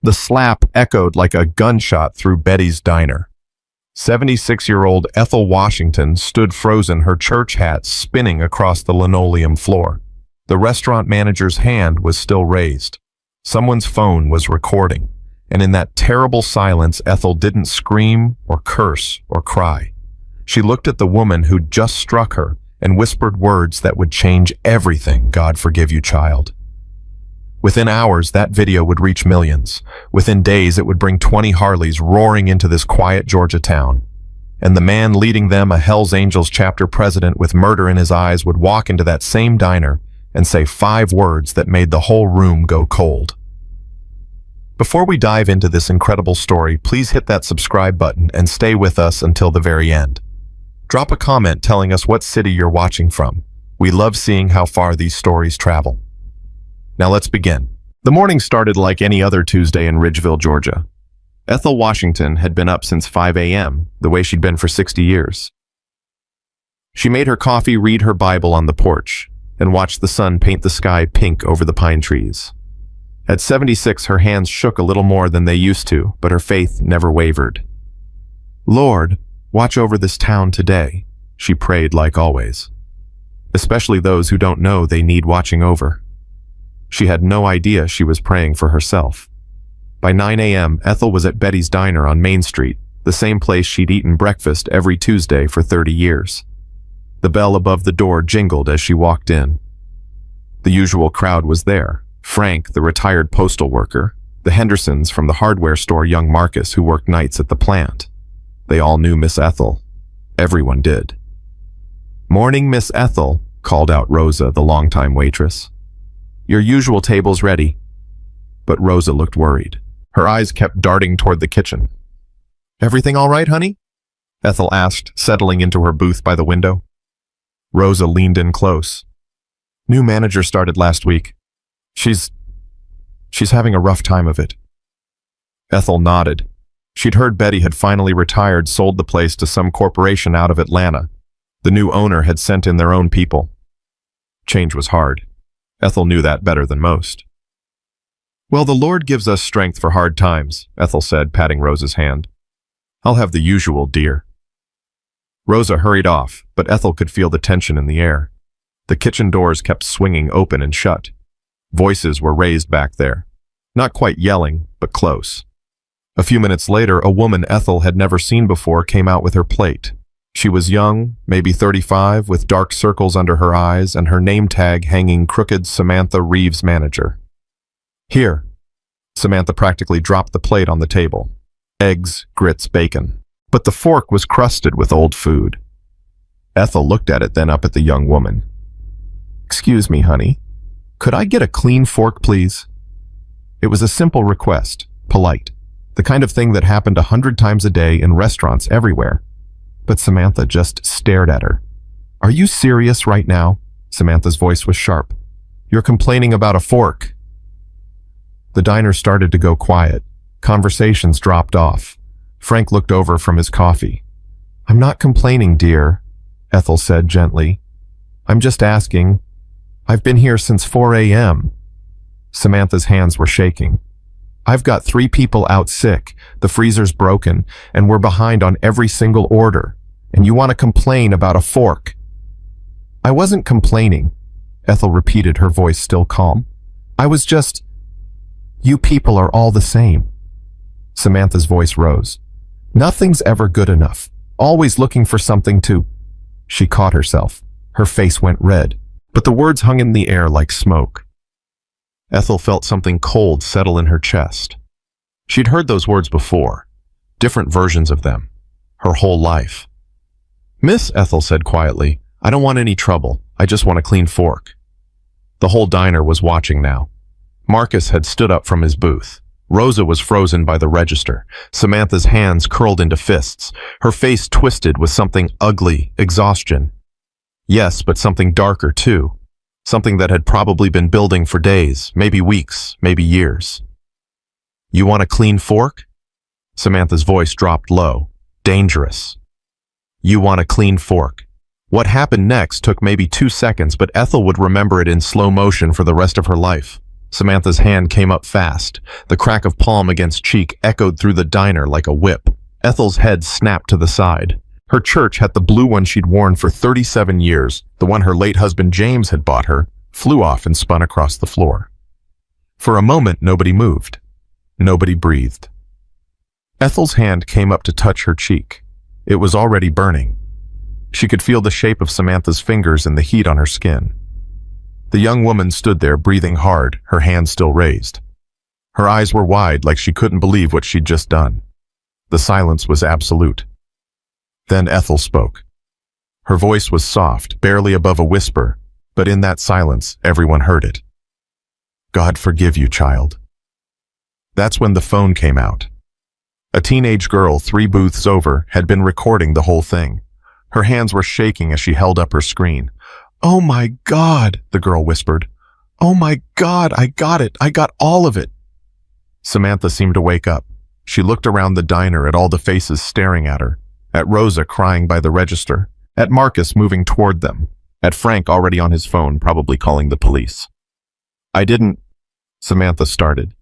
The slap echoed like a gunshot through Betty's diner. 76-year-old Ethel Washington stood frozen, her church hat spinning across the linoleum floor. The restaurant manager's hand was still raised. Someone's phone was recording, and in that terrible silence, Ethel didn't scream or curse or cry. She looked at the woman who'd just struck her and whispered words that would change everything. God forgive you, child. Within hours, that video would reach millions. Within days, it would bring 20 Harleys roaring into this quiet Georgia town. And the man leading them, a Hell's Angels chapter president with murder in his eyes, would walk into that same diner and say 5 words that made the whole room go cold. Before we dive into this incredible story, please hit that subscribe button and stay with us until the very end. Drop a comment telling us what city you're watching from. We love seeing how far these stories travel. Now let's begin. The morning started like any other Tuesday in Ridgeville, Georgia. Ethel Washington had been up since 5 a.m., the way she'd been for 60 years. She made her coffee, read her Bible on the porch, and watched the sun paint the sky pink over the pine trees. At 76, her hands shook a little more than they used to, but her faith never wavered. Lord, watch over this town today, she prayed like always. Especially those who don't know they need watching over. She had no idea she was praying for herself. By 9 a.m., Ethel was at Betty's Diner on Main Street, the same place she'd eaten breakfast every Tuesday for 30 years. The bell above the door jingled as she walked in. The usual crowd was there. Frank, the retired postal worker, the Hendersons from the hardware store, young Marcus, who worked nights at the plant. They all knew Miss Ethel. Everyone did. "Morning, Miss Ethel," called out Rosa, the longtime waitress. "Your usual table's ready." But Rosa looked worried. Her eyes kept darting toward the kitchen. "Everything all right, honey?" Ethel asked, settling into her booth by the window. Rosa leaned in close. "New manager started last week. She's having a rough time of it." Ethel nodded. She'd heard Betty had finally retired, sold the place to some corporation out of Atlanta. The new owner had sent in their own people. Change was hard. Ethel knew that better than most. "Well, the Lord gives us strength for hard times," Ethel said, patting Rosa's hand. "I'll have the usual, dear." Rosa hurried off, but Ethel could feel the tension in the air. The kitchen doors kept swinging open and shut. Voices were raised back there. Not quite yelling, but close. A few minutes later, a woman Ethel had never seen before came out with her plate. She was young, maybe 35, with dark circles under her eyes and her name tag hanging crooked: Samantha Reeves, manager. "Here." Samantha practically dropped the plate on the table. Eggs, grits, bacon. But the fork was crusted with old food. Ethel looked at it, then up at the young woman. "Excuse me, honey. Could I get a clean fork, please?" It was a simple request, polite, the kind of thing that happened 100 times a day in restaurants everywhere. But Samantha just stared at her. "Are you serious right now?" Samantha's voice was sharp. "You're complaining about a fork." The diner started to go quiet. Conversations dropped off. Frank looked over from his coffee. "I'm not complaining, dear," Ethel said gently. "I'm just asking. I've been here since 4 a.m. Samantha's hands were shaking. "I've got 3 people out sick, the freezer's broken, and we're behind on every single order. And you want to complain about a fork?" "I wasn't complaining," Ethel repeated, her voice still calm. "I was just... You people are all the same." Samantha's voice rose. "Nothing's ever good enough. Always looking for something to..." She caught herself. Her face went red, but the words hung in the air like smoke. Ethel felt something cold settle in her chest. She'd heard those words before, different versions of them, her whole life. "Miss," Ethel said quietly, "I don't want any trouble. I just want a clean fork." The whole diner was watching now. Marcus had stood up from his booth. Rosa was frozen by the register. Samantha's hands curled into fists, her face twisted with something ugly, exhaustion. Yes, but something darker too. Something that had probably been building for days, maybe weeks, maybe years. "You want a clean fork?" Samantha's voice dropped low, dangerous. "You want a clean fork." What happened next took maybe 2 seconds, but Ethel would remember it in slow motion for the rest of her life. Samantha's hand came up fast. The crack of palm against cheek echoed through the diner like a whip. Ethel's head snapped to the side. Her church hat, the blue one she'd worn for 37 years, the one her late husband James had bought her, flew off and spun across the floor. For a moment, nobody moved. Nobody breathed. Ethel's hand came up to touch her cheek. It was already burning. She could feel the shape of Samantha's fingers and the heat on her skin. The young woman stood there, breathing hard, her hand still raised. Her eyes were wide, like she couldn't believe what she'd just done. The silence was absolute. Then Ethel spoke. Her voice was soft, barely above a whisper, but in that silence, everyone heard it. God forgive you, child. That's when the phone came out. A teenage girl 3 booths over had been recording the whole thing. Her hands were shaking as she held up her screen. "Oh my God," the girl whispered. "Oh my God, I got it. I got all of it." Samantha seemed to wake up. She looked around the diner at all the faces staring at her, at Rosa crying by the register, at Marcus moving toward them, at Frank already on his phone, probably calling the police. "I didn't," Samantha started.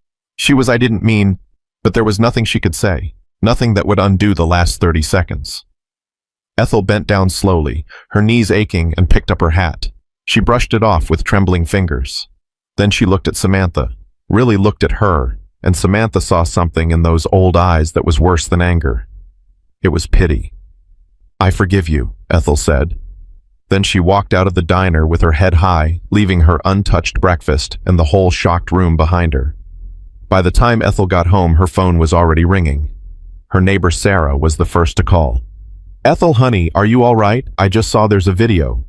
I didn't mean, but there was nothing she could say, nothing that would undo the last 30 seconds. Ethel bent down slowly, her knees aching, and picked up her hat. She brushed it off with trembling fingers. Then she looked at Samantha, really looked at her, and Samantha saw something in those old eyes that was worse than anger. It was pity. "I forgive you," Ethel said. Then she walked out of the diner with her head high, leaving her untouched breakfast and the whole shocked room behind her. By the time Ethel got home, her phone was already ringing. Her neighbor Sarah was the first to call. "Ethel, honey, are you all right? I just saw there's a video."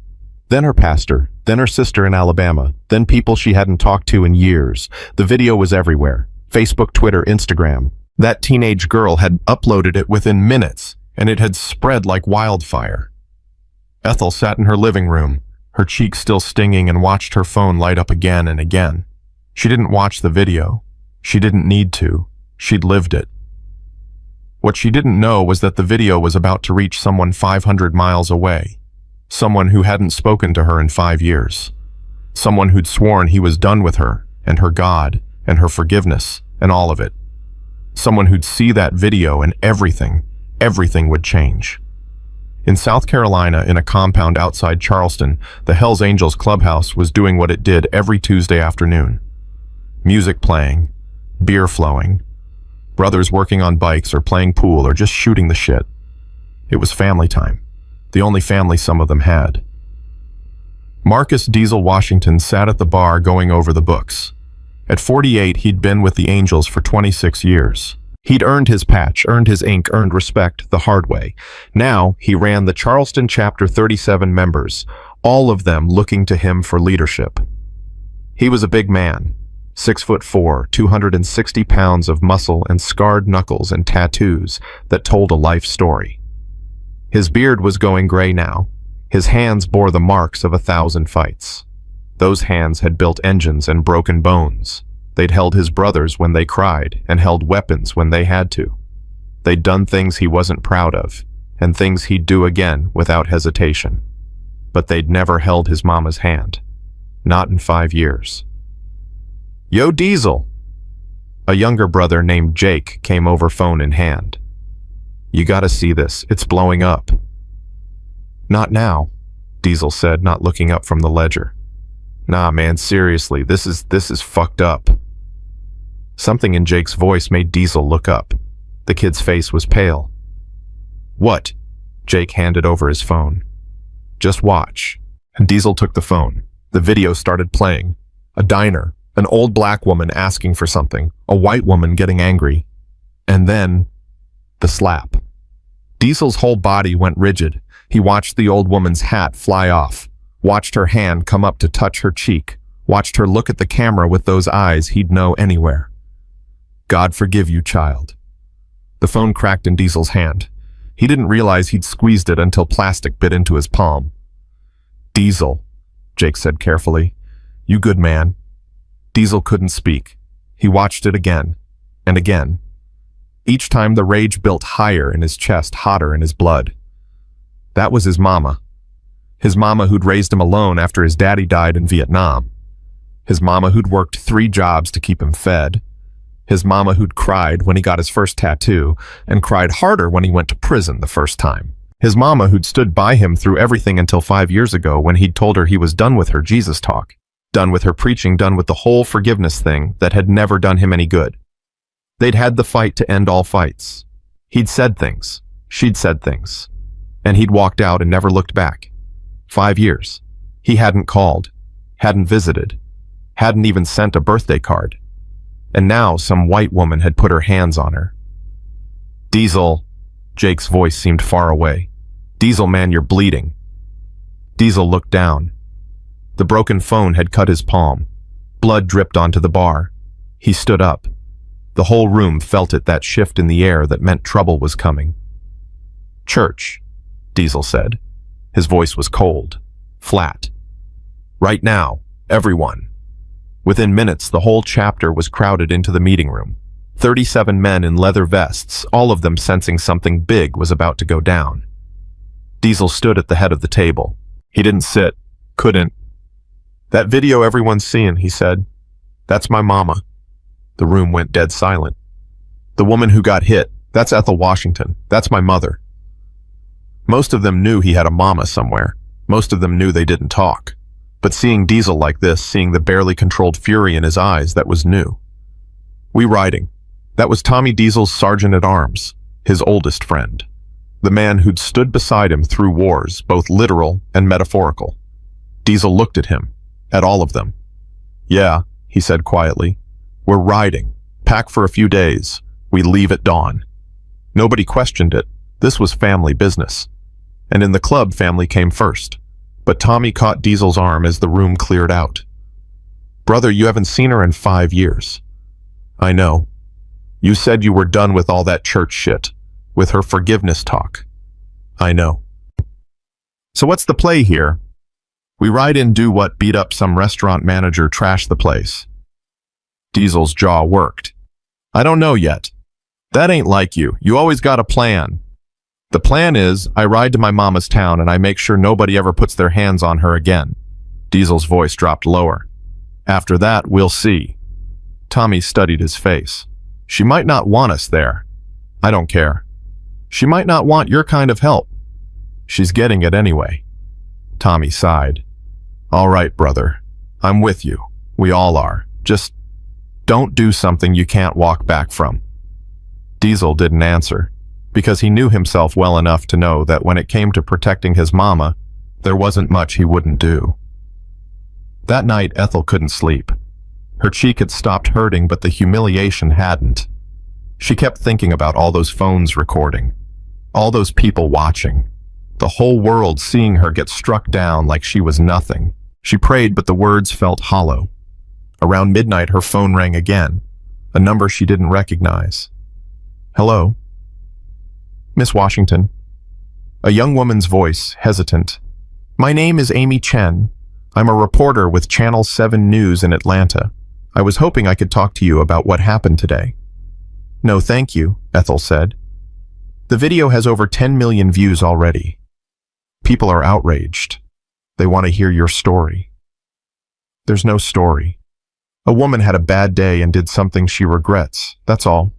Then her pastor, then her sister in Alabama, then people she hadn't talked to in years. The video was everywhere. Facebook, Twitter, Instagram. That teenage girl had uploaded it within minutes, and it had spread like wildfire. Ethel sat in her living room, her cheeks still stinging, and watched her phone light up again and again. She didn't watch the video. She didn't need to. She'd lived it. What she didn't know was that the video was about to reach someone 500 miles away, someone who hadn't spoken to her in 5 years, someone who'd sworn he was done with her and her God and her forgiveness and all of it, someone who'd see that video and everything would change. In South Carolina, in a compound outside Charleston, the Hells Angels clubhouse was doing what it did every Tuesday afternoon. Music playing, beer flowing, brothers working on bikes or playing pool or just shooting the shit. It was family time, the only family some of them had. Marcus Diesel Washington sat at the bar going over the books. At 48, he'd been with the Angels for 26 years. He'd earned his patch, earned his ink, earned respect the hard way. Now, he ran the Charleston Chapter 37 members, all of them looking to him for leadership. He was a big man, 6'4", 260 pounds of muscle and scarred knuckles and tattoos that told a life story. His beard was going gray now. His hands bore the marks of 1,000 fights. Those hands had built engines and broken bones. They'd held his brothers when they cried and held weapons when they had to. They'd done things he wasn't proud of and things he'd do again without hesitation. But they'd never held his mama's hand. Not in 5 years. "Yo, Diesel!" A younger brother named Jake came over, phone in hand. "You gotta see this. It's blowing up." "Not now," Diesel said, not looking up from the ledger. "Nah, man, seriously, this is fucked up." Something in Jake's voice made Diesel look up. The kid's face was pale. "What?" Jake handed over his phone. "Just watch." And Diesel took the phone. The video started playing. A diner, an old black woman asking for something, a white woman getting angry. And then, the slap. Diesel's whole body went rigid. He watched the old woman's hat fly off, watched her hand come up to touch her cheek, watched her look at the camera with those eyes he'd know anywhere. "God forgive you, child." The phone cracked in Diesel's hand. He didn't realize he'd squeezed it until plastic bit into his palm. "Diesel," Jake said carefully. "You good man." Diesel couldn't speak. He watched it again, and again. Each time the rage built higher in his chest, hotter in his blood. That was his mama. His mama who'd raised him alone after his daddy died in Vietnam. His mama who'd worked 3 jobs to keep him fed. His mama who'd cried when he got his first tattoo and cried harder when he went to prison the first time. His mama who'd stood by him through everything until 5 years ago when he'd told her he was done with her Jesus talk, done with her preaching, done with the whole forgiveness thing that had never done him any good. They'd had the fight to end all fights. He'd said things, she'd said things, and he'd walked out and never looked back. 5 years. He hadn't called, hadn't visited, hadn't even sent a birthday card. And now some white woman had put her hands on her. Diesel, Jake's voice seemed far away. Diesel, man, you're bleeding. Diesel looked down. The broken phone had cut his palm. Blood dripped onto the bar. He stood up. The whole room felt it, that shift in the air that meant trouble was coming. Church, Diesel said. His voice was cold, flat. Right now, everyone. Within minutes, the whole chapter was crowded into the meeting room. 37 men in leather vests, all of them sensing something big was about to go down. Diesel stood at the head of the table. He didn't sit, couldn't. That video everyone's seeing, he said. That's my mama. The room went dead silent. The woman who got hit, that's Ethel Washington. That's my mother. Most of them knew he had a mama somewhere. Most of them knew they didn't talk. But seeing Diesel like this, seeing the barely controlled fury in his eyes, that was new. We riding. That was Tommy Diesel's sergeant-at-arms, his oldest friend. The man who'd stood beside him through wars, both literal and metaphorical. Diesel looked at him, at all of them. Yeah, he said quietly. We're riding. Pack for a few days. We leave at dawn. Nobody questioned it. This was family business. And in the club, family came first. But Tommy caught Diesel's arm as the room cleared out. Brother, you haven't seen her in 5 years. I know. You said you were done with all that church shit, with her forgiveness talk. I know. So what's the play here? We ride in, do what, beat up some restaurant manager, trash the place. Diesel's jaw worked. I don't know yet. That ain't like you. You always got a plan. The plan is, I ride to my mama's town and I make sure nobody ever puts their hands on her again. Diesel's voice dropped lower. After that, we'll see. Tommy studied his face. She might not want us there. I don't care. She might not want your kind of help. She's getting it anyway. Tommy sighed. All right, brother. I'm with you. We all are. Just don't do something you can't walk back from. Diesel didn't answer, because he knew himself well enough to know that when it came to protecting his mama, there wasn't much he wouldn't do. That night, Ethel couldn't sleep. Her cheek had stopped hurting, but the humiliation hadn't. She kept thinking about all those phones recording, all those people watching, the whole world seeing her get struck down like she was nothing. She prayed, but the words felt hollow. Around midnight, her phone rang again, a number she didn't recognize. Hello? Miss Washington. A young woman's voice, hesitant. My name is Amy Chen. I'm a reporter with Channel 7 News in Atlanta. I was hoping I could talk to you about what happened today. No, thank you, Ethel said. The video has over 10 million views already. People are outraged. They want to hear your story. There's no story. A woman had a bad day and did something she regrets, that's all.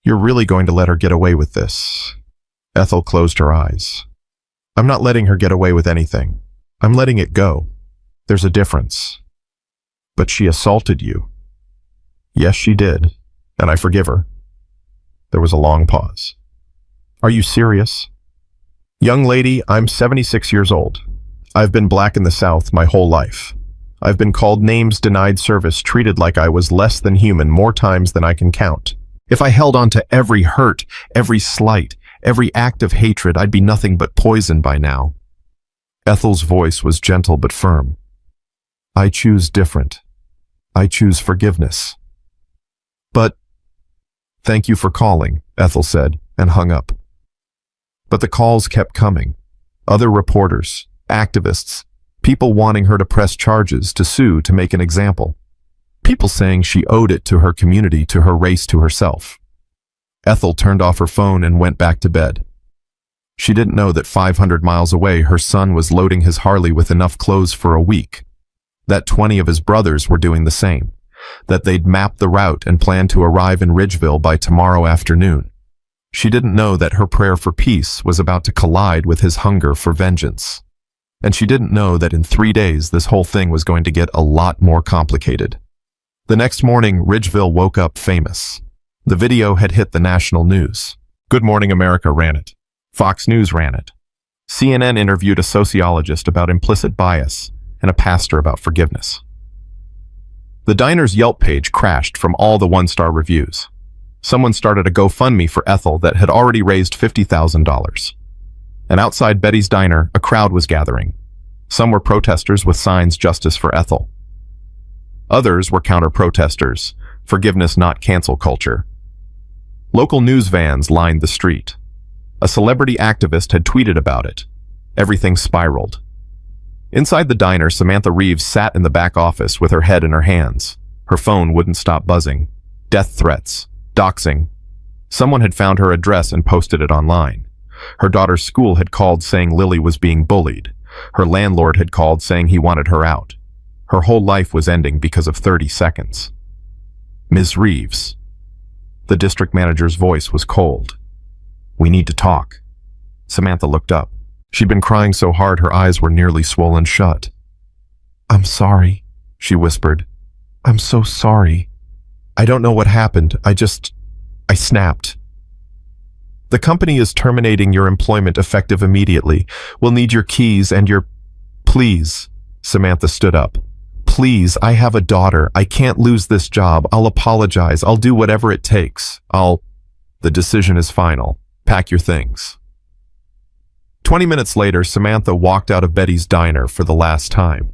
You're really going to let her get away with this? Ethel closed her eyes. I'm not letting her get away with anything. I'm letting it go. There's a difference. But she assaulted you. Yes, she did, and I forgive her. There was a long pause. Are you serious? Young lady, I'm 76 years old. I've been black in the South my whole life. I've been called names, denied service, treated like I was less than human more times than I can count. If I held on to every hurt, every slight, every act of hatred, I'd be nothing but poison by now. Ethel's voice was gentle but firm. I choose different. I choose forgiveness. But, thank you for calling, Ethel said, and hung up. But the calls kept coming. Other reporters, activists, people wanting her to press charges, to sue, to make an example. People saying she owed it to her community, to her race, to herself. Ethel turned off her phone and went back to bed. She didn't know that 500 miles away her son was loading his Harley with enough clothes for a week. that 20 of his brothers were doing the same, that they'd mapped the route and planned to arrive in Ridgeville by tomorrow afternoon. She didn't know that her prayer for peace was about to collide with his hunger for vengeance. And she didn't know that in 3 days this whole thing was going to get a lot more complicated. The next morning, Ridgeville woke up famous. The video had hit the national news. Good Morning America ran it. Fox News ran it. CNN interviewed a sociologist about implicit bias and a pastor about forgiveness. The diner's Yelp page crashed from all the one-star reviews. Someone started a GoFundMe for Ethel that had already raised $50,000. And outside Betty's diner, a crowd was gathering. Some were protesters with signs "Justice for Ethel." Others were counter-protesters, "Forgiveness, not cancel culture." Local news vans lined the street. A celebrity activist had tweeted about it. Everything spiraled. Inside the diner, Samantha Reeves sat in the back office with her head in her hands. Her phone wouldn't stop buzzing. Death threats. Doxing. Someone had found her address and posted it online. Her daughter's school had called saying Lily was being bullied. Her landlord had called saying he wanted her out. Her whole life was ending because of 30 seconds. "Ms. Reeves." The district manager's voice was cold. "We need to talk." Samantha looked up. She'd been crying so hard her eyes were nearly swollen shut. "I'm sorry," she whispered. "I'm so sorry. I don't know what happened. I snapped. The company is terminating your employment effective immediately. We'll need your keys and your—" "Please," Samantha stood up. "Please, I have a daughter. I can't lose this job. I'll apologize. I'll do whatever it takes. The decision is final. Pack your things." 20 minutes later, Samantha walked out of Betty's diner for the last time.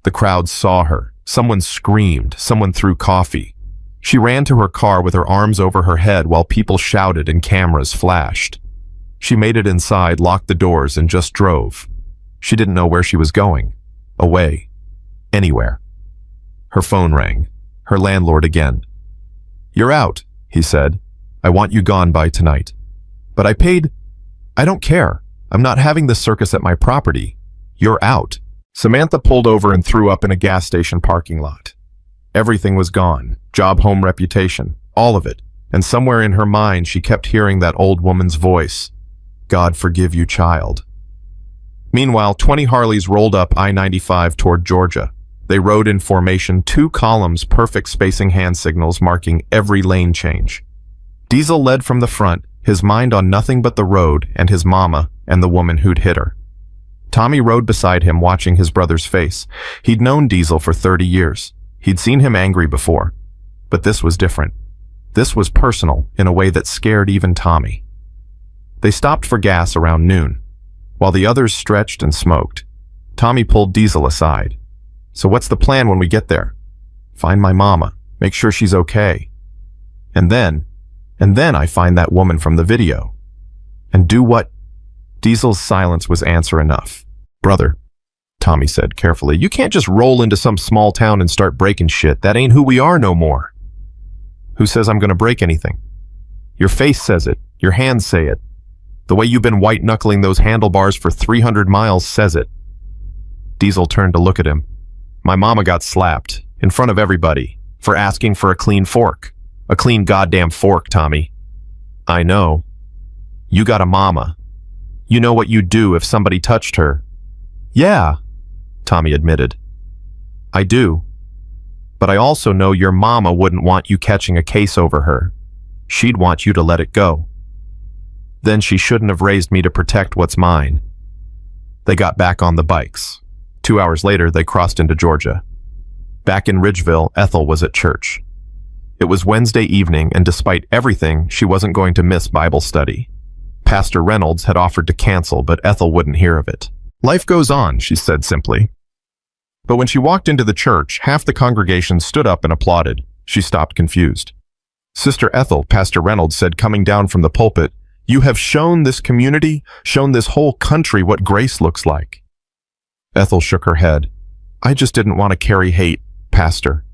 The crowd saw her. Someone screamed. Someone threw coffee. She ran to her car with her arms over her head while people shouted and cameras flashed. She made it inside, locked the doors, and just drove. She didn't know where she was going. Away. Anywhere. Her phone rang. Her landlord again. "You're out," he said. "I want you gone by tonight." "But I paid—" "I don't care. I'm not having this circus at my property. You're out." Samantha pulled over and threw up in a gas station parking lot. Everything was gone. Job, home, reputation. All of it. And somewhere in her mind she kept hearing that old woman's voice. "God forgive you, child." Meanwhile, 20 Harleys rolled up I-95 toward Georgia. They rode in formation, 2 columns, perfect spacing hand signals marking every lane change. Diesel led from the front, his mind on nothing but the road and his mama and the woman who'd hit her. Tommy rode beside him, watching his brother's face. He'd known Diesel for 30 years. He'd seen him angry before. But this was different. This was personal in a way that scared even Tommy. They stopped for gas around noon. While the others stretched and smoked, Tommy pulled Diesel aside. "So what's the plan when we get there?" "Find my mama. Make sure she's okay. And then I find that woman from the video. And do what—" Diesel's silence was answer enough. "Brother," Tommy said carefully, "you can't just roll into some small town and start breaking shit. That ain't who we are no more." "Who says I'm gonna break anything?" "Your face says it. Your hands say it. The way you've been white-knuckling those handlebars for 300 miles says it." Diesel turned to look at him. "My mama got slapped, in front of everybody, for asking for a clean fork. A clean goddamn fork, Tommy." "I know. You got a mama. You know what you'd do if somebody touched her." "Yeah," Tommy admitted. "I do. But I also know your mama wouldn't want you catching a case over her. She'd want you to let it go. Then she shouldn't have raised me to protect what's mine." They got back on the bikes. 2 hours later, they crossed into Georgia. Back in Ridgeville, Ethel was at church. It was Wednesday evening, and despite everything, she wasn't going to miss Bible study. Pastor Reynolds had offered to cancel, but Ethel wouldn't hear of it. "Life goes on," she said simply. But when she walked into the church, half the congregation stood up and applauded. She stopped confused. "Sister Ethel," Pastor Reynolds said, coming down from the pulpit, "you have shown this community, shown this whole country what grace looks like." Ethel shook her head. "I just didn't want to carry hate, Pastor.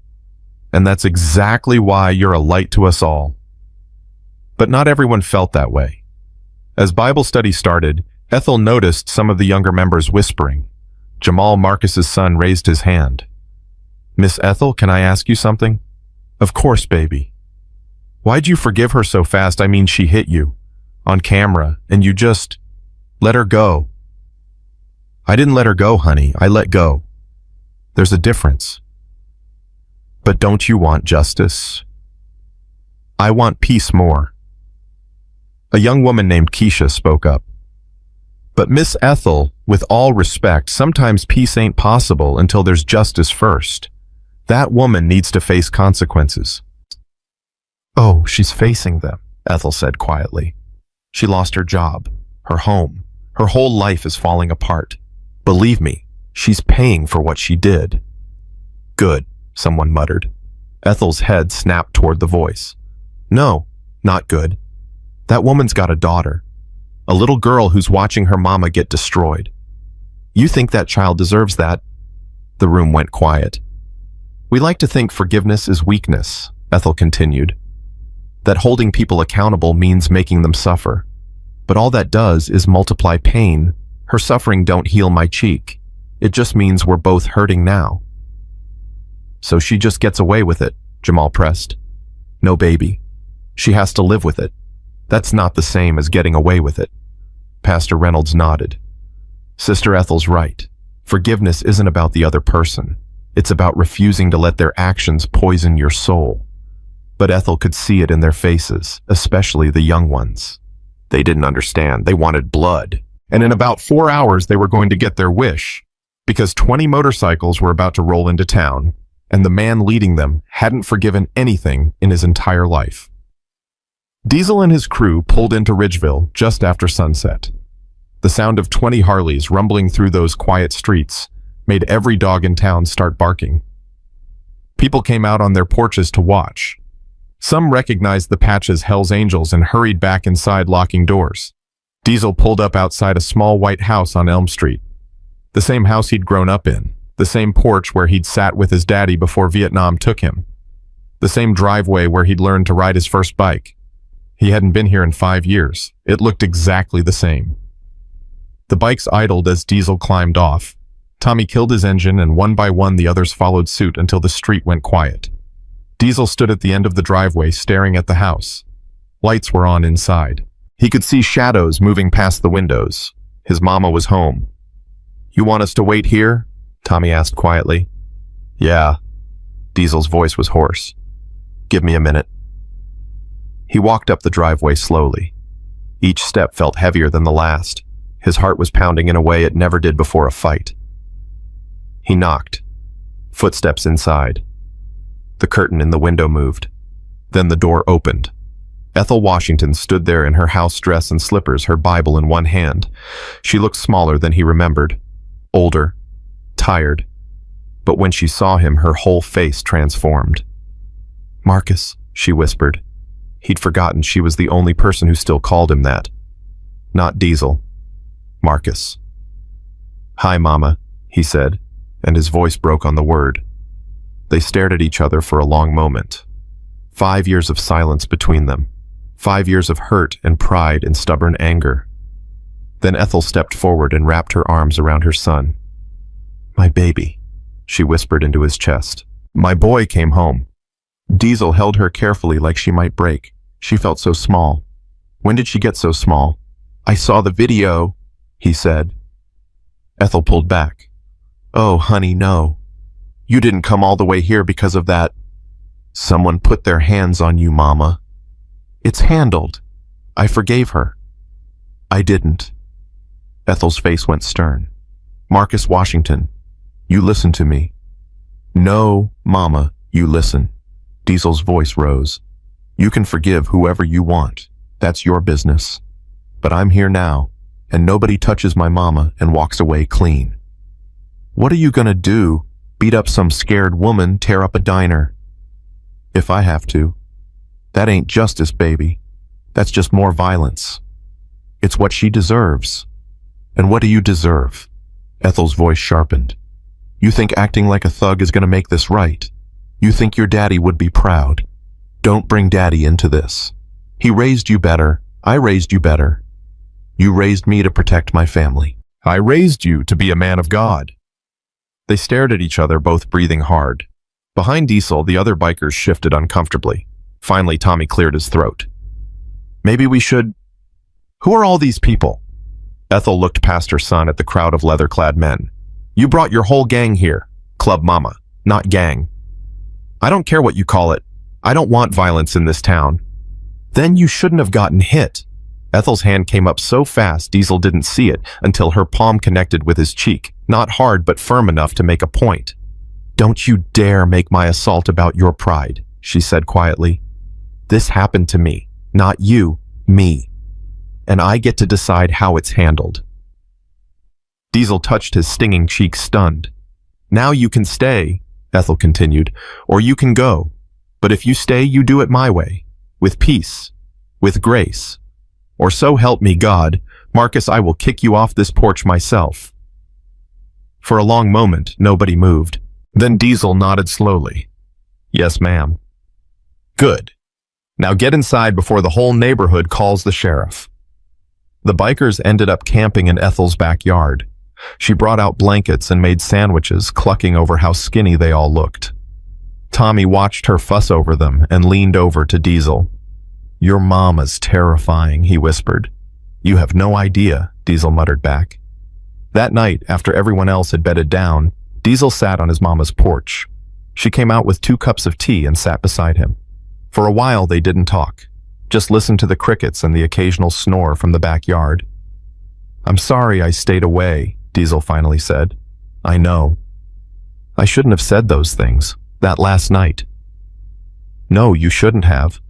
And that's exactly why you're a light to us all." But not everyone felt that way. As Bible study started, Ethel noticed some of the younger members whispering. Jamal, Marcus's son, raised his hand. Miss Ethel, can I ask you something? Of course, baby. Why'd you forgive her so fast? I mean, she hit you. On camera, and you just let her go. I didn't let her go, honey. I let go. There's a difference. But don't you want justice? I want peace more. A young woman named Keisha spoke up. But Miss Ethel, with all respect, sometimes peace ain't possible until there's justice first. That woman needs to face consequences. Oh, she's facing them, Ethel said quietly. She lost her job, her home. Her whole life is falling apart. Believe me, she's paying for what she did. Good, someone muttered. Ethel's head snapped toward the voice. No, not good. That woman's got a daughter. A little girl who's watching her mama get destroyed. You think that child deserves that? The room went quiet. We like to think forgiveness is weakness, Ethel continued. That holding people accountable means making them suffer. But all that does is multiply pain. Her suffering don't heal my cheek. It just means we're both hurting now. So she just gets away with it, Jamal pressed. No, baby. She has to live with it. That's not the same as getting away with it. Pastor Reynolds nodded. Sister Ethel's right. Forgiveness isn't about the other person. It's about refusing to let their actions poison your soul. But Ethel could see it in their faces, especially the young ones. They didn't understand. They wanted blood. And in about 4 hours, they were going to get their wish, because 20 motorcycles were about to roll into town, and the man leading them hadn't forgiven anything in his entire life. Diesel and his crew pulled into Ridgeville just after sunset. The sound of 20 Harleys rumbling through those quiet streets made every dog in town start barking. People came out on their porches to watch. Some recognized the patch as Hell's Angels and hurried back inside, locking doors. Diesel pulled up outside a small white house on Elm Street. The same house he'd grown up in, the same porch where he'd sat with his daddy before Vietnam took him, the same driveway where he'd learned to ride his first bike. He hadn't been here in 5 years. It looked exactly the same. The bikes idled as Diesel climbed off. Tommy killed his engine, and one by one the others followed suit until the street went quiet. Diesel stood at the end of the driveway staring at the house. Lights were on inside. He could see shadows moving past the windows. His mama was home. You want us to wait here? Tommy asked quietly. Yeah. Diesel's voice was hoarse. Give me a minute. He walked up the driveway slowly. Each step felt heavier than the last. His heart was pounding in a way it never did before a fight. He knocked. Footsteps inside. The curtain in the window moved. Then the door opened. Ethel Washington stood there in her house dress and slippers, her Bible in one hand. She looked smaller than he remembered. Older. Tired. But when she saw him, her whole face transformed. Marcus, she whispered. He'd forgotten she was the only person who still called him that. Not Diesel. Marcus. Hi, Mama, he said, and his voice broke on the word. They stared at each other for a long moment. 5 years of silence between them. 5 years of hurt and pride and stubborn anger. Then Ethel stepped forward and wrapped her arms around her son. My baby, she whispered into his chest. My boy came home. Diesel held her carefully like she might break. She felt so small. When did she get so small? I saw the video, he said. Ethel pulled back. Oh, honey, no. You didn't come all the way here because of that. Someone put their hands on you, Mama. It's handled. I forgave her. I didn't. Ethel's face went stern. Marcus Washington, you listen to me. No, Mama, you listen. Diesel's voice rose. You can forgive whoever you want. That's your business. But I'm here now, and nobody touches my mama and walks away clean. What are you gonna do? Beat up some scared woman, tear up a diner? If I have to. That ain't justice, baby. That's just more violence. It's what she deserves. And what do you deserve? Ethel's voice sharpened. You think acting like a thug is gonna make this right? You think your daddy would be proud? Don't bring daddy into this. He raised you better. I raised you better. You raised me to protect my family. I raised you to be a man of God. They stared at each other, both breathing hard. Behind Diesel, the other bikers shifted uncomfortably. Finally, Tommy cleared his throat. Maybe we should... Who are all these people? Ethel looked past her son at the crowd of leather-clad men. You brought your whole gang here. Club Mama, not gang. I don't care what you call it. I don't want violence in this town. Then you shouldn't have gotten hit. Ethel's hand came up so fast Diesel didn't see it until her palm connected with his cheek, not hard but firm enough to make a point. Don't you dare make my assault about your pride, she said quietly. This happened to me, not you, me. And I get to decide how it's handled. Diesel touched his stinging cheek, stunned. Now you can stay, Ethel continued, or you can go. But if you stay, you do it my way, with peace, with grace. Or so help me God, Marcus, I will kick you off this porch myself. For a long moment, nobody moved. Then Diesel nodded slowly. Yes, ma'am. Good. Now get inside before the whole neighborhood calls the sheriff. The bikers ended up camping in Ethel's backyard. She brought out blankets and made sandwiches, clucking over how skinny they all looked. Tommy watched her fuss over them and leaned over to Diesel. Your mama's terrifying, he whispered. You have no idea, Diesel muttered back. That night, after everyone else had bedded down, Diesel sat on his mama's porch. She came out with 2 cups of tea and sat beside him. For a while they didn't talk, just listened to the crickets and the occasional snore from the backyard. I'm sorry I stayed away, Diesel finally said. I know. I shouldn't have said those things, that last night. No, you shouldn't have.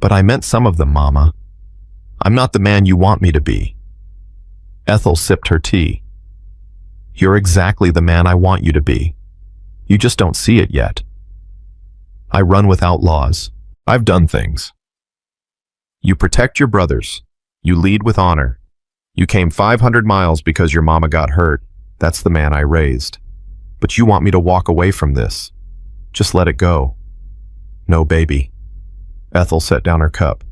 But I meant some of them, Mama. I'm not the man you want me to be. Ethel sipped her tea. You're exactly the man I want you to be. You just don't see it yet. I run with outlaws. I've done things. You protect your brothers. You lead with honor. You came 500 miles because your mama got hurt. That's the man I raised. But you want me to walk away from this. Just let it go. No, baby. Ethel set down her cup.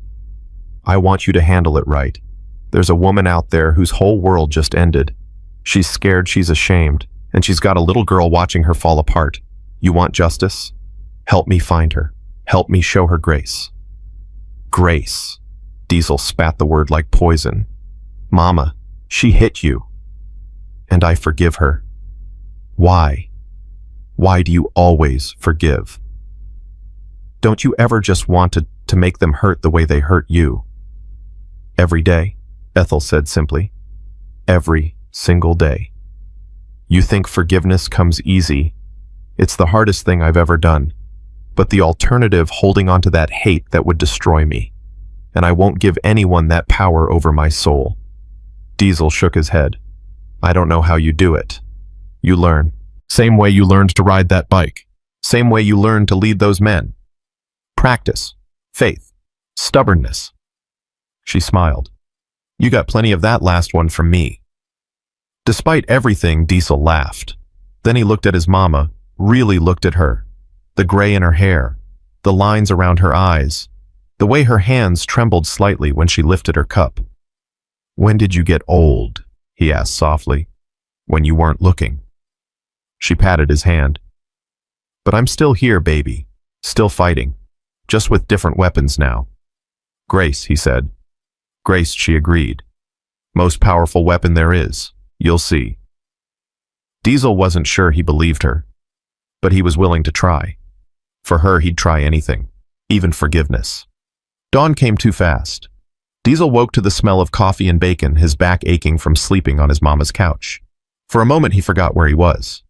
I want you to handle it right. There's a woman out there whose whole world just ended. She's scared, she's ashamed, and she's got a little girl watching her fall apart. You want justice? Help me find her. Help me show her grace. Grace. Diesel spat the word like poison. Mama, she hit you. And I forgive her. Why? Why do you always forgive? Don't you ever just want to make them hurt the way they hurt you? Every day, Ethel said simply. Every single day. You think forgiveness comes easy. It's the hardest thing I've ever done. But the alternative, holding on to that hate that would destroy me. And I won't give anyone that power over my soul. Diesel shook his head. I don't know how you do it. You learn. Same way you learned to ride that bike. Same way you learned to lead those men. Practice. Faith. Stubbornness. She smiled. You got plenty of that last one from me. Despite everything, Diesel laughed. Then he looked at his mama, really looked at her. The gray in her hair, the lines around her eyes, the way her hands trembled slightly when she lifted her cup. When did you get old? He asked softly. When you weren't looking. She patted his hand. But I'm still here, baby. Still fighting. Just with different weapons now. Grace, he said. Grace, she agreed. Most powerful weapon there is. You'll see. Diesel wasn't sure he believed her, but he was willing to try. For her, he'd try anything, even forgiveness. Dawn came too fast. Diesel woke to the smell of coffee and bacon, his back aching from sleeping on his mama's couch. For a moment, he forgot where he was.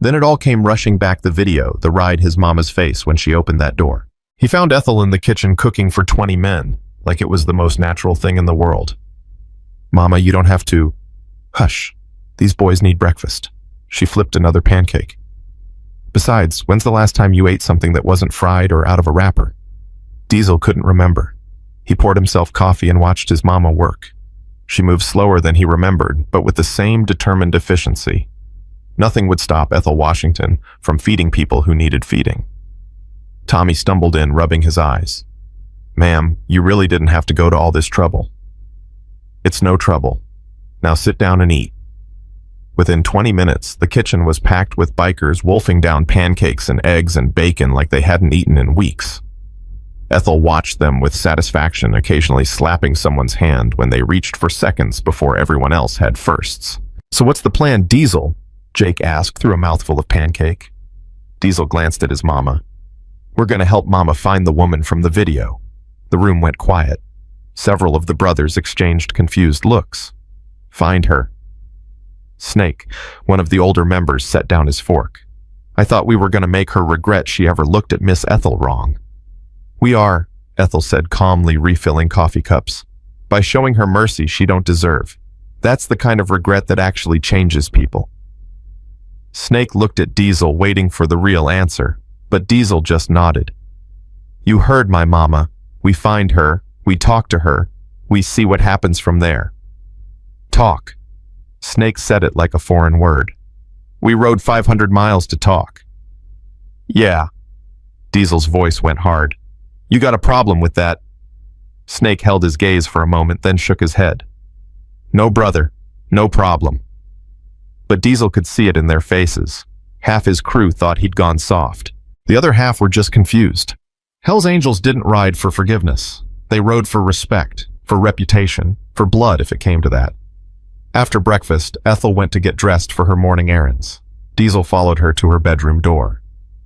Then it all came rushing back, the video, the ride his mama's face when she opened that door. He found Ethel in the kitchen cooking for 20 men, like it was the most natural thing in the world. Mama, you don't have to. Hush, these boys need breakfast. She flipped another pancake. Besides, when's the last time you ate something that wasn't fried or out of a wrapper? Diesel couldn't remember. He poured himself coffee and watched his mama work. She moved slower than he remembered, but with the same determined efficiency. Nothing would stop Ethel Washington from feeding people who needed feeding. Tommy stumbled in, rubbing his eyes. Ma'am, you really didn't have to go to all this trouble. It's no trouble. Now sit down and eat. Within 20 minutes, the kitchen was packed with bikers wolfing down pancakes and eggs and bacon like they hadn't eaten in weeks. Ethel watched them with satisfaction, occasionally slapping someone's hand when they reached for seconds before everyone else had firsts. "So what's the plan, Diesel?" Jake asked through a mouthful of pancake. Diesel glanced at his mama. "We're going to help Mama find the woman from the video." The room went quiet. Several of the brothers exchanged confused looks. "Find her." Snake, one of the older members, set down his fork. "I thought we were going to make her regret she ever looked at Miss Ethel wrong." "We are," Ethel said calmly, refilling coffee cups. "By showing her mercy she don't deserve. That's the kind of regret that actually changes people." Snake looked at Diesel, waiting for the real answer, but Diesel just nodded. "You heard my mama. We find her, we talk to her, we see what happens from there." "Talk." Snake said it like a foreign word. "We rode 500 miles to talk." "Yeah." Diesel's voice went hard. "You got a problem with that?" Snake held his gaze for a moment, then shook his head. "No, brother, no problem." But Diesel could see it in their faces. Half his crew thought he'd gone soft. The other half were just confused. Hell's Angels didn't ride for forgiveness. They rode for respect, for reputation, for blood if it came to that. After breakfast, Ethel went to get dressed for her morning errands. Diesel followed her to her bedroom door.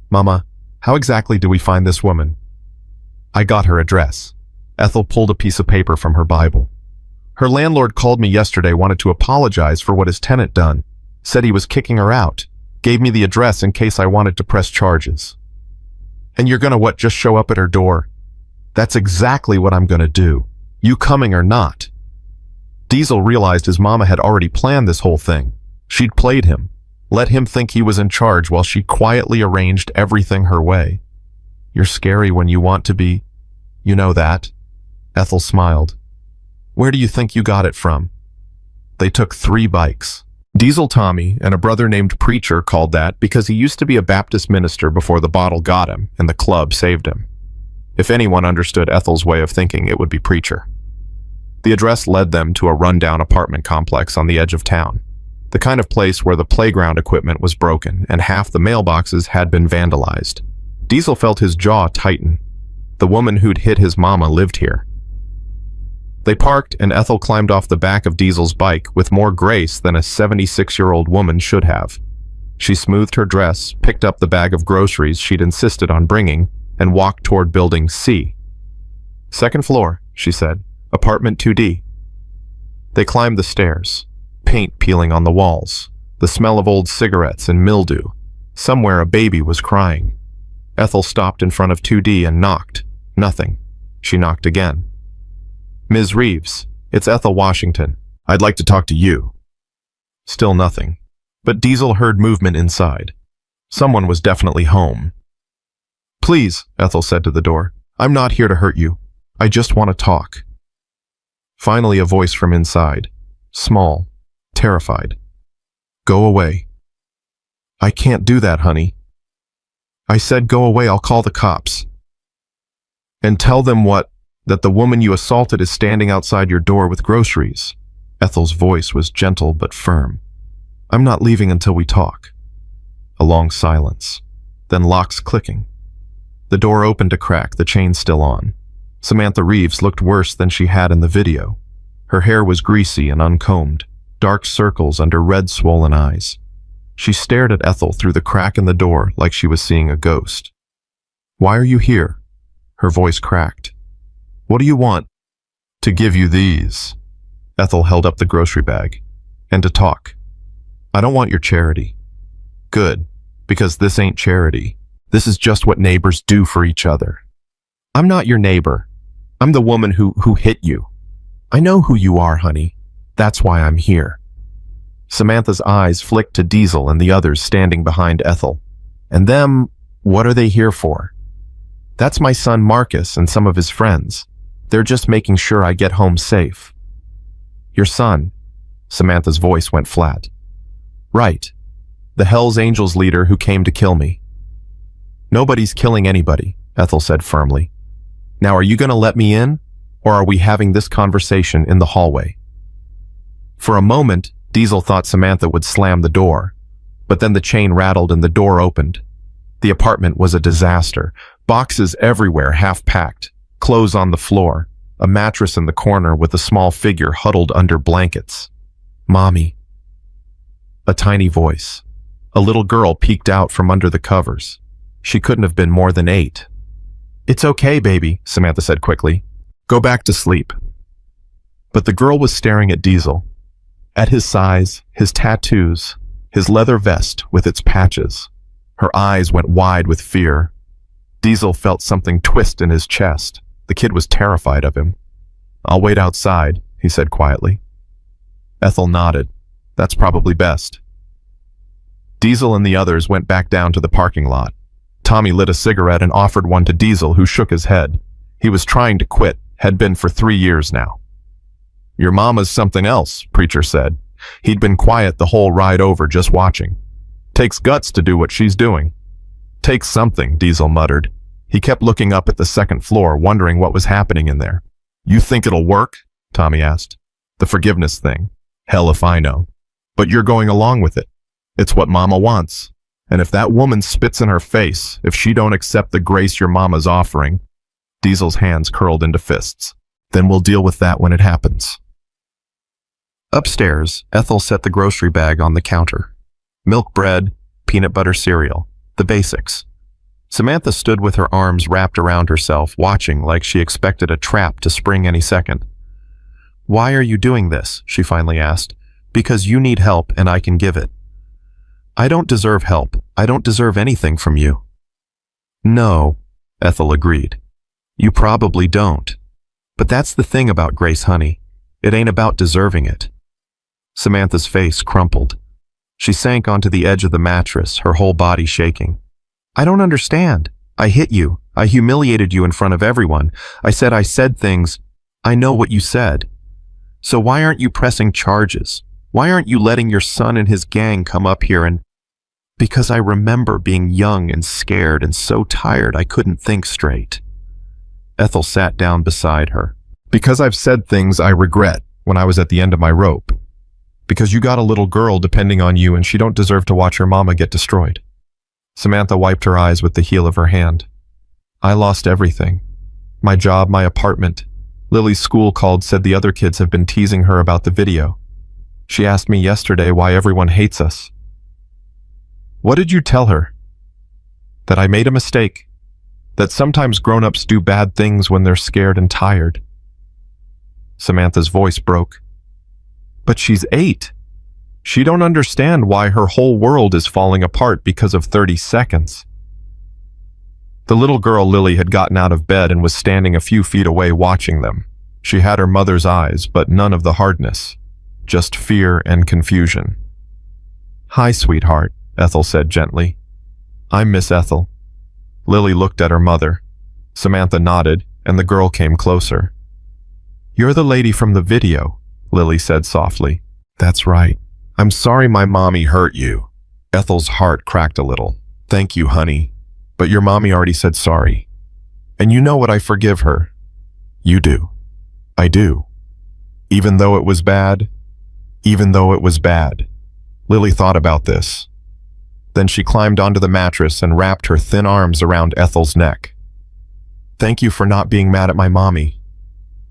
"Mama, how exactly do we find this woman?" "I got her address." Ethel pulled a piece of paper from her Bible. "Her landlord called me yesterday, wanted to apologize for what his tenant done. Said he was kicking her out. Gave me the address in case I wanted to press charges." "And you're gonna what, just show up at her door?" "That's exactly what I'm gonna do. You coming or not." Diesel realized his mama had already planned this whole thing. She'd played him, let him think he was in charge while she quietly arranged everything her way. "You're scary when you want to be. You know that." Ethel smiled. "Where do you think you got it from?" They took 3 bikes. Diesel Tommy and a brother named Preacher called that because he used to be a Baptist minister before the bottle got him and the club saved him. If anyone understood Ethel's way of thinking, it would be Preacher. The address led them to a rundown apartment complex on the edge of town, the kind of place where the playground equipment was broken and half the mailboxes had been vandalized. Diesel felt his jaw tighten. The woman who'd hit his mama lived here. They parked and Ethel climbed off the back of Diesel's bike with more grace than a 76-year-old woman should have. She smoothed her dress, picked up the bag of groceries she'd insisted on bringing, and walked toward Building C. "Second floor," she said. "Apartment 2D." They climbed the stairs, paint peeling on the walls, the smell of old cigarettes and mildew. Somewhere a baby was crying. Ethel stopped in front of 2D and knocked. Nothing. She knocked again. "Ms. Reeves, it's Ethel Washington. I'd like to talk to you." Still nothing. But Diesel heard movement inside. Someone was definitely home. "Please," Ethel said to the door. "I'm not here to hurt you. I just want to talk." Finally, a voice from inside. Small. Terrified. "Go away." "I can't do that, honey." "I said go away, I'll call the cops." "And tell them what? That the woman you assaulted is standing outside your door with groceries." Ethel's voice was gentle but firm. "I'm not leaving until we talk." A long silence. Then locks clicking. The door opened a crack, the chain still on. Samantha Reeves looked worse than she had in the video. Her hair was greasy and uncombed, dark circles under red swollen eyes. She stared at Ethel through the crack in the door like she was seeing a ghost. "Why are you here?" Her voice cracked. "What do you want?" "To give you these." Ethel held up the grocery bag. "And to talk." "I don't want your charity." "Good, because this ain't charity. This is just what neighbors do for each other." "I'm not your neighbor. I'm the woman who hit you." "I know who you are, honey. That's why I'm here." Samantha's eyes flicked to Diesel and the others standing behind Ethel. "And them, what are they here for?" "That's my son Marcus and some of his friends. They're just making sure I get home safe." "Your son?" Samantha's voice went flat. "Right. The Hell's Angels leader who came to kill me." "Nobody's killing anybody," Ethel said firmly. "Now are you going to let me in, or are we having this conversation in the hallway?" For a moment, Diesel thought Samantha would slam the door, but then the chain rattled and the door opened. The apartment was a disaster. Boxes everywhere, half-packed, clothes on the floor, a mattress in the corner with a small figure huddled under blankets. "Mommy." A tiny voice. A little girl peeked out from under the covers. She couldn't have been more than 8. "It's okay, baby," Samantha said quickly. "Go back to sleep." But the girl was staring at Diesel. At his size, his tattoos, his leather vest with its patches. Her eyes went wide with fear. Diesel felt something twist in his chest. The kid was terrified of him. "I'll wait outside," he said quietly. Ethel nodded. "That's probably best." Diesel and the others went back down to the parking lot. Tommy lit a cigarette and offered one to Diesel, who shook his head. He was trying to quit, had been for 3 years now. "Your mama's something else," Preacher said. He'd been quiet the whole ride over, just watching. "Takes guts to do what she's doing." "Takes something," Diesel muttered. He kept looking up at the second floor, wondering what was happening in there. "You think it'll work?" Tommy asked. "The forgiveness thing. Hell if I know. But you're going along with it. It's what Mama wants. And if that woman spits in her face, if she don't accept the grace your mama's offering," Diesel's hands curled into fists, "then we'll deal with that when it happens." Upstairs, Ethel set the grocery bag on the counter. Milk, bread, peanut butter cereal, the basics. Samantha stood with her arms wrapped around herself, watching like she expected a trap to spring any second. "Why are you doing this?" she finally asked. "Because you need help and I can give it." "I don't deserve help. I don't deserve anything from you." "No," Ethel agreed. "You probably don't. But that's the thing about grace, honey. It ain't about deserving it." Samantha's face crumpled. She sank onto the edge of the mattress, her whole body shaking. "I don't understand. I hit you. I humiliated you in front of everyone. I said things. I know what you said. So why aren't you pressing charges? Why aren't you letting your son and his gang come up here and—" "Because I remember being young and scared and so tired I couldn't think straight." Ethel sat down beside her. "Because I've said things I regret when I was at the end of my rope. Because you got a little girl depending on you and she don't deserve to watch her mama get destroyed." Samantha wiped her eyes with the heel of her hand. "I lost everything. My job, my apartment. Lily's school called, said the other kids have been teasing her about the video. She asked me yesterday why everyone hates us." "What did you tell her?" "That I made a mistake. That sometimes grown-ups do bad things when they're scared and tired." Samantha's voice broke. "But she's 8. She don't understand why her whole world is falling apart because of 30 seconds. The little girl Lily had gotten out of bed and was standing a few feet away watching them. She had her mother's eyes, but none of the hardness. Just fear and confusion. "Hi, sweetheart," Ethel said gently. "I'm Miss Ethel." Lily looked at her mother. Samantha nodded, and the girl came closer. "You're the lady from the video," Lily said softly. "That's right. I'm sorry my mommy hurt you." Ethel's heart cracked a little. "Thank you, honey. But your mommy already said sorry. And you know what, I forgive her." "You do." "I do. Even though it was bad?" "Even though it was bad." Lily thought about this. Then she climbed onto the mattress and wrapped her thin arms around Ethel's neck. "Thank you for not being mad at my mommy."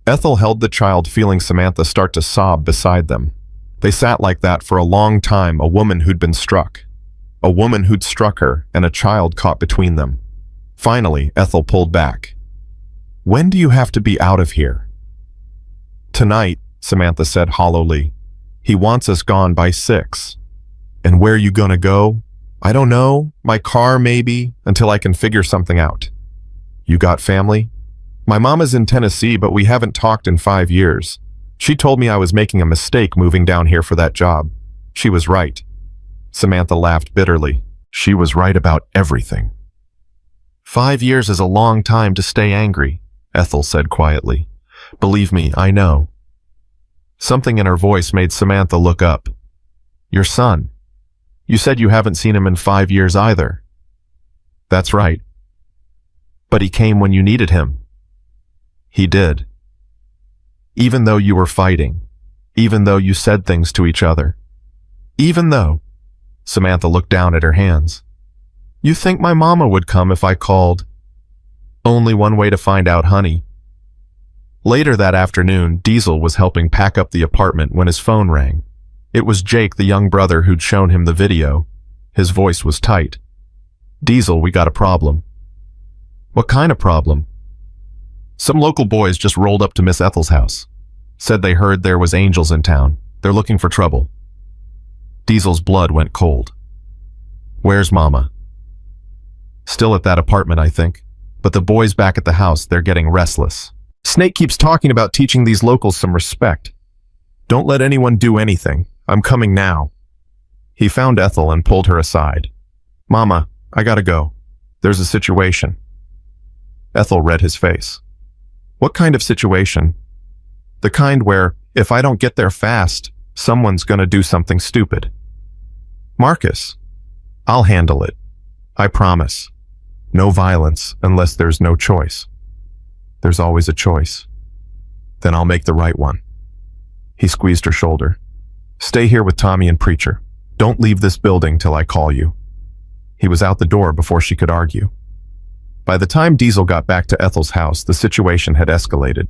Ethel held the child, feeling Samantha start to sob beside them. They sat like that for a long time, a woman who'd been struck. A woman who'd struck her, and a child caught between them. Finally, Ethel pulled back. "When do you have to be out of here?" "Tonight," Samantha said hollowly. "He wants us gone by 6. "And where you gonna go?" "I don't know. My car, maybe, until I can figure something out." "You got family?" "My mama's in Tennessee, but we haven't talked in 5 years. She told me I was making a mistake moving down here for that job. She was right." Samantha laughed bitterly. She was right about everything. 5 years is a long time to stay angry," Ethel said quietly. "Believe me, I know." Something in her voice made Samantha look up. "Your son. You said you haven't seen him in 5 years either." "That's right." "But he came when you needed him." "He did. Even though you were fighting, even though you said things to each other, Even though, Samantha looked down at her hands. You think my mama would come if I called? Only one way to find out, honey. Later that afternoon, Diesel was helping pack up the apartment when his phone rang. It was Jake, the young brother who'd shown him the video. His voice was tight. Diesel, we got a problem. What kind of problem? Some local boys just rolled up to Miss Ethel's house. Said they heard there was angels in town. They're looking for trouble. Diesel's blood went cold. Where's Mama? Still at that apartment, I think. But the boys back at the house, they're getting restless. Snake keeps talking about teaching these locals some respect. Don't let anyone do anything. I'm coming now. He found Ethel and pulled her aside. Mama, I gotta go. There's a situation. Ethel read his face. What kind of situation? The kind where, if I don't get there fast, someone's gonna do something stupid. Marcus, I'll handle it. I promise. No violence unless there's no choice. There's always a choice. Then I'll make the right one. He squeezed her shoulder. Stay here with Tommy and Preacher. Don't leave this building till I call you. He was out the door before she could argue. By the time Diesel got back to Ethel's house, the situation had escalated.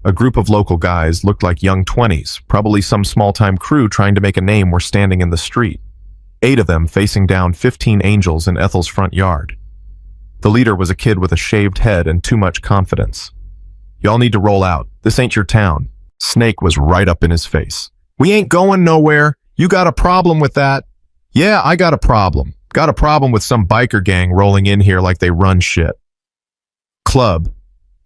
A group of local guys looked like young 20s, probably some small-time crew trying to make a name, were standing in the street. 8 of them facing down 15 angels in Ethel's front yard. The leader was a kid with a shaved head and too much confidence. Y'all need to roll out. This ain't your town. Snake was right up in his face. We ain't going nowhere. You got a problem with that? Yeah, I got a problem. Got a problem with some biker gang rolling in here like they run shit. Club,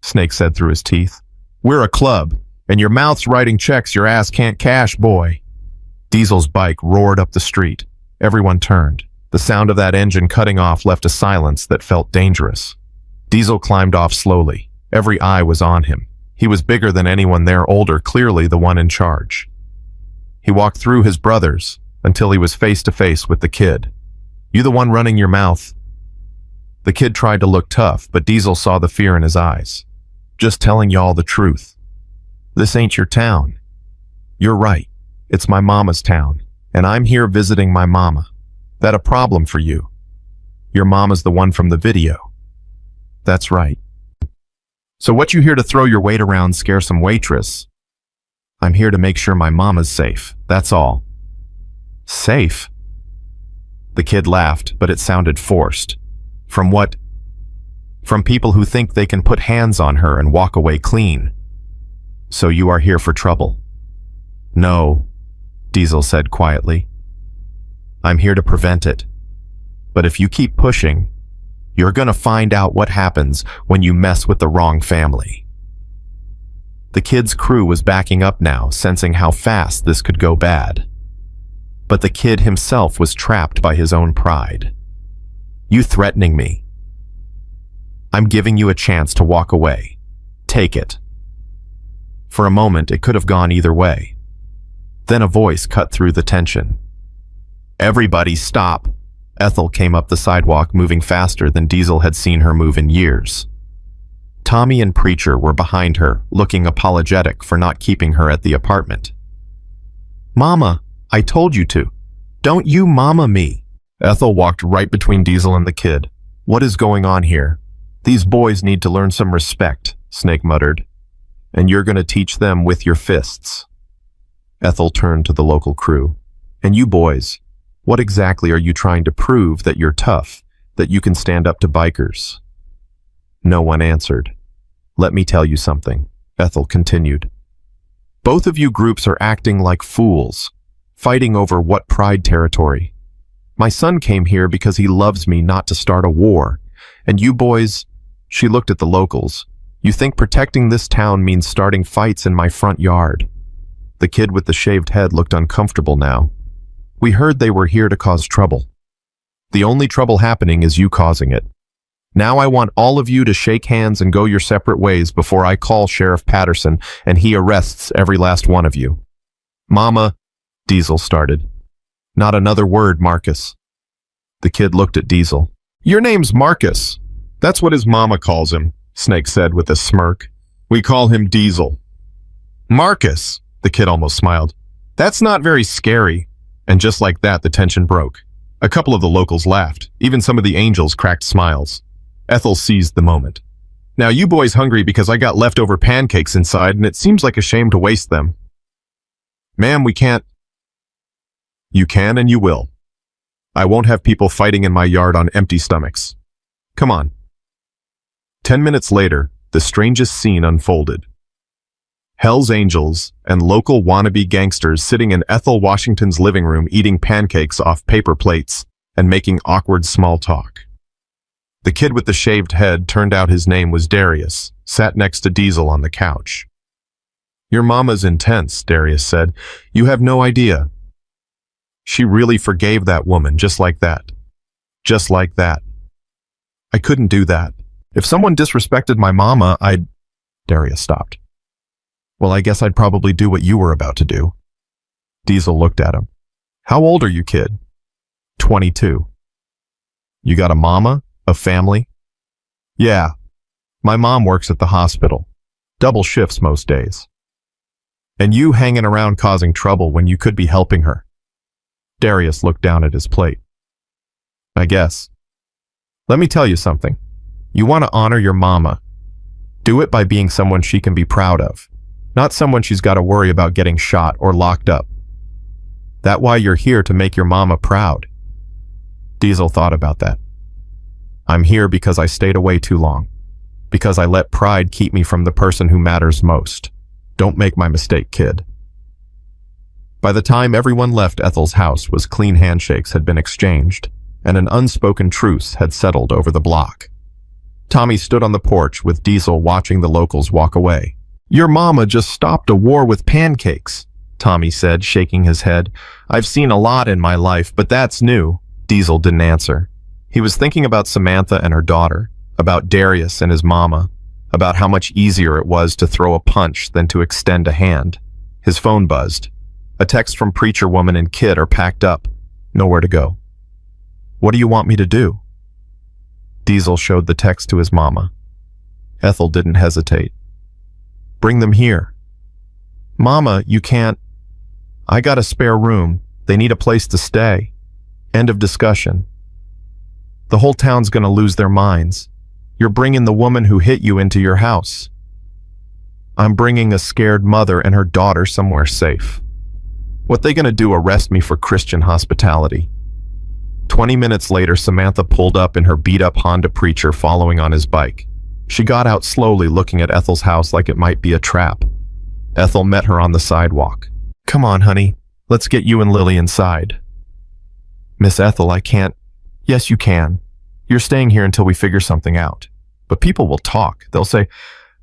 Snake said through his teeth. We're a club, and your mouth's writing checks your ass can't cash, boy. Diesel's bike roared up the street. Everyone turned. The sound of that engine cutting off left a silence that felt dangerous. Diesel climbed off slowly. Every eye was on him. He was bigger than anyone there, older, clearly the one in charge. He walked through his brothers until he was face to face with the kid. You the one running your mouth? The kid tried to look tough, but Diesel saw the fear in his eyes. Just telling y'all the truth. This ain't your town. You're right. It's my mama's town, and I'm here visiting my mama. That a problem for you? Your mama's the one from the video. That's right. So what you here to throw your weight around, scare some waitress? I'm here to make sure my mama's safe, that's all. Safe? The kid laughed, but it sounded forced. From what? From people who think they can put hands on her and walk away clean. So you are here for trouble? No, Diesel said quietly. I'm here to prevent it. But if you keep pushing, you're gonna find out what happens when you mess with the wrong family. The kid's crew was backing up now, sensing how fast this could go bad. But the kid himself was trapped by his own pride. You threatening me? I'm giving you a chance to walk away. Take it. For a moment, it could have gone either way. Then a voice cut through the tension. Everybody stop. Ethel came up the sidewalk, moving faster than Diesel had seen her move in years. Tommy and Preacher were behind her, looking apologetic for not keeping her at the apartment. Mama, I told you to. Don't you mama me. Ethel walked right between Diesel and the kid. What is going on here? These boys need to learn some respect, Snake muttered. And you're gonna teach them with your fists. Ethel turned to the local crew. And you boys, what exactly are you trying to prove? That you're tough, that you can stand up to bikers? No one answered. Let me tell you something, Ethel continued. Both of you groups are acting like fools, fighting over what pride territory. My son came here because he loves me, not to start a war. And you boys, she looked at the locals, you think protecting this town means starting fights in my front yard. The kid with the shaved head looked uncomfortable now. We heard they were here to cause trouble. The only trouble happening is you causing it. Now I want all of you to shake hands and go your separate ways before I call Sheriff Patterson and he arrests every last one of you. Mama, Diesel started. Not another word, Marcus. The kid looked at Diesel. Your name's Marcus. That's what his mama calls him, Snake said with a smirk. We call him Diesel. Marcus, the kid almost smiled. That's not very scary. And just like that, the tension broke. A couple of the locals laughed. Even some of the angels cracked smiles. Ethel seized the moment. Now you boys hungry because I got leftover pancakes inside and it seems like a shame to waste them. Ma'am, we can't. You can and you will. I won't have people fighting in my yard on empty stomachs. Come on. 10 minutes later, the strangest scene unfolded. Hell's Angels and local wannabe gangsters sitting in Ethel Washington's living room eating pancakes off paper plates and making awkward small talk. The kid with the shaved head, turned out his name was Darius, sat next to Diesel on the couch. Your mama's intense, Darius said. You have no idea. She really forgave that woman just like that. Just like that. I couldn't do that. If someone disrespected my mama, I'd... Darius stopped. Well, I guess I'd probably do what you were about to do. Diesel looked at him. How old are you, kid? 22. You got a mama? A family? Yeah. My mom works at the hospital. Double shifts most days. And you hanging around causing trouble when you could be helping her. Darius looked down at his plate. I guess. Let me tell you something. You want to honor your mama. Do it by being someone she can be proud of. Not someone she's got to worry about getting shot or locked up. That's why you're here, to make your mama proud. Diesel thought about that. I'm here because I stayed away too long. Because I let pride keep me from the person who matters most. Don't make my mistake, kid. By the time everyone left Ethel's house, clean handshakes had been exchanged, and an unspoken truce had settled over the block. Tommy stood on the porch with Diesel watching the locals walk away. Your mama just stopped a war with pancakes, Tommy said, shaking his head. I've seen a lot in my life, but that's new. Diesel didn't answer. He was thinking about Samantha and her daughter, about Darius and his mama, about how much easier it was to throw a punch than to extend a hand. His phone buzzed. A text from Preacher Woman and Kid are packed up. Nowhere to go. What do you want me to do? Diesel showed the text to his mama. Ethel didn't hesitate. Bring them here. Mama, you can't. I got a spare room. They need a place to stay. End of discussion. The whole town's gonna lose their minds. You're bringing the woman who hit you into your house. I'm bringing a scared mother and her daughter somewhere safe. What they gonna do, arrest me for Christian hospitality? 20 minutes later, Samantha pulled up in her beat-up Honda Preacher, following on his bike. She got out slowly, looking at Ethel's house like it might be a trap. Ethel met her on the sidewalk. Come on, honey. Let's get you and Lily inside. Miss Ethel, I can't. Yes, you can. You're staying here until we figure something out. But people will talk. They'll say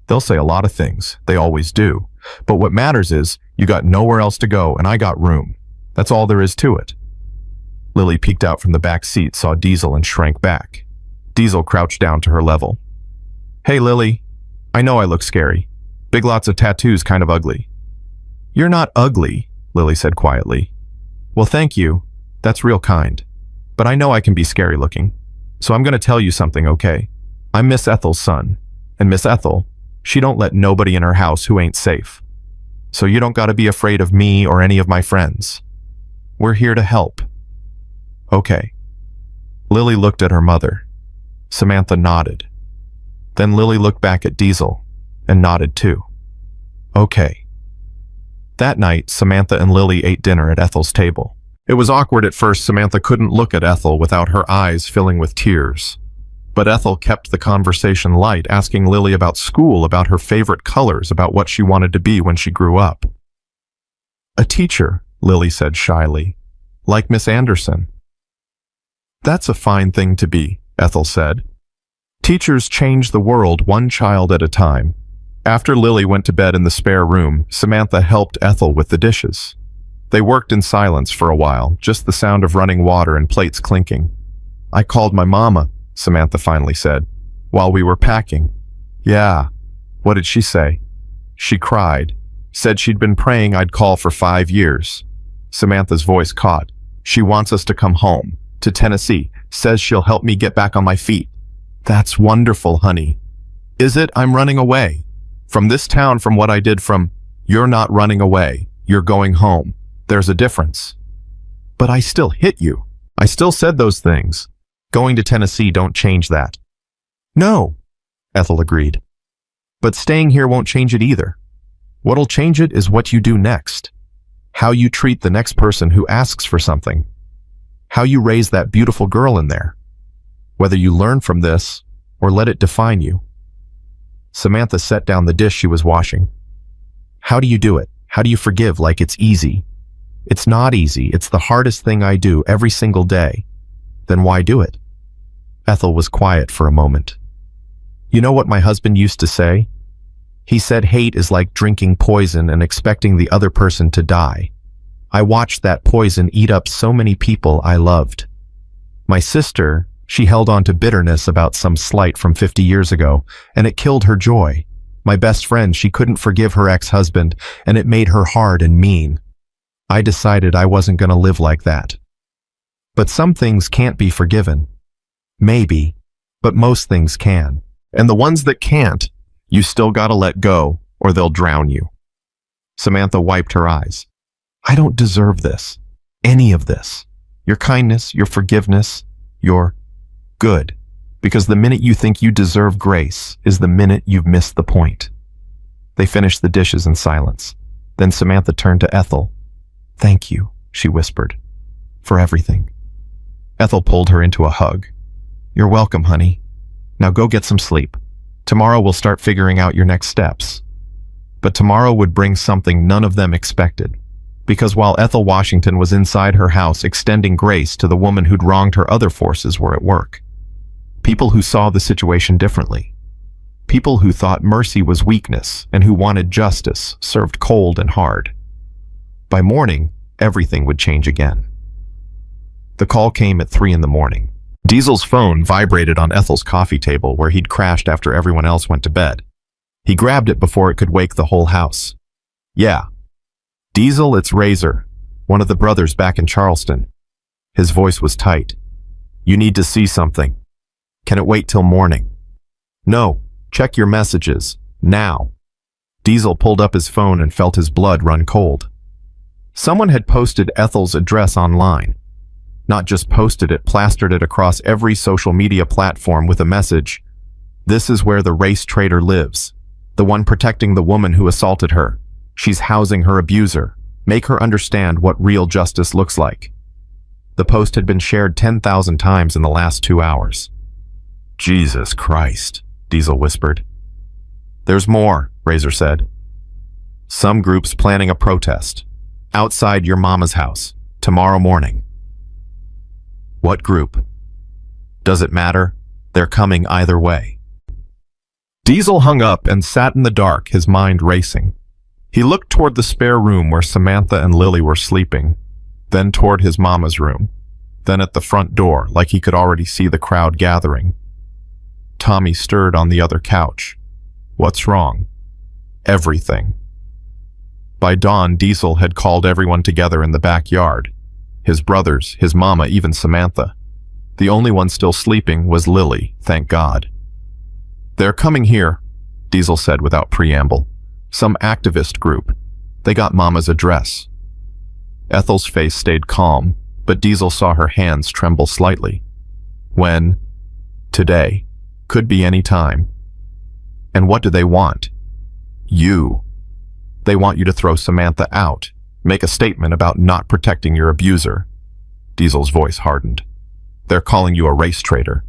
a lot of things. They always do. But what matters is you got nowhere else to go and I got room. That's all there is to it. Lily peeked out from the back seat, saw Diesel, and shrank back. Diesel crouched down to her level. Hey, Lily. I know I look scary. Big lots of tattoos, kind of ugly. You're not ugly, Lily said quietly. Well, thank you. That's real kind. But I know I can be scary looking. So I'm going to tell you something, okay? I'm Miss Ethel's son. And Miss Ethel, she don't let nobody in her house who ain't safe. So you don't got to be afraid of me or any of my friends. We're here to help. Okay. Lily looked at her mother. Samantha nodded. Then Lily looked back at Diesel and nodded too. Okay. That night, Samantha and Lily ate dinner at Ethel's table. It was awkward at first. Samantha couldn't look at Ethel without her eyes filling with tears. But Ethel kept the conversation light, asking Lily about school, about her favorite colors, about what she wanted to be when she grew up. A teacher, Lily said shyly, like Miss Anderson. That's a fine thing to be, Ethel said. Teachers change the world one child at a time. After Lily went to bed in the spare room, Samantha helped Ethel with the dishes. They worked in silence for a while, just the sound of running water and plates clinking. I called my mama, Samantha finally said, while we were packing. Yeah. What did she say? She cried. Said she'd been praying I'd call for 5 years. Samantha's voice caught. She wants us to come home, to Tennessee. Says she'll help me get back on my feet. That's wonderful, honey. Is it? I'm running away. From this town, from what I did from... You're not running away. You're going home. There's a difference. But I still hit you. I still said those things. Going to Tennessee don't change that. No, Ethel agreed. But staying here won't change it either. What'll change it is what you do next. How you treat the next person who asks for something. How you raise that beautiful girl in there. Whether you learn from this or let it define you. Samantha set down the dish she was washing. How do you do it? How do you forgive like it's easy? It's not easy. It's the hardest thing I do every single day. Then why do it? Ethel was quiet for a moment. You know what my husband used to say? He said hate is like drinking poison and expecting the other person to die. I watched that poison eat up so many people I loved. My sister, she held on to bitterness about some slight from 50 years ago, and it killed her joy. My best friend, she couldn't forgive her ex-husband, and it made her hard and mean. I decided I wasn't going to live like that. But some things can't be forgiven. Maybe, but most things can. And the ones that can't, you still gotta let go, or they'll drown you. Samantha wiped her eyes. I don't deserve this. Any of this. Your kindness, your forgiveness, your good. Because the minute you think you deserve grace is the minute you've missed the point. They finished the dishes in silence. Then Samantha turned to Ethel. Thank you, she whispered, for everything. Ethel pulled her into a hug. You're welcome, honey. Now go get some sleep. Tomorrow we'll start figuring out your next steps. But tomorrow would bring something none of them expected. Because while Ethel Washington was inside her house extending grace to the woman who'd wronged her, other forces were at work. People who saw the situation differently. People who thought mercy was weakness and who wanted justice served cold and hard. By morning, everything would change again. The call came at 3 a.m. Diesel's phone vibrated on Ethel's coffee table where he'd crashed after everyone else went to bed. He grabbed it before it could wake the whole house. Yeah. Diesel, it's Razor, one of the brothers back in Charleston. His voice was tight. You need to see something. Can it wait till morning? No. Check your messages. Now. Diesel pulled up his phone and felt his blood run cold. Someone had posted Ethel's address online. Not just posted it, plastered it across every social media platform with a message. This is where the race traitor lives. The one protecting the woman who assaulted her. She's housing her abuser. Make her understand what real justice looks like. The post had been shared 10,000 times in the last 2 hours. Jesus Christ, Diesel whispered. There's more, Razor said. Some groups planning a protest. Outside your mama's house. Tomorrow morning. What group? Does it matter? They're coming either way. Diesel hung up and sat in the dark, his mind racing. He looked toward the spare room where Samantha and Lily were sleeping, then toward his mama's room, then at the front door, like he could already see the crowd gathering. Tommy stirred on the other couch. What's wrong? Everything. By dawn, Diesel had called everyone together in the backyard. His brothers, his mama, even Samantha. The only one still sleeping was Lily, thank God. They're coming here, Diesel said without preamble. Some activist group. They got Mama's address. Ethel's face stayed calm, but Diesel saw her hands tremble slightly. When? Today. Could be any time. And what do they want? You. They want you to throw Samantha out. Make a statement about not protecting your abuser. Diesel's voice hardened. They're calling you a race traitor.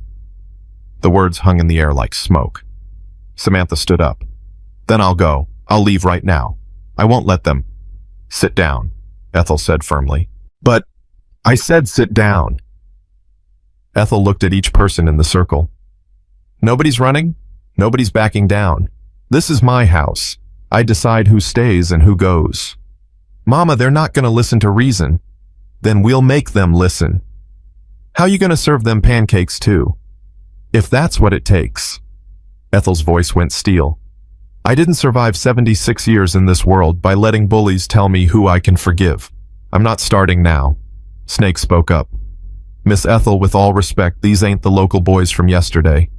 The words hung in the air like smoke. Samantha stood up. Then I'll go. I'll leave right now. I won't let them. Sit down, Ethel said firmly. But I said sit down. Ethel looked at each person in the circle. Nobody's running. Nobody's backing down. This is my house. I decide who stays and who goes. Mama, they're not going to listen to reason. Then we'll make them listen. How you going to serve them pancakes too? If that's what it takes. Ethel's voice went steel. I didn't survive 76 years in this world by letting bullies tell me who I can forgive. I'm not starting now. Snake spoke up. Miss Ethel, with all respect, these ain't the local boys from yesterday.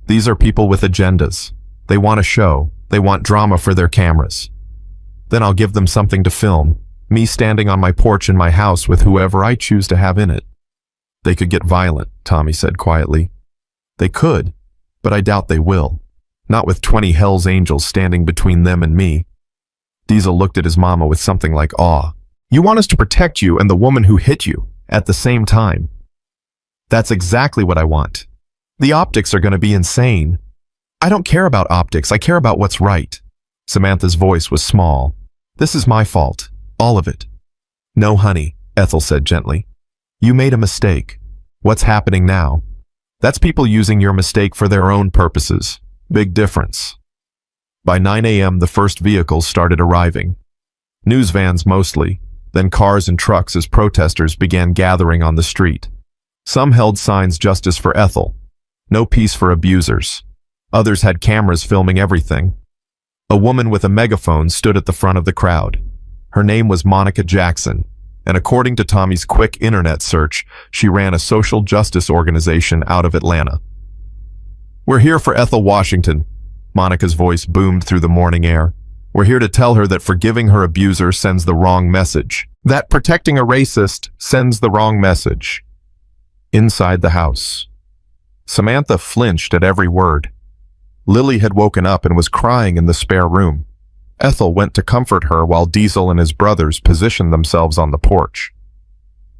These are people with agendas. They want a show. They want drama for their cameras. Then I'll give them something to film. Me standing on my porch in my house with whoever I choose to have in it. They could get violent, Tommy said quietly. They could, but I doubt they will. Not with 20 Hell's Angels standing between them and me. Diesel looked at his mama with something like awe. You want us to protect you and the woman who hit you at the same time. That's exactly what I want. The optics are going to be insane. I don't care about optics, I care about what's right. Samantha's voice was small. This is my fault, all of it. No, honey, Ethel said gently. You made a mistake. What's happening now? That's people using your mistake for their own purposes. Big difference. By 9 a.m., the first vehicles started arriving. News vans mostly, then cars and trucks as protesters began gathering on the street. Some held signs justice for Ethel, no peace for abusers. Others had cameras filming everything. A woman with a megaphone stood at the front of the crowd. Her name was Monica Jackson, and according to Tommy's quick internet search, she ran a social justice organization out of Atlanta. We're here for Ethel Washington, Monica's voice boomed through the morning air. We're here to tell her that forgiving her abuser sends the wrong message. That protecting a racist sends the wrong message. Inside the house, Samantha flinched at every word. Lily had woken up and was crying in the spare room. Ethel went to comfort her while Diesel and his brothers positioned themselves on the porch.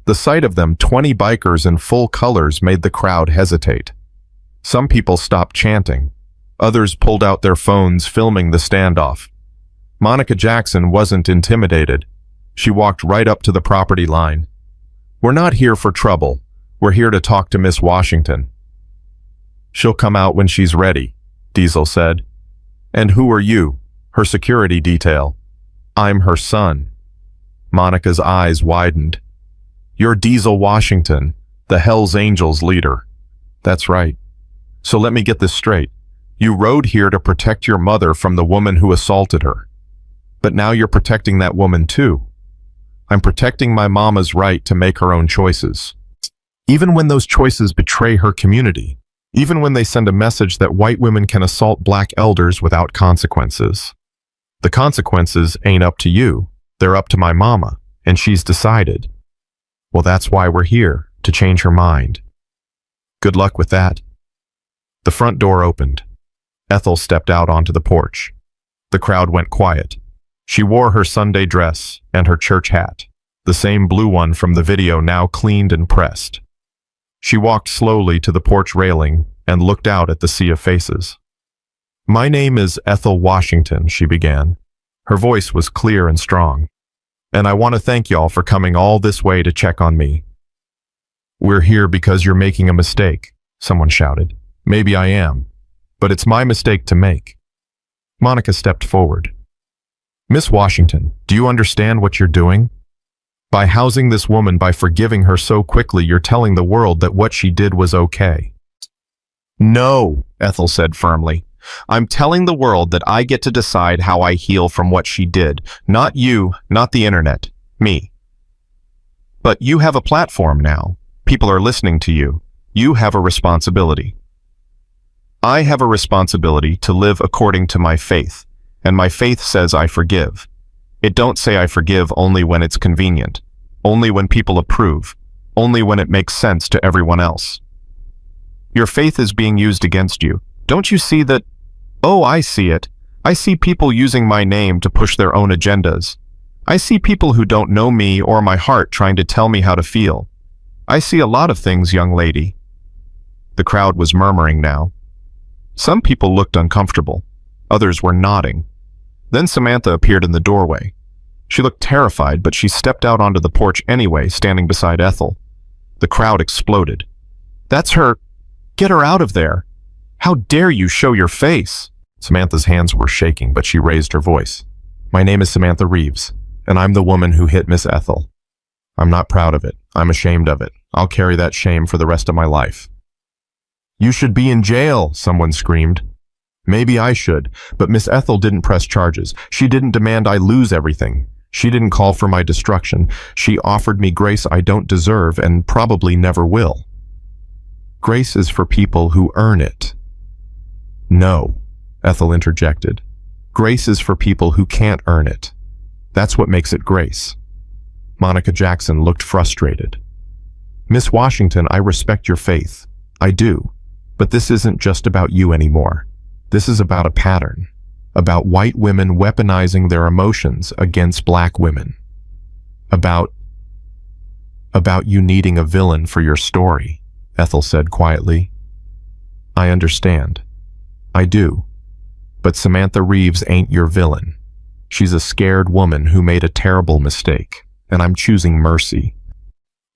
The sight of them, 20 bikers in full colors, made the crowd hesitate. Some people stopped chanting. Others pulled out their phones, filming the standoff. Monica Jackson wasn't intimidated. She walked right up to the property line. We're not here for trouble. We're here to talk to Miss Washington. She'll come out when she's ready, Diesel said. And who are you? Her security detail. I'm her son. Monica's eyes widened. You're Diesel Washington, the Hell's Angels leader. That's right. So let me get this straight. You rode here to protect your mother from the woman who assaulted her. But now you're protecting that woman too. I'm protecting my mama's right to make her own choices. Even when those choices betray her community. Even when they send a message that white women can assault black elders without consequences. The consequences ain't up to you. They're up to my mama, and she's decided. Well, that's why we're here, to change her mind. Good luck with that. The front door opened. Ethel stepped out onto the porch. The crowd went quiet. She wore her Sunday dress and her church hat, the same blue one from the video now cleaned and pressed. She walked slowly to the porch railing and looked out at the sea of faces. My name is Ethel Washington, she began. Her voice was clear and strong. And I want to thank y'all for coming all this way to check on me. We're here because you're making a mistake, someone shouted. Maybe I am, but it's my mistake to make. Monica stepped forward. Miss Washington, do you understand what you're doing? By housing this woman, by forgiving her so quickly, you're telling the world that what she did was okay. No, Ethel said firmly. I'm telling the world that I get to decide how I heal from what she did. Not you, not the internet, me. But you have a platform now. People are listening to you. You have a responsibility. I have a responsibility to live according to my faith, and my faith says I forgive. It don't say I forgive only when it's convenient, only when people approve, only when it makes sense to everyone else. Your faith is being used against you. Don't you see that? Oh, I see it. I see people using my name to push their own agendas. I see people who don't know me or my heart trying to tell me how to feel. I see a lot of things, young lady. The crowd was murmuring now. Some people looked uncomfortable. Others were nodding. Then Samantha appeared in the doorway. She looked terrified, but she stepped out onto the porch anyway, standing beside Ethel. The crowd exploded. That's her. Get her out of there. How dare you show your face? Samantha's hands were shaking, but she raised her voice. My name is Samantha Reeves, and I'm the woman who hit Miss Ethel. I'm not proud of it. I'm ashamed of it. I'll carry that shame for the rest of my life. You should be in jail, someone screamed. Maybe I should, but Miss Ethel didn't press charges. She didn't demand I lose everything. She didn't call for my destruction. She offered me grace I don't deserve and probably never will. Grace is for people who earn it. No, Ethel interjected. Grace is for people who can't earn it. That's what makes it grace. Monica Jackson looked frustrated. Miss Washington, I respect your faith. I do. But this isn't just about you anymore. This is about a pattern. About white women weaponizing their emotions against black women. About you needing a villain for your story, Ethel said quietly. I understand. I do. But Samantha Reeves ain't your villain. She's a scared woman who made a terrible mistake, and I'm choosing mercy.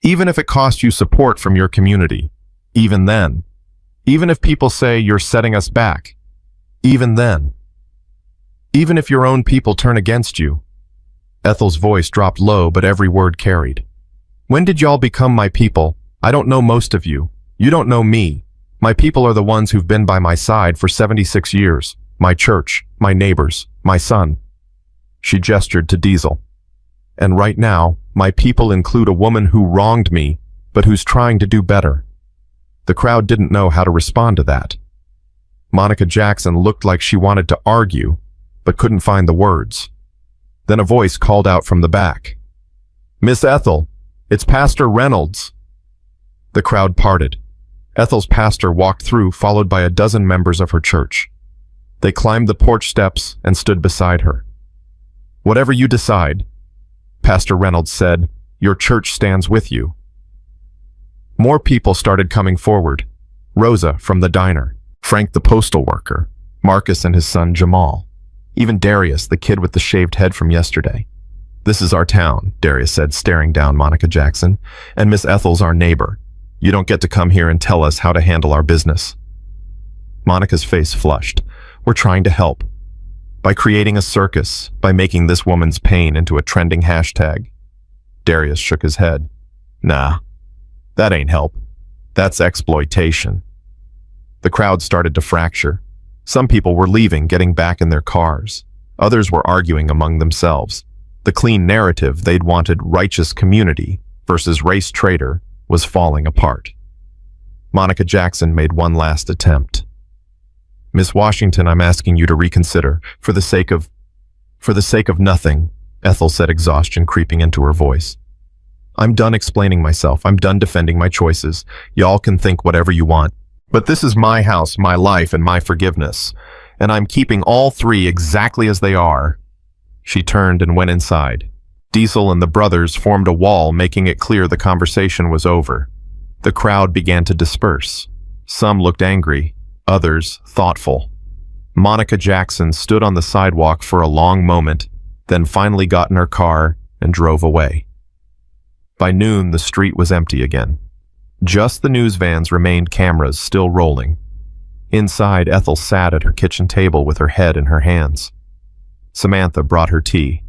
Even if it costs you support from your community, even then, even if people say you're setting us back, even then, even if your own people turn against you. Ethel's voice dropped low, but every word carried. When did y'all become my people? I don't know most of you. You don't know me. My people are the ones who've been by my side for 76 years. My church, my neighbors, my son. She gestured to Diesel. And right now, my people include a woman who wronged me, but who's trying to do better. The crowd didn't know how to respond to that. Monica Jackson looked like she wanted to argue, but couldn't find the words. Then a voice called out from the back. Miss Ethel, it's Pastor Reynolds. The crowd parted. Ethel's pastor walked through, followed by a dozen members of her church. They climbed the porch steps and stood beside her. Whatever you decide, Pastor Reynolds said, your church stands with you. More people started coming forward. Rosa from the diner, Frank the postal worker, Marcus and his son Jamal, even Darius, the kid with the shaved head from yesterday. This is our town, Darius said, staring down Monica Jackson, and Miss Ethel's our neighbor. You don't get to come here and tell us how to handle our business. Monica's face flushed. We're trying to help. By creating a circus, by making this woman's pain into a trending hashtag. Darius shook his head. Nah, that ain't help. That's exploitation. The crowd started to fracture. Some people were leaving, getting back in their cars. Others were arguing among themselves. The clean narrative they'd wanted, righteous community versus race traitor, was falling apart. Monica Jackson made one last attempt. Miss Washington, I'm asking you to reconsider, for the sake of nothing, Ethel said, exhaustion creeping into her voice. I'm done explaining myself. I'm done defending my choices. Y'all can think whatever you want. But this is my house, my life, and my forgiveness. And I'm keeping all three exactly as they are. She turned and went inside. Diesel and the brothers formed a wall, making it clear the conversation was over. The crowd began to disperse. Some looked angry, others thoughtful. Monica Jackson stood on the sidewalk for a long moment, then finally got in her car and drove away. By noon, the street was empty again. Just the news vans remained, cameras still rolling. Inside, Ethel sat at her kitchen table with her head in her hands. Samantha brought her tea.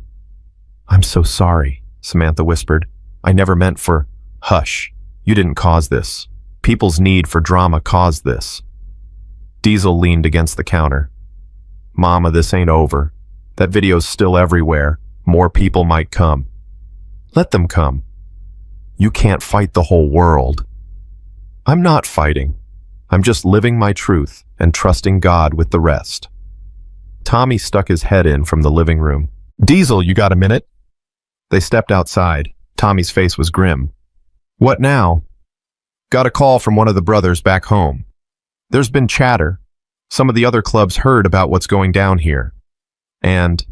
I'm so sorry, Samantha whispered. I never meant for... Hush. You didn't cause this. People's need for drama caused this. Diesel leaned against the counter. Mama, this ain't over. That video's still everywhere. More people might come. Let them come. You can't fight the whole world. I'm not fighting. I'm just living my truth and trusting God with the rest. Tommy stuck his head in from the living room. Diesel, you got a minute? They stepped outside. Tommy's face was grim. What now? Got a call from one of the brothers back home. There's been chatter. Some of the other clubs heard about what's going down here. And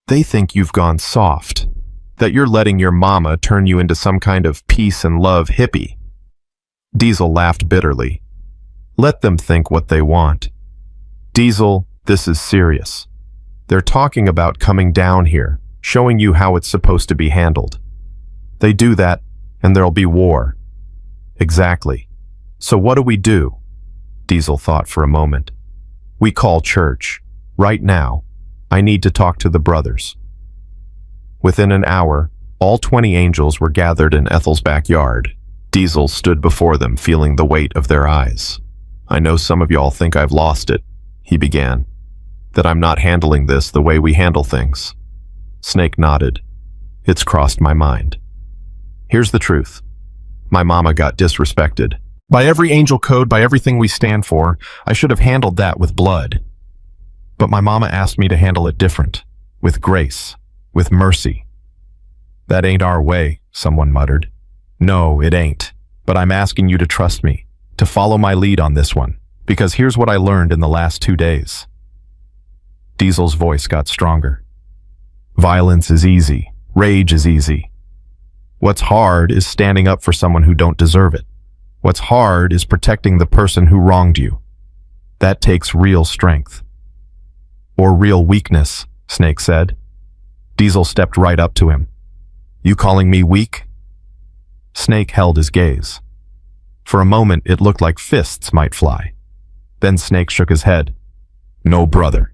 they think you've gone soft. That you're letting your mama turn you into some kind of peace and love hippie. Diesel laughed bitterly. Let them think what they want. Diesel, this is serious. They're talking about coming down here, showing you how it's supposed to be handled. They do that, and there'll be war. Exactly. So what do? Diesel thought for a moment. We call church. Right now, I need to talk to the brothers. Within an hour, all 20 angels were gathered in Ethel's backyard. Diesel stood before them, feeling the weight of their eyes. I know some of y'all think I've lost it, he began. That I'm not handling this the way we handle things. Snake nodded. It's crossed my mind. Here's the truth. My mama got disrespected. By every angel code, by everything we stand for, I should have handled that with blood. But my mama asked me to handle it different, with grace, with mercy. That ain't our way, someone muttered. No, it ain't. But I'm asking you to trust me, to follow my lead on this one, because here's what I learned in the last 2 days. Diesel's voice got stronger. Violence is easy. Rage is easy. What's hard is standing up for someone who don't deserve it. What's hard is protecting the person who wronged you. That takes real strength. Or real weakness, Snake said. Diesel stepped right up to him. You calling me weak? Snake held his gaze. For a moment, it looked like fists might fly. Then Snake shook his head. No, brother.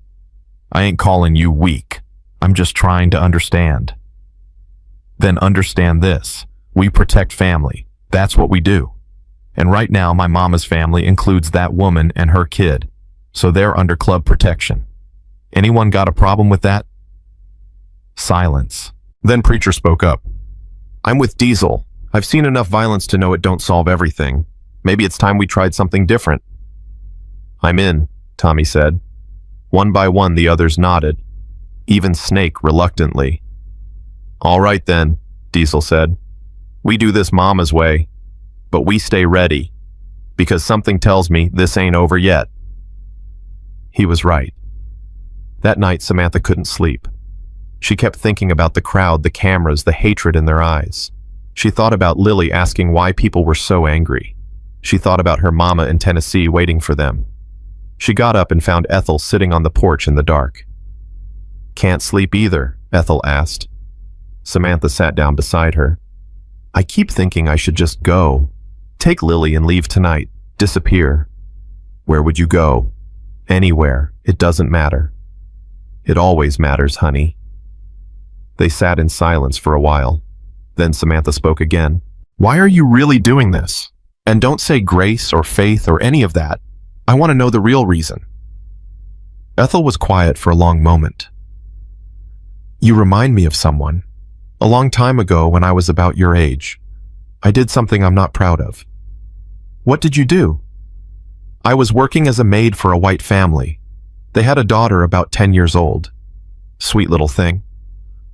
I ain't calling you weak. I'm just trying to understand. Then understand this. We protect family. That's what we do. And right now, my mama's family includes that woman and her kid. So they're under club protection. Anyone got a problem with that? Silence. Then Preacher spoke up. I'm with Diesel. I've seen enough violence to know it don't solve everything. Maybe it's time we tried something different. I'm in, Tommy said. One by one, the others nodded. Even Snake reluctantly. All right then, Diesel said. We do this mama's way, but we stay ready, because something tells me this ain't over yet. He was right. That night, Samantha couldn't sleep. She kept thinking about the crowd, the cameras, the hatred in their eyes. She thought about Lily asking why people were so angry. She thought about her mama in Tennessee waiting for them. She got up and found Ethel sitting on the porch in the dark. Can't sleep either, Ethel asked. Samantha sat down beside her. I keep thinking I should just go. Take Lily and leave tonight. Disappear. Where would you go? Anywhere. It doesn't matter. It always matters, honey. They sat in silence for a while. Then Samantha spoke again. Why are you really doing this? And don't say grace or faith or any of that. I want to know the real reason. Ethel was quiet for a long moment. You remind me of someone. A long time ago when I was about your age. I did something I'm not proud of. What did you do? I was working as a maid for a white family. They had a daughter about 10 years old. Sweet little thing.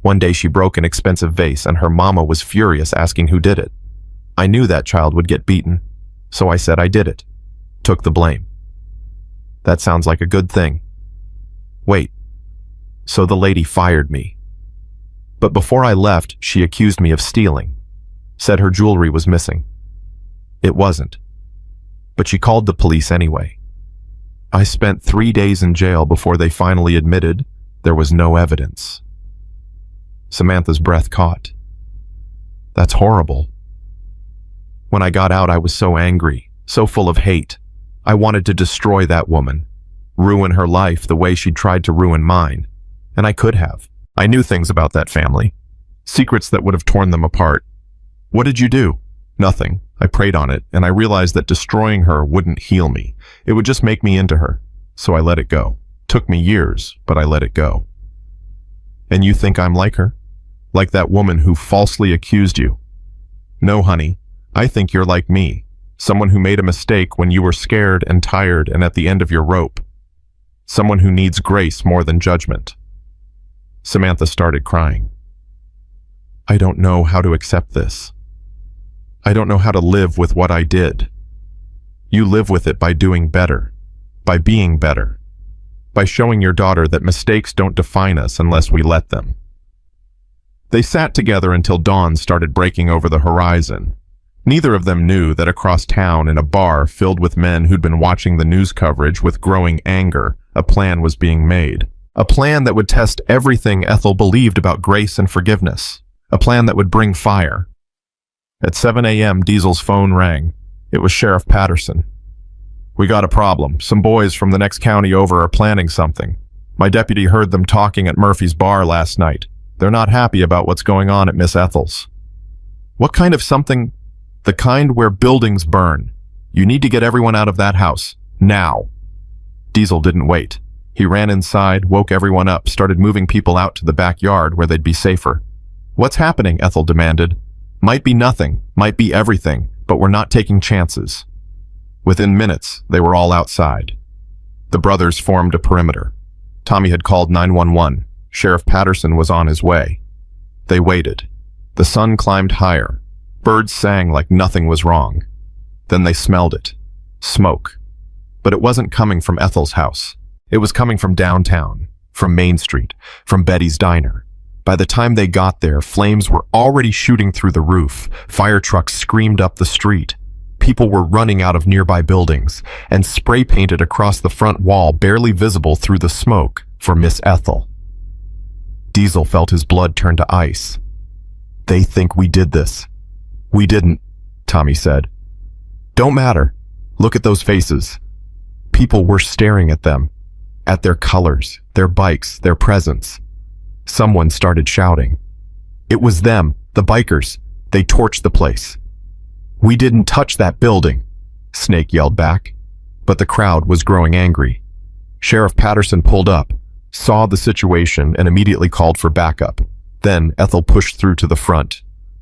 One day she broke an expensive vase and her mama was furious asking who did it. I knew that child would get beaten, so I said I did it. Took the blame. That sounds like a good thing. Wait. So the lady fired me. But before I left, she accused me of stealing. Said her jewelry was missing. It wasn't. But she called the police anyway. I spent 3 days in jail before they finally admitted there was no evidence. Samantha's breath caught. That's horrible. When I got out, I was so angry, so full of hate. I wanted to destroy that woman, ruin her life the way she'd tried to ruin mine. And I could have. I knew things about that family, secrets that would have torn them apart. What did you do? Nothing. I prayed on it, and I realized that destroying her wouldn't heal me. It would just make me into her. So I let it go. Took me years, but I let it go. And you think I'm like her? Like that woman who falsely accused you? No, honey. I think you're like me. Someone who made a mistake when you were scared and tired and at the end of your rope. Someone who needs grace more than judgment. Samantha started crying. I don't know how to accept this. I don't know how to live with what I did. You live with it by doing better, by being better, by showing your daughter that mistakes don't define us unless we let them. They sat together until dawn started breaking over the horizon. Neither of them knew that across town in a bar filled with men who'd been watching the news coverage with growing anger, a plan was being made. A plan that would test everything Ethel believed about grace and forgiveness. A plan that would bring fire. At 7 a.m., Diesel's phone rang. It was Sheriff Patterson. We got a problem. Some boys from the next county over are planning something. My deputy heard them talking at Murphy's bar last night. They're not happy about what's going on at Miss Ethel's. What kind of something? The kind where buildings burn. You need to get everyone out of that house. Now. Diesel didn't wait. He ran inside, woke everyone up, started moving people out to the backyard where they'd be safer. What's happening? Ethel demanded. Might be nothing, might be everything, but we're not taking chances. Within minutes, they were all outside. The brothers formed a perimeter. Tommy had called 911. Sheriff Patterson was on his way. They waited. The sun climbed higher. Birds sang like nothing was wrong. Then they smelled it. Smoke. But it wasn't coming from Ethel's house. It was coming from downtown, from Main Street, from Betty's diner. By the time they got there, flames were already shooting through the roof. Fire trucks screamed up the street. People were running out of nearby buildings and spray painted across the front wall, barely visible through the smoke, for Miss Ethel. Diesel felt his blood turn to ice. "They think we did this." "We didn't," Tommy said. "Don't matter. Look at those faces." People were staring at them, at their colors, their bikes, their presence. Someone started shouting. It was them, the bikers. They torched the place. "We didn't touch that building," Snake yelled back. But the crowd was growing angry. Sheriff Patterson pulled up, saw the situation, and immediately called for backup. Then Ethel pushed through to the front.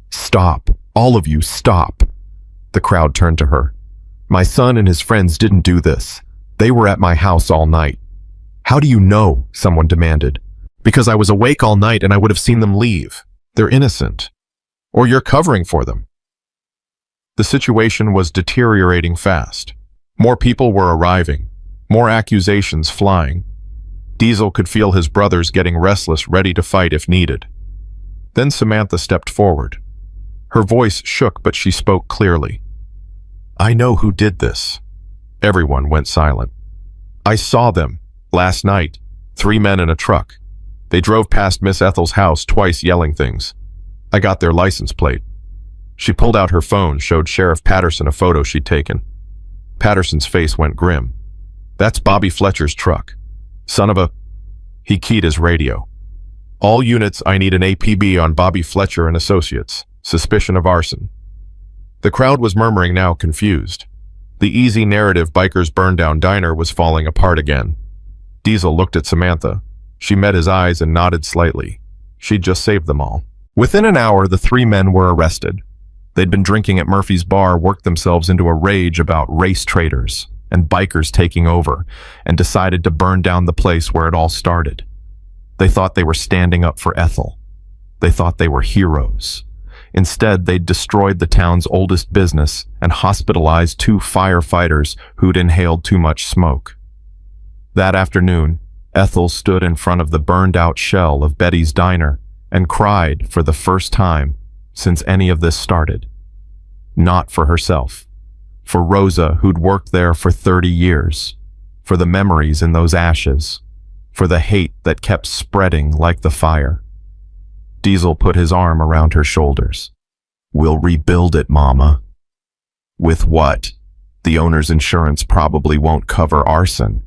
"Stop. All of you, stop." The crowd turned to her. "My son and his friends didn't do this. They were at my house all night." "How do you know?" someone demanded. "Because I was awake all night and I would have seen them leave. They're innocent. Or you're covering for them." The situation was deteriorating fast. More people were arriving, more accusations flying. Diesel could feel his brothers getting restless, ready to fight if needed. Then Samantha stepped forward. Her voice shook, but she spoke clearly. "I know who did this." Everyone went silent. "I saw them, last night, 3 men in a truck. They drove past Miss Ethel's house twice yelling things. I got their license plate." She pulled out her phone, showed Sheriff Patterson a photo she'd taken. Patterson's face went grim. "That's Bobby Fletcher's truck. Son of a..." He keyed his radio. "All units, I need an APB on Bobby Fletcher and Associates. Suspicion of arson." The crowd was murmuring now, confused. The easy narrative bikers burned down diner was falling apart again. Diesel looked at Samantha. She met his eyes and nodded slightly. She'd just saved them all. Within an hour, the 3 men were arrested. They'd been drinking at Murphy's bar, worked themselves into a rage about race traitors and bikers taking over, and decided to burn down the place where it all started. They thought they were standing up for Ethel. They thought they were heroes. Instead, they'd destroyed the town's oldest business and hospitalized 2 firefighters who'd inhaled too much smoke. That afternoon, Ethel stood in front of the burned-out shell of Betty's diner and cried for the first time since any of this started. Not for herself. For Rosa, who'd worked there for 30 years. For the memories in those ashes. For the hate that kept spreading like the fire. Diesel put his arm around her shoulders. "We'll rebuild it, Mama." "With what? The owner's insurance probably won't cover arson."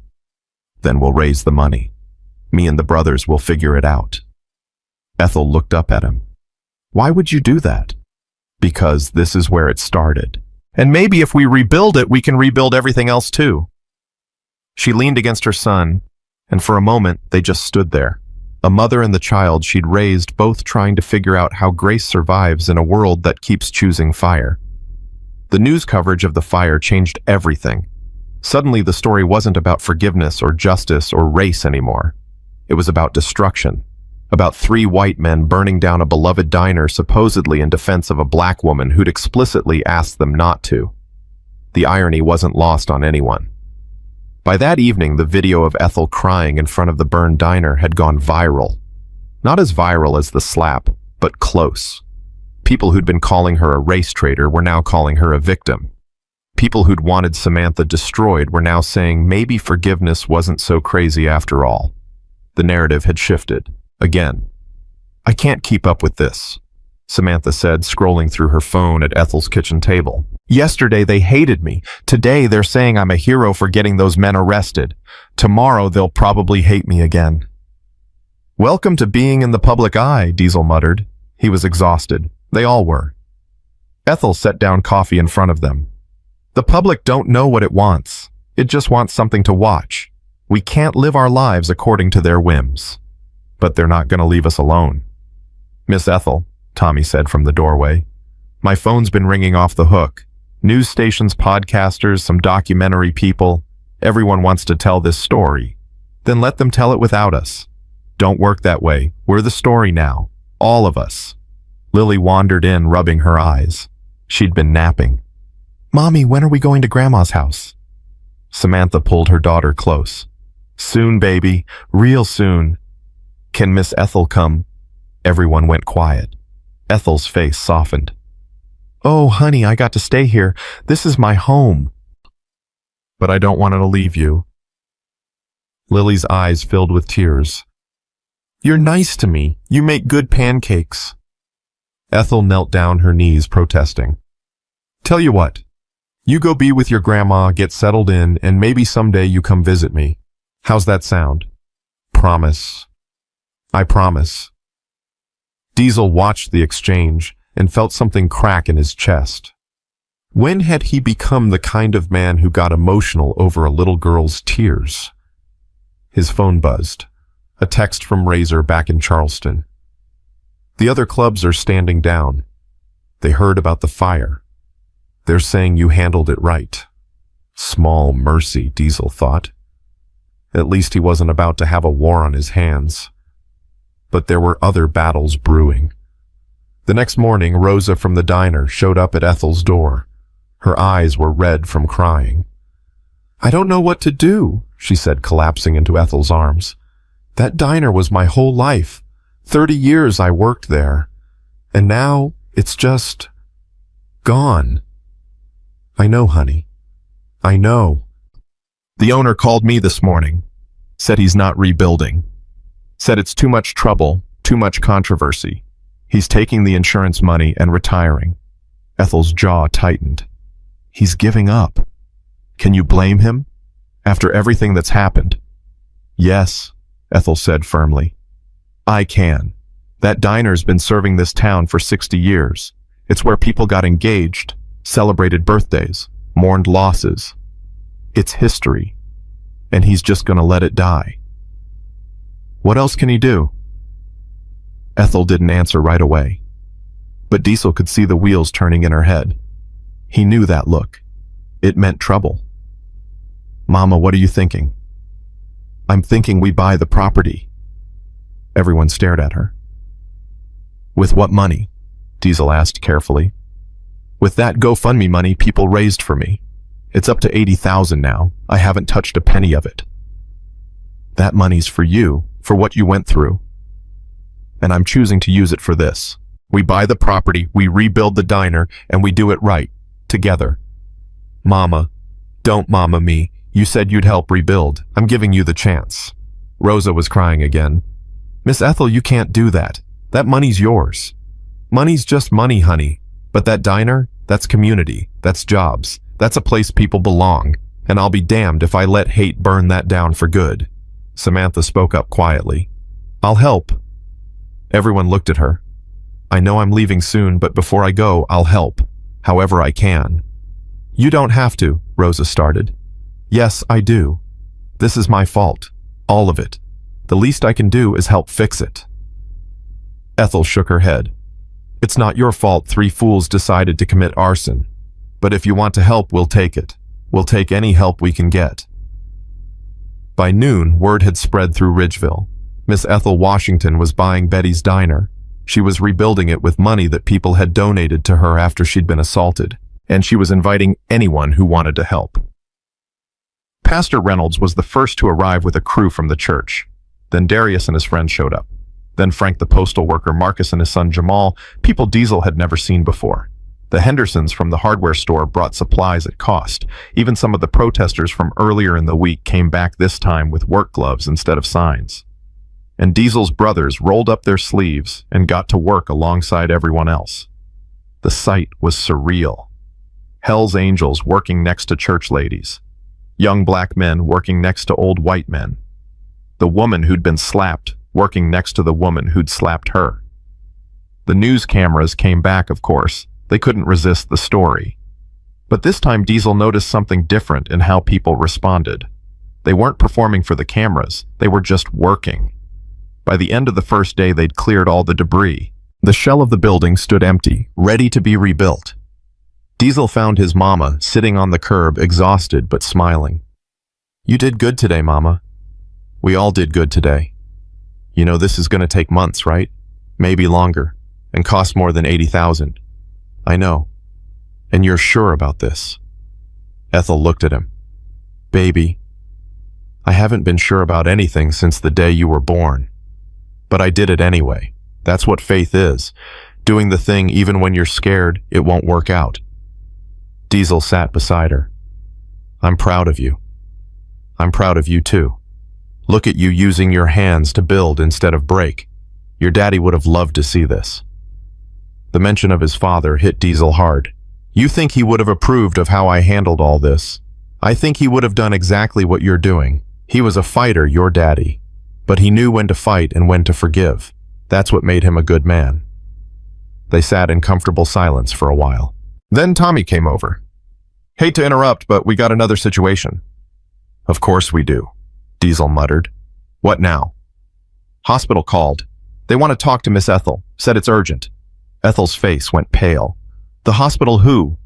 "Then we'll raise the money. Me and the brothers will figure it out." Ethel looked up at him. "Why would you do that?" "Because this is where it started. And maybe if we rebuild it, we can rebuild everything else too." She leaned against her son, and for a moment they just stood there. A mother and the child she'd raised, both trying to figure out how grace survives in a world that keeps choosing fire. The news coverage of the fire changed everything. Suddenly the story wasn't about forgiveness or justice or race anymore. It was about destruction. About 3 white men burning down a beloved diner supposedly in defense of a black woman who'd explicitly asked them not to. The irony wasn't lost on anyone. By that evening, the video of Ethel crying in front of the burned diner had gone viral. Not as viral as the slap, but close. People who'd been calling her a race traitor were now calling her a victim. People who'd wanted Samantha destroyed were now saying maybe forgiveness wasn't so crazy after all. The narrative had shifted. Again. "I can't keep up with this," Samantha said, scrolling through her phone at Ethel's kitchen table. "Yesterday they hated me. Today they're saying I'm a hero for getting those men arrested. Tomorrow they'll probably hate me again." "Welcome to being in the public eye," Diesel muttered. He was exhausted. They all were. Ethel set down coffee in front of them. "The public don't know what it wants. It just wants something to watch. We can't live our lives according to their whims. But they're not going to leave us alone." "Miss Ethel," Tommy said from the doorway, "my phone's been ringing off the hook. News stations, podcasters, some documentary people. Everyone wants to tell this story. Then let them tell it without us. Don't work that way. We're the story now. All of us." Lily wandered in, rubbing her eyes. She'd been napping. "Mommy, when are we going to Grandma's house?" Samantha pulled her daughter close. "Soon, baby, real soon." "Can Miss Ethel come?" Everyone went quiet. Ethel's face softened. "Oh, honey, I got to stay here. This is my home." "But I don't want to leave you." Lily's eyes filled with tears. "You're nice to me. You make good pancakes." Ethel knelt down her knees, protesting. "Tell you what, you go be with your grandma, get settled in, and maybe someday you come visit me. How's that sound?" "Promise." "I promise." Diesel watched the exchange and felt something crack in his chest. When had he become the kind of man who got emotional over a little girl's tears? His phone buzzed. A text from Razor back in Charleston. "The other clubs are standing down. They heard about the fire. They're saying you handled it right." Small mercy, Diesel thought. At least he wasn't about to have a war on his hands. But there were other battles brewing. The next morning, Rosa from the diner showed up at Ethel's door. Her eyes were red from crying. "I don't know what to do," she said, collapsing into Ethel's arms. "That diner was my whole life. 30 years I worked there. And now it's just gone." "I know, honey. I know. The owner called me this morning. Said he's not rebuilding. Said it's too much trouble, too much controversy. He's taking the insurance money and retiring." Ethel's jaw tightened. "He's giving up. Can you blame him? After everything that's happened?" "Yes," Ethel said firmly. "I can. That diner's been serving this town for 60 years. It's where people got engaged, celebrated birthdays, mourned losses. It's history. And he's just gonna let it die. What else can he do?" Ethel didn't answer right away. But Diesel could see the wheels turning in her head. He knew that look. It meant trouble. "Mama, what are you thinking?" "I'm thinking we buy the property." Everyone stared at her. "With what money?" Diesel asked carefully. "With that GoFundMe money people raised for me. It's up to 80,000 now. I haven't touched a penny of it." "That money's for you, for what you went through. And I'm choosing to use it for this. We buy the property, we rebuild the diner, and we do it right, together." "Mama, don't mama me. You said you'd help rebuild. I'm giving you the chance." Rosa was crying again. "Miss Ethel, you can't do that. That money's yours." "Money's just money, honey. But that diner, that's community, that's jobs, that's a place people belong, and I'll be damned if I let hate burn that down for good." Samantha spoke up quietly. "I'll help." Everyone looked at her. "I know I'm leaving soon, but before I go, I'll help, however I can." "You don't have to," Rosa started. "Yes, I do. This is my fault. All of it. The least I can do is help fix it." Ethel shook her head. "It's not your fault 3 fools decided to commit arson. But if you want to help, we'll take it. We'll take any help we can get." By noon, word had spread through Ridgeville. Miss Ethel Washington was buying Betty's diner. She was rebuilding it with money that people had donated to her after she'd been assaulted, and she was inviting anyone who wanted to help. Pastor Reynolds was the first to arrive with a crew from the church. Then Darius and his friends showed up. Then Frank the postal worker, Marcus and his son Jamal, people Diesel had never seen before. The Hendersons from the hardware store brought supplies at cost. Even some of the protesters from earlier in the week came back this time with work gloves instead of signs. And Diesel's brothers rolled up their sleeves and got to work alongside everyone else. The sight was surreal. Hell's Angels working next to church ladies. Young black men working next to old white men. The woman who'd been slapped working next to the woman who'd slapped her. The news cameras came back, of course. They couldn't resist the story. But this time Diesel noticed something different in how people responded. They weren't performing for the cameras, they were just working. By the end of the first day, they'd cleared all the debris. The shell of the building stood empty, ready to be rebuilt. Diesel found his mama sitting on the curb, exhausted but smiling. "You did good today, Mama. We all did good today. You know, this is going to take months, right? Maybe longer. and costs more than 80,000. I know. And you're sure about this? Ethel looked at him. Baby, I haven't been sure about anything since the day you were born. But I did it anyway. That's what faith is. Doing the thing even when you're scared it won't work out. Diesel sat beside her. I'm proud of you. I'm proud of you too. Look at you using your hands to build instead of break. Your daddy would have loved to see this. The mention of his father hit Diesel hard. You think he would have approved of how I handled all this? I think he would have done exactly what you're doing. He was a fighter, your daddy. But he knew when to fight and when to forgive. That's what made him a good man. They sat in comfortable silence for a while. Then Tommy came over. Hate to interrupt, but we got another situation. Of course we do, Diesel muttered. What now? Hospital called. They want to talk to Miss Ethel. Said it's urgent. Ethel's face went pale. The hospital who?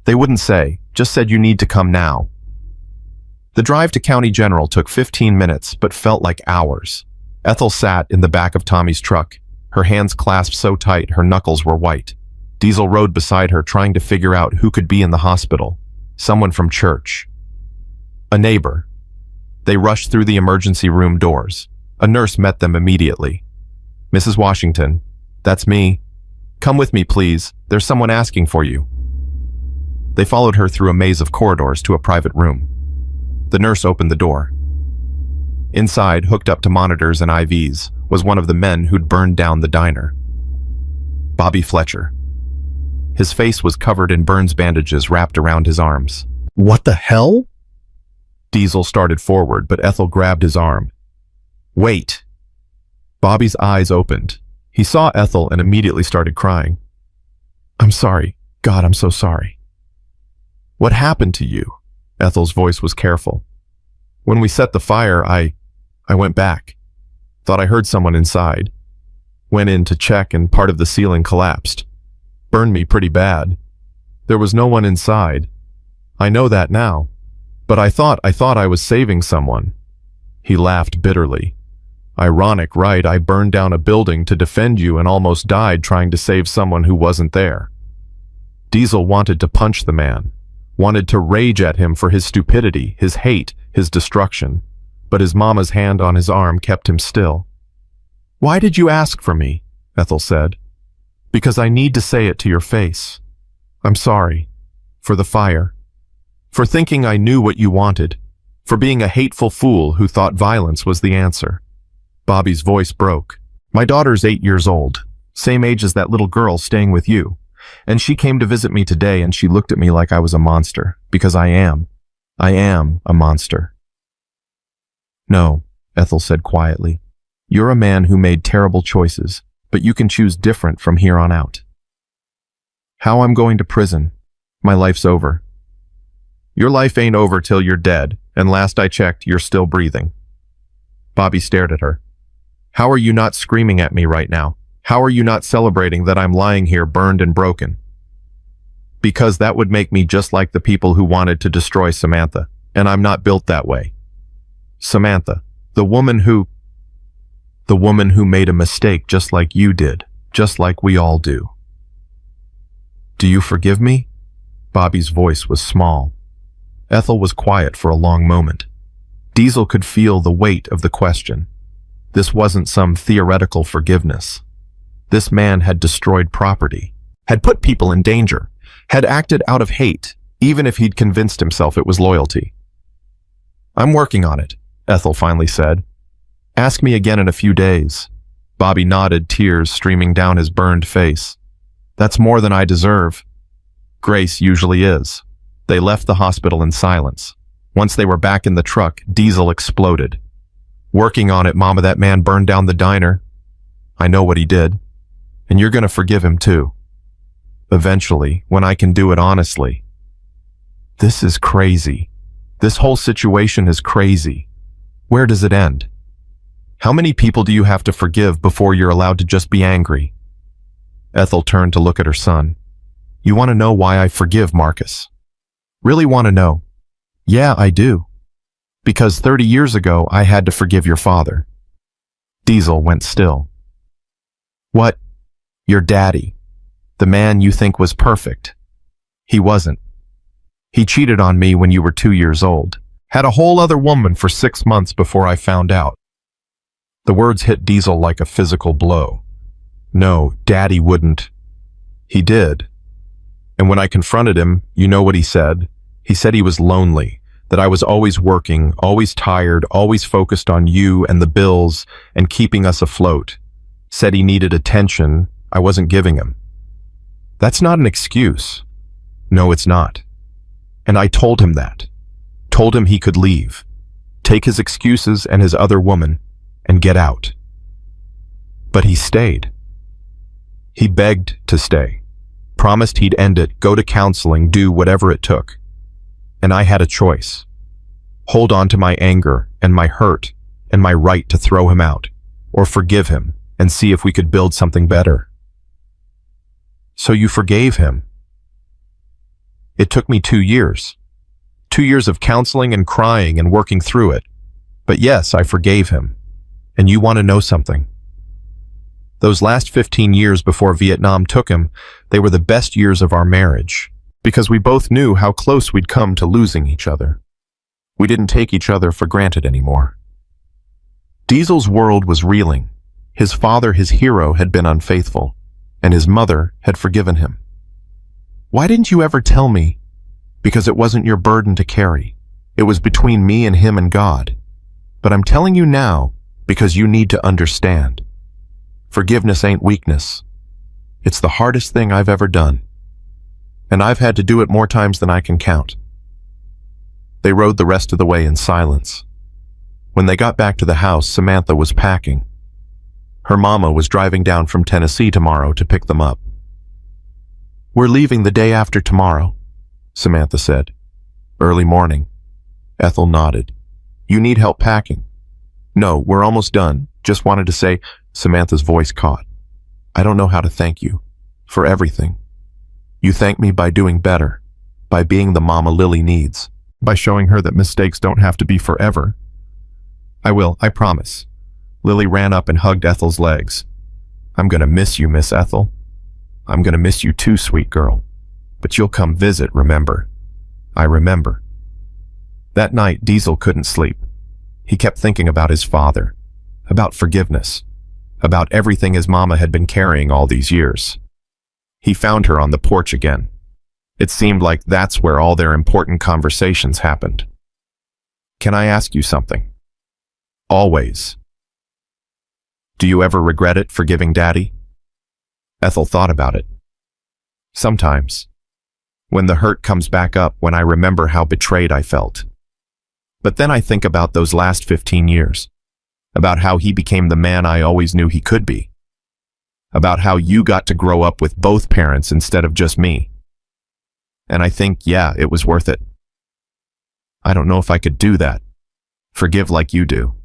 They wouldn't say, just said you need to come now. The drive to County General took 15 minutes, but felt like hours. Ethel sat in the back of Tommy's truck, her hands clasped so tight her knuckles were white. Diesel rode beside her, trying to figure out who could be in the hospital. Someone from church. A neighbor. They rushed through the emergency room doors. A nurse met them immediately. Mrs. Washington, that's me. Come with me, please. There's someone asking for you. They followed her through a maze of corridors to a private room. The nurse opened the door. Inside, hooked up to monitors and IVs, was one of the men who'd burned down the diner. Bobby Fletcher. His face was covered in burns bandages wrapped around his arms. What the hell? Diesel started forward, but Ethel grabbed his arm. Wait. Bobby's eyes opened. He saw Ethel and immediately started crying. I'm sorry. God, I'm so sorry. What happened to you? Ethel's voice was careful. When we set the fire, I went back. Thought I heard someone inside. Went in to check and part of the ceiling collapsed. Burned me pretty bad. There was no one inside. I know that now. But I thought I was saving someone. He laughed bitterly. Ironic, right? I burned down a building to defend you and almost died trying to save someone who wasn't there. Diesel wanted to punch the man. Wanted to rage at him for his stupidity, his hate, his destruction. But his mama's hand on his arm kept him still. Why did you ask for me? Ethel said. Because I need to say it to your face. I'm sorry. For the fire. For thinking I knew what you wanted. For being a hateful fool who thought violence was the answer. Bobby's voice broke. My daughter's 8 years old. Same age as that little girl staying with you. And she came to visit me today and she looked at me like I was a monster. Because I am. I am a monster. No, Ethel said quietly. You're a man who made terrible choices, but you can choose different from here on out. How I'm going to prison. My life's over. Your life ain't over till you're dead, and last I checked, you're still breathing. Bobby stared at her. How are you not screaming at me right now? How are you not celebrating that I'm lying here burned and broken? Because that would make me just like the people who wanted to destroy Samantha, and I'm not built that way. Samantha, the woman who made a mistake just like you did, just like we all do. Do you forgive me? Bobby's voice was small. Ethel was quiet for a long moment. Diesel could feel the weight of the question. This wasn't some theoretical forgiveness. This man had destroyed property, had put people in danger, had acted out of hate, even if he'd convinced himself it was loyalty. I'm working on it, Ethel finally said. Ask me again in a few days. Bobby nodded, tears streaming down his burned face. That's more than I deserve. Grace usually is. They left the hospital in silence. Once they were back in the truck, Diesel exploded. Working on it, Mama, that man burned down the diner. I know what he did. And you're gonna forgive him too. Eventually, when I can do it honestly. This is crazy. This whole situation is crazy. Where does it end? How many people do you have to forgive before you're allowed to just be angry? Ethel turned to look at her son. You want to know why I forgive Marcus? Really want to know? Yeah, I do. Because 30 years ago, I had to forgive your father. Diesel went still. What? Your daddy, the man you think was perfect. He wasn't. He cheated on me when you were 2 years old. Had a whole other woman for 6 months before I found out. The words hit Diesel like a physical blow. No, Daddy wouldn't. He did. And when I confronted him, you know what he said? He said he was lonely, that I was always working, always tired, always focused on you and the bills and keeping us afloat. Said he needed attention I wasn't giving him. That's not an excuse. No, it's not. And I told him that. Told him he could leave, take his excuses and his other woman, and get out. But he stayed. He begged to stay, promised he'd end it, go to counseling, do whatever it took. And I had a choice. Hold on to my anger and my hurt and my right to throw him out, or forgive him and see if we could build something better. So you forgave him. It took me 2 years. 2 years of counseling and crying and working through it. But yes, I forgave him. And you want to know something? Those last 15 years before Vietnam took him, they were the best years of our marriage, because we both knew how close we'd come to losing each other. We didn't take each other for granted anymore. Diesel's world was reeling. His father, his hero, had been unfaithful, and his mother had forgiven him. Why didn't you ever tell me? Because it wasn't your burden to carry. It was between me and him and God. But I'm telling you now because you need to understand. Forgiveness ain't weakness. It's the hardest thing I've ever done. And I've had to do it more times than I can count. They rode the rest of the way in silence. When they got back to the house, Samantha was packing. Her mama was driving down from Tennessee tomorrow to pick them up. We're leaving the day after tomorrow, Samantha said. Early morning. Ethel nodded. You need help packing? No, we're almost done. Just wanted to say, Samantha's voice caught. I don't know how to thank you for everything. You thank me by doing better, by being the mama Lily needs, by showing her that mistakes don't have to be forever. I will, I promise. Lily ran up and hugged Ethel's legs. I'm gonna miss you, Miss Ethel. I'm gonna miss you too, sweet girl. But you'll come visit, remember? I remember. That night, Diesel couldn't sleep. He kept thinking about his father, about forgiveness, about everything his mama had been carrying all these years. He found her on the porch again. It seemed like that's where all their important conversations happened. Can I ask you something? Always. Do you ever regret it, forgiving Daddy? Ethel thought about it. Sometimes. When the hurt comes back up, when I remember how betrayed I felt. But then I think about those last 15 years. About how he became the man I always knew he could be. About how you got to grow up with both parents instead of just me. And I think, yeah, it was worth it. I don't know if I could do that. Forgive like you do.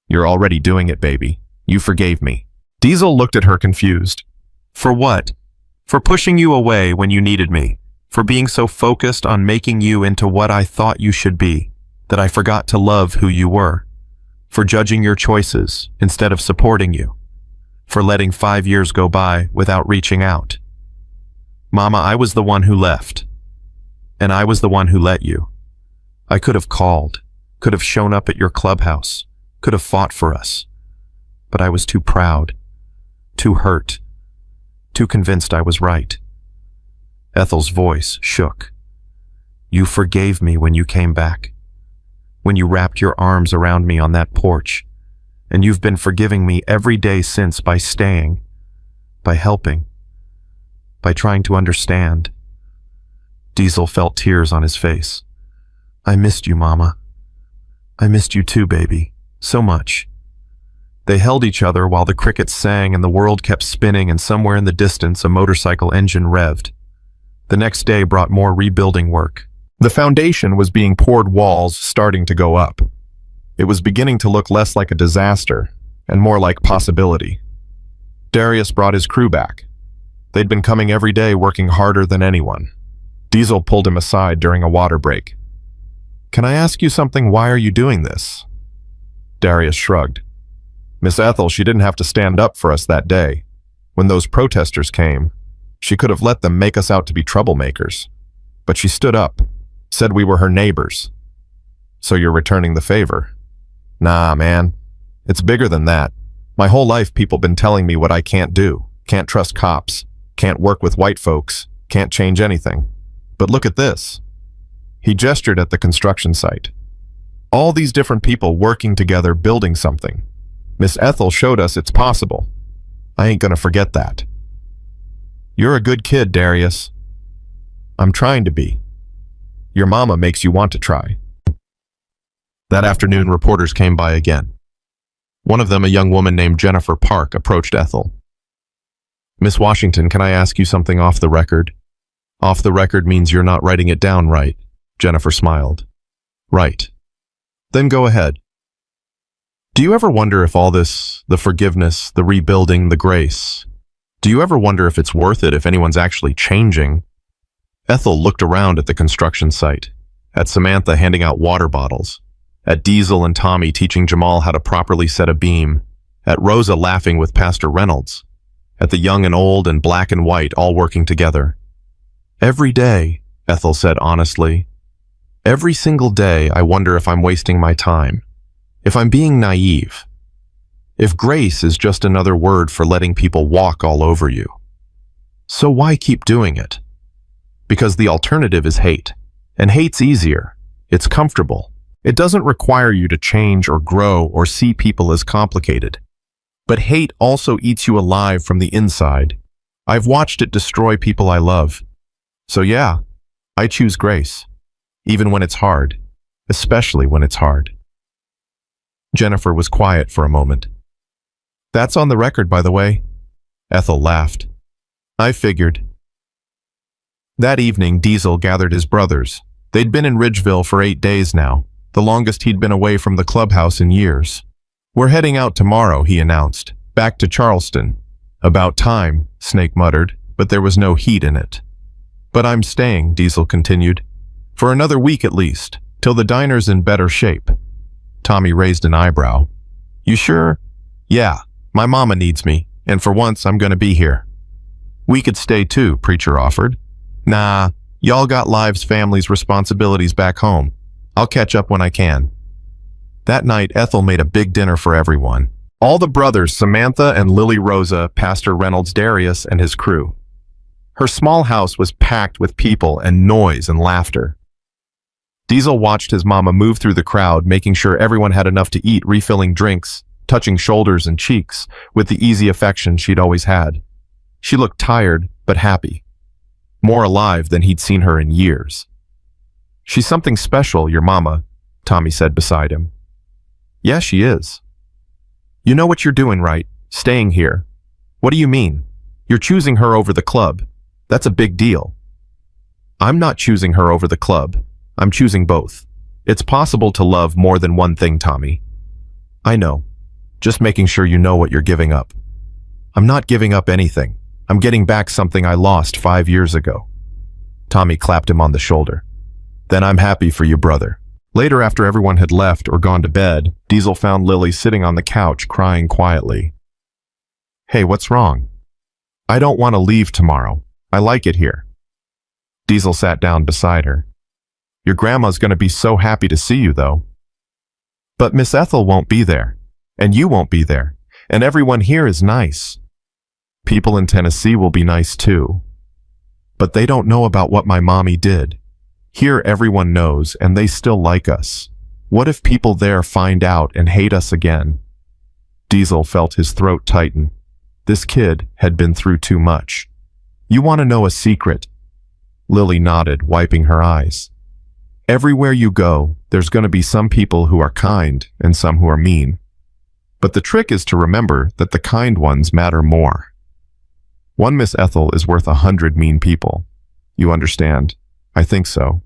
You're already doing it, baby. You forgave me. Diesel looked at her confused. For what? For pushing you away when you needed me. For being so focused on making you into what I thought you should be, that I forgot to love who you were. For judging your choices instead of supporting you. For letting 5 years go by without reaching out. Mama, I was the one who left. And I was the one who let you. I could have called, could have shown up at your clubhouse, could have fought for us. But I was too proud, too hurt, too convinced I was right. Ethel's voice shook. You forgave me when you came back, when you wrapped your arms around me on that porch, and you've been forgiving me every day since by staying, by helping, by trying to understand. Diesel felt tears on his face. I missed you, Mama. I missed you too, baby, so much. They held each other while the crickets sang and the world kept spinning, and somewhere in the distance a motorcycle engine revved. The next day brought more rebuilding work. The foundation was being poured, walls starting to go up. It was beginning to look less like a disaster and more like possibility. Darius brought his crew back. They'd been coming every day, working harder than anyone. Diesel pulled him aside during a water break. Can I ask you something? Why are you doing this? Darius shrugged. Miss Ethel, she didn't have to stand up for us that day. When those protesters came, she could have let them make us out to be troublemakers. But she stood up, said we were her neighbors. So you're returning the favor? Nah, man. It's bigger than that. My whole life people been telling me what I can't do. Can't trust cops. Can't work with white folks. Can't change anything. But look at this. He gestured at the construction site. All these different people working together building something. Miss Ethel showed us it's possible. I ain't gonna forget that. You're a good kid, Darius. I'm trying to be. Your mama makes you want to try. That afternoon, reporters came by again. One of them, a young woman named Jennifer Park, approached Ethel. Miss Washington, can I ask you something off the record? Off the record means you're not writing it down right. Jennifer smiled. Right. Then go ahead. Do you ever wonder if all this, the forgiveness, the rebuilding, the grace, do you ever wonder if it's worth it, if anyone's actually changing? Ethel looked around at the construction site, at Samantha handing out water bottles, at Diesel and Tommy teaching Jamal how to properly set a beam, at Rosa laughing with Pastor Reynolds, at the young and old and black and white all working together. Every day, Ethel said honestly, every single day I wonder if I'm wasting my time, if I'm being naive, if grace is just another word for letting people walk all over you. So why keep doing it? Because the alternative is hate, and hate's easier. It's comfortable. It doesn't require you to change or grow or see people as complicated. But hate also eats you alive from the inside. I've watched it destroy people I love. So yeah, I choose grace, even when it's hard, especially when it's hard. Jennifer was quiet for a moment. That's on the record, by the way. Ethel laughed. I figured. That evening, Diesel gathered his brothers. They'd been in Ridgeville for 8 days now, the longest he'd been away from the clubhouse in years. We're heading out tomorrow, he announced, back to Charleston. About time, Snake muttered, but there was no heat in it. But I'm staying, Diesel continued, for another week at least, till the diner's in better shape. Tommy raised an eyebrow. You sure? Yeah, my mama needs me, and for once I'm gonna be here. We could stay too, Preacher offered. Nah, y'all got lives, families, responsibilities back home. I'll catch up when I can. That night, Ethel made a big dinner for everyone. All the brothers, Samantha and Lily Rosa, Pastor Reynolds, Darius, and his crew. Her small house was packed with people and noise and laughter. Diesel watched his mama move through the crowd, making sure everyone had enough to eat, refilling drinks, touching shoulders and cheeks with the easy affection she'd always had. She looked tired, but happy. More alive than he'd seen her in years. She's something special, your mama, Tommy said beside him. Yeah, she is. You know what you're doing, right? Staying here. What do you mean? You're choosing her over the club. That's a big deal. I'm not choosing her over the club. I'm choosing both. It's possible to love more than one thing, Tommy. I know. Just making sure you know what you're giving up. I'm not giving up anything. I'm getting back something I lost 5 years ago. Tommy clapped him on the shoulder. Then I'm happy for you, brother. Later, after everyone had left or gone to bed, Diesel found Lily sitting on the couch crying quietly. Hey, what's wrong? I don't want to leave tomorrow. I like it here. Diesel sat down beside her. Your grandma's going to be so happy to see you, though. But Miss Ethel won't be there, and you won't be there, and everyone here is nice. People in Tennessee will be nice too. But they don't know about what my mommy did. Here everyone knows, and they still like us. What if people there find out and hate us again? Diesel felt his throat tighten. This kid had been through too much. You want to know a secret? Lily nodded, wiping her eyes. Everywhere you go, there's going to be some people who are kind and some who are mean. But the trick is to remember that the kind ones matter more. One Miss Ethel is worth 100 mean people. You understand? I think so.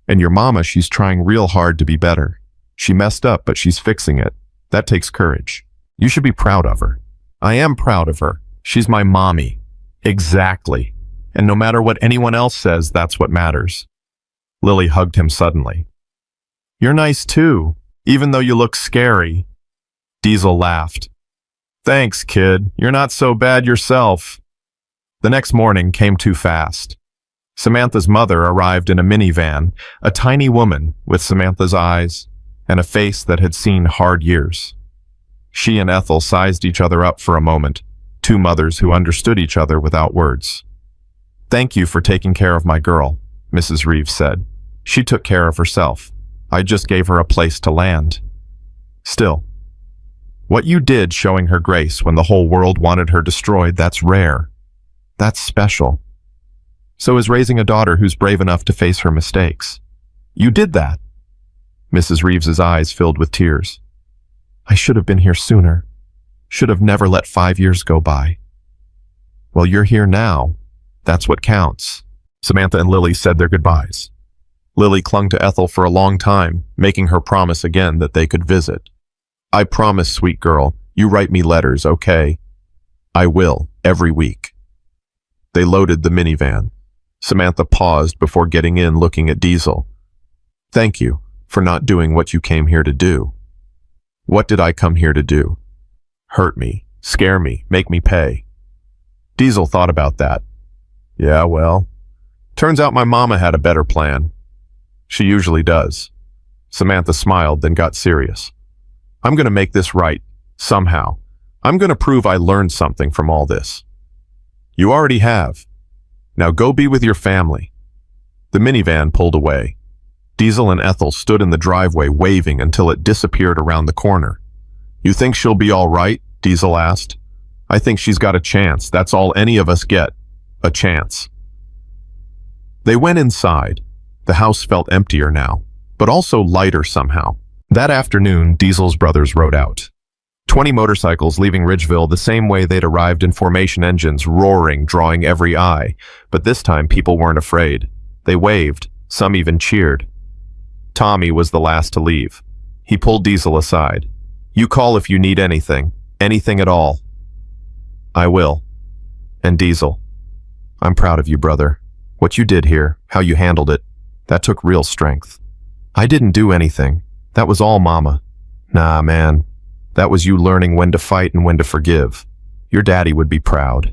And your mama, she's trying real hard to be better. She messed up, but she's fixing it. That takes courage. You should be proud of her. I am proud of her. She's my mommy. Exactly. And no matter what anyone else says, that's what matters. Lily hugged him suddenly. You're nice too, even though you look scary. Diesel laughed. Thanks, kid. You're not so bad yourself. The next morning came too fast. Samantha's mother arrived in a minivan, a tiny woman with Samantha's eyes and a face that had seen hard years. She and Ethel sized each other up for a moment, two mothers who understood each other without words. "Thank you for taking care of my girl," Mrs. Reeves said. "She took care of herself. I just gave her a place to land." "Still, what you did showing her grace when the whole world wanted her destroyed, that's rare. That's special. So is raising a daughter who's brave enough to face her mistakes. You did that." Mrs. Reeves's eyes filled with tears. "I should have been here sooner. Should have never let 5 years go by." "Well, you're here now. That's what counts." Samantha and Lily said their goodbyes. Lily clung to Ethel for a long time, making her promise again that they could visit. "I promise, sweet girl, you write me letters, okay?" "I will, every week." They loaded the minivan. Samantha paused before getting in, looking at Diesel. "Thank you for not doing what you came here to do." "What did I come here to do? Hurt me, scare me, make me pay." Diesel thought about that. "Yeah, well, turns out my mama had a better plan. She usually does." Samantha smiled, then got serious. "I'm going to make this right, somehow. I'm going to prove I learned something from all this." "You already have. Now go be with your family." The minivan pulled away. Diesel and Ethel stood in the driveway waving until it disappeared around the corner. "You think she'll be all right?" Diesel asked. "I think she's got a chance. That's all any of us get. A chance." They went inside. The house felt emptier now, but also lighter somehow. That afternoon, Diesel's brothers rode out. 20 motorcycles leaving Ridgeville the same way they'd arrived, in formation, engines roaring, drawing every eye. But this time people weren't afraid. They waved, some even cheered. Tommy was the last to leave. He pulled Diesel aside. "You call if you need anything, anything at all." "I will." And Diesel, "I'm proud of you, brother. What you did here, how you handled it, that took real strength." "I didn't do anything. That was all Mama." "Nah, man. That was you learning when to fight and when to forgive. Your daddy would be proud."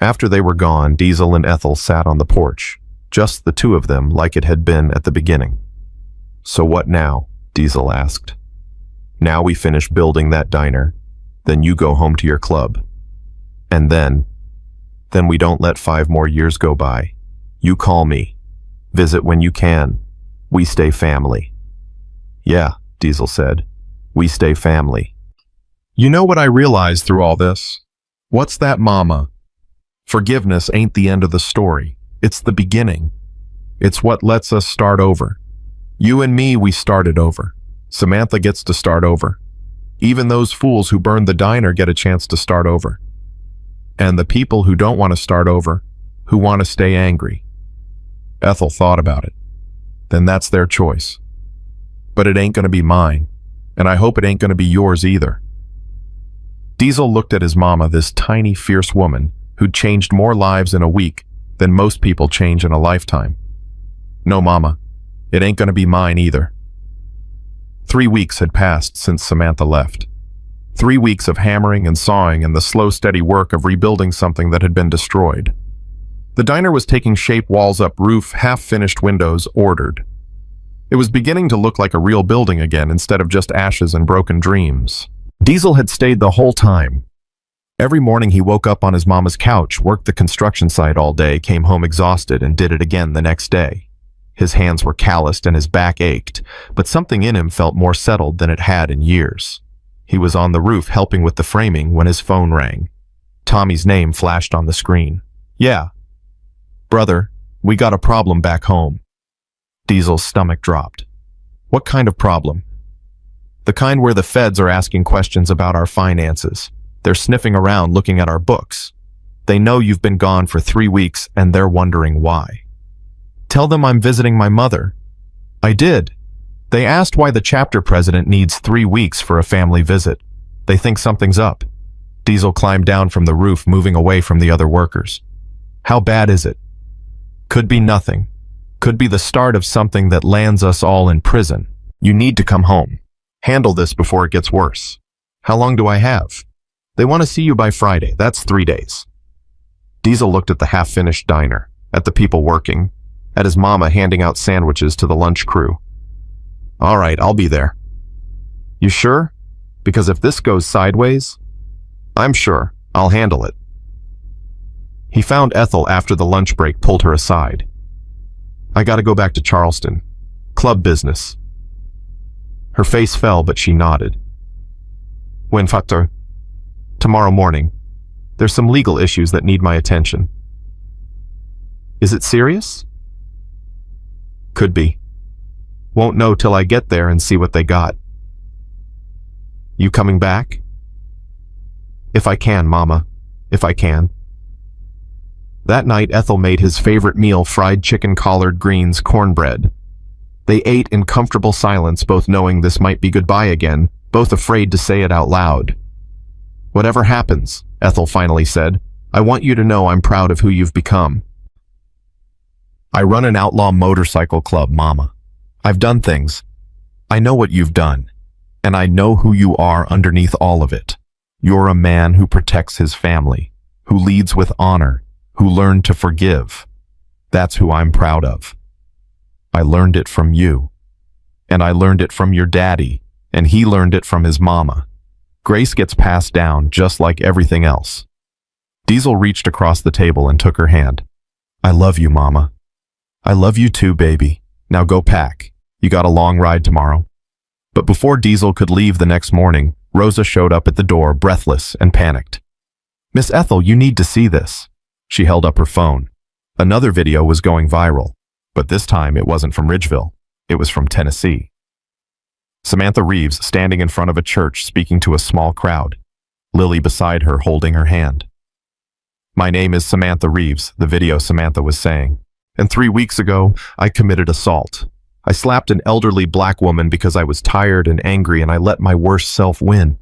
After they were gone, Diesel and Ethel sat on the porch, just the two of them, like it had been at the beginning. "So what now?" Diesel asked. "Now we finish building that diner. Then you go home to your club. And then we don't let 5 more years go by. You call me. Visit when you can. We stay family." "Yeah," Diesel said. "We stay family." You know what I realized through all this? What's that, Mama? Forgiveness ain't the end of the story. It's the beginning. It's what lets us start over. You and me, we started over. Samantha gets to start over. Even those fools who burned the diner get a chance to start over. And the people who don't want to start over, who want to stay angry. Ethel thought about it. Then that's their choice. But it ain't going to be mine, and I hope it ain't going to be yours either. Diesel looked at his mama, this tiny, fierce woman who'd changed more lives in a week than most people change in a lifetime. "No, Mama, it ain't going to be mine either." 3 weeks had passed since Samantha left. 3 weeks of hammering and sawing and the slow, steady work of rebuilding something that had been destroyed. The diner was taking shape, walls up, roof, half-finished windows, ordered. It was beginning to look like a real building again instead of just ashes and broken dreams. Diesel had stayed the whole time. Every morning he woke up on his mama's couch, worked the construction site all day, came home exhausted, and did it again the next day. His hands were calloused and his back ached, but something in him felt more settled than it had in years. He was on the roof helping with the framing when his phone rang. Tommy's name flashed on the screen. "Yeah. Brother, we got a problem back home." Diesel's stomach dropped. "What kind of problem?" "The kind where the feds are asking questions about our finances. They're sniffing around looking at our books. They know you've been gone for 3 weeks and they're wondering why." "Tell them I'm visiting my mother." "I did. They asked why the chapter president needs 3 weeks for a family visit. They think something's up." Diesel climbed down from the roof, moving away from the other workers. "How bad is it?" "Could be nothing. Could be the start of something that lands us all in prison. You need to come home. Handle this before it gets worse." "How long do I have?" They want to see you by Friday. That's 3 days. Diesel looked at the half-finished diner, at the people working, at his mama handing out sandwiches to the lunch crew. All right, I'll be there. You sure? Because if this goes sideways, I'm sure I'll handle it. He found Ethel after the lunch break, pulled her aside. I gotta go back to Charleston. Club business. Her face fell, but she nodded. When factor? Tomorrow morning. There's some legal issues that need my attention. Is it serious? Could be. Won't know till I get there and see what they got. You coming back? If I can, Mama. If I can. That night, Ethel made his favorite meal, fried chicken, collard greens, cornbread. They ate in comfortable silence, both knowing this might be goodbye again, both afraid to say it out loud. Whatever happens, Ethel finally said, I want you to know I'm proud of who you've become. I run an outlaw motorcycle club, Mama. I've done things. I know what you've done, and I know who you are underneath all of it. You're a man who protects his family, who leads with honor, who learned to forgive. That's who I'm proud of. I learned it from you, and I learned it from your daddy, and he learned it from his mama. Grace gets passed down just like everything else. Diesel reached across the table and took her hand. I love you, Mama. I love you too, baby. Now go pack. You got a long ride tomorrow. But before Diesel could leave the next morning, Rosa showed up at the door, breathless and panicked. Miss Ethel, you need to see this. She held up her phone. Another video was going viral, but this time it wasn't from Ridgeville. It was from Tennessee. Samantha Reeves standing in front of a church speaking to a small crowd. Lily beside her holding her hand. My name is Samantha Reeves, the video Samantha was saying. And 3 weeks ago, I committed assault. I slapped an elderly black woman because I was tired and angry, and I let my worst self win.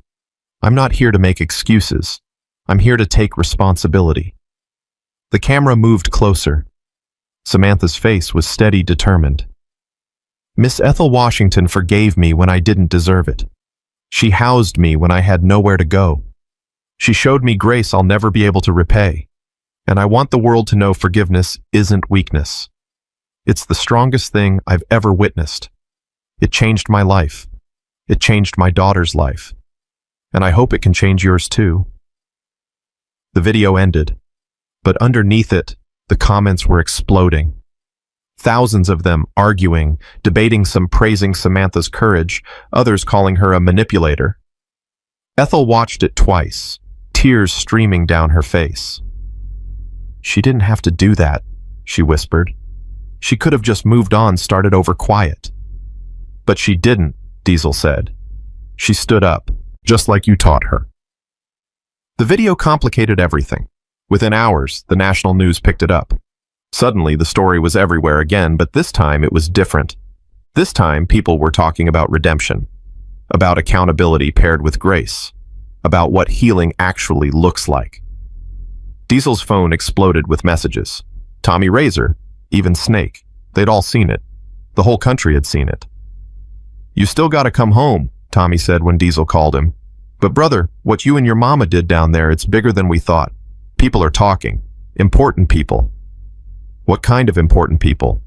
I'm not here to make excuses. I'm here to take responsibility. The camera moved closer. Samantha's face was steady, determined. Miss Ethel Washington forgave me when I didn't deserve it. She housed me when I had nowhere to go. She showed me grace I'll never be able to repay. And I want the world to know forgiveness isn't weakness. It's the strongest thing I've ever witnessed. It changed my life. It changed my daughter's life. And I hope it can change yours too. The video ended, but underneath it, the comments were exploding. Thousands of them arguing, debating, some praising Samantha's courage, others calling her a manipulator. Ethel watched it twice, tears streaming down her face. She didn't have to do that, she whispered. She could have just moved on, started over quiet. But she didn't, Diesel said. She stood up, just like you taught her. The video complicated everything. Within hours, the national news picked it up. Suddenly, the story was everywhere again, but this time it was different. This time, people were talking about redemption, about accountability paired with grace, about what healing actually looks like. Diesel's phone exploded with messages. Tommy Razor, even Snake, they'd all seen it. The whole country had seen it. You still gotta come home, Tommy said when Diesel called him. But brother, what you and your mama did down there, it's bigger than we thought. People are talking. Important people. What kind of important people?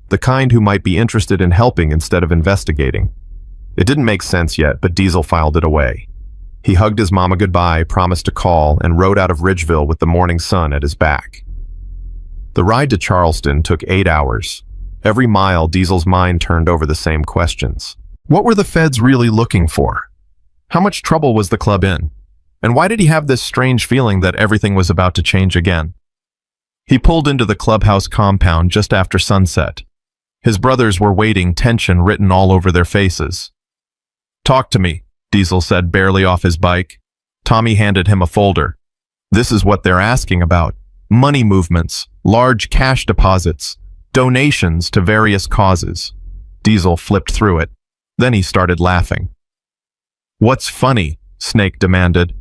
The kind who might be interested in helping instead of investigating. It didn't make sense yet, but Diesel filed it away. He hugged his mama goodbye, promised to call, and rode out of Ridgeville with the morning sun at his back. The ride to Charleston took 8 hours. Every mile, Diesel's mind turned over the same questions. What were the feds really looking for? How much trouble was the club in? And why did he have this strange feeling that everything was about to change again? He pulled into the clubhouse compound just after sunset. His brothers were waiting, tension written all over their faces. Talk to me, Diesel said, barely off his bike. Tommy handed him a folder. This is what they're asking about. Money movements, large cash deposits, donations to various causes. Diesel flipped through it. Then he started laughing. What's funny? Snake demanded.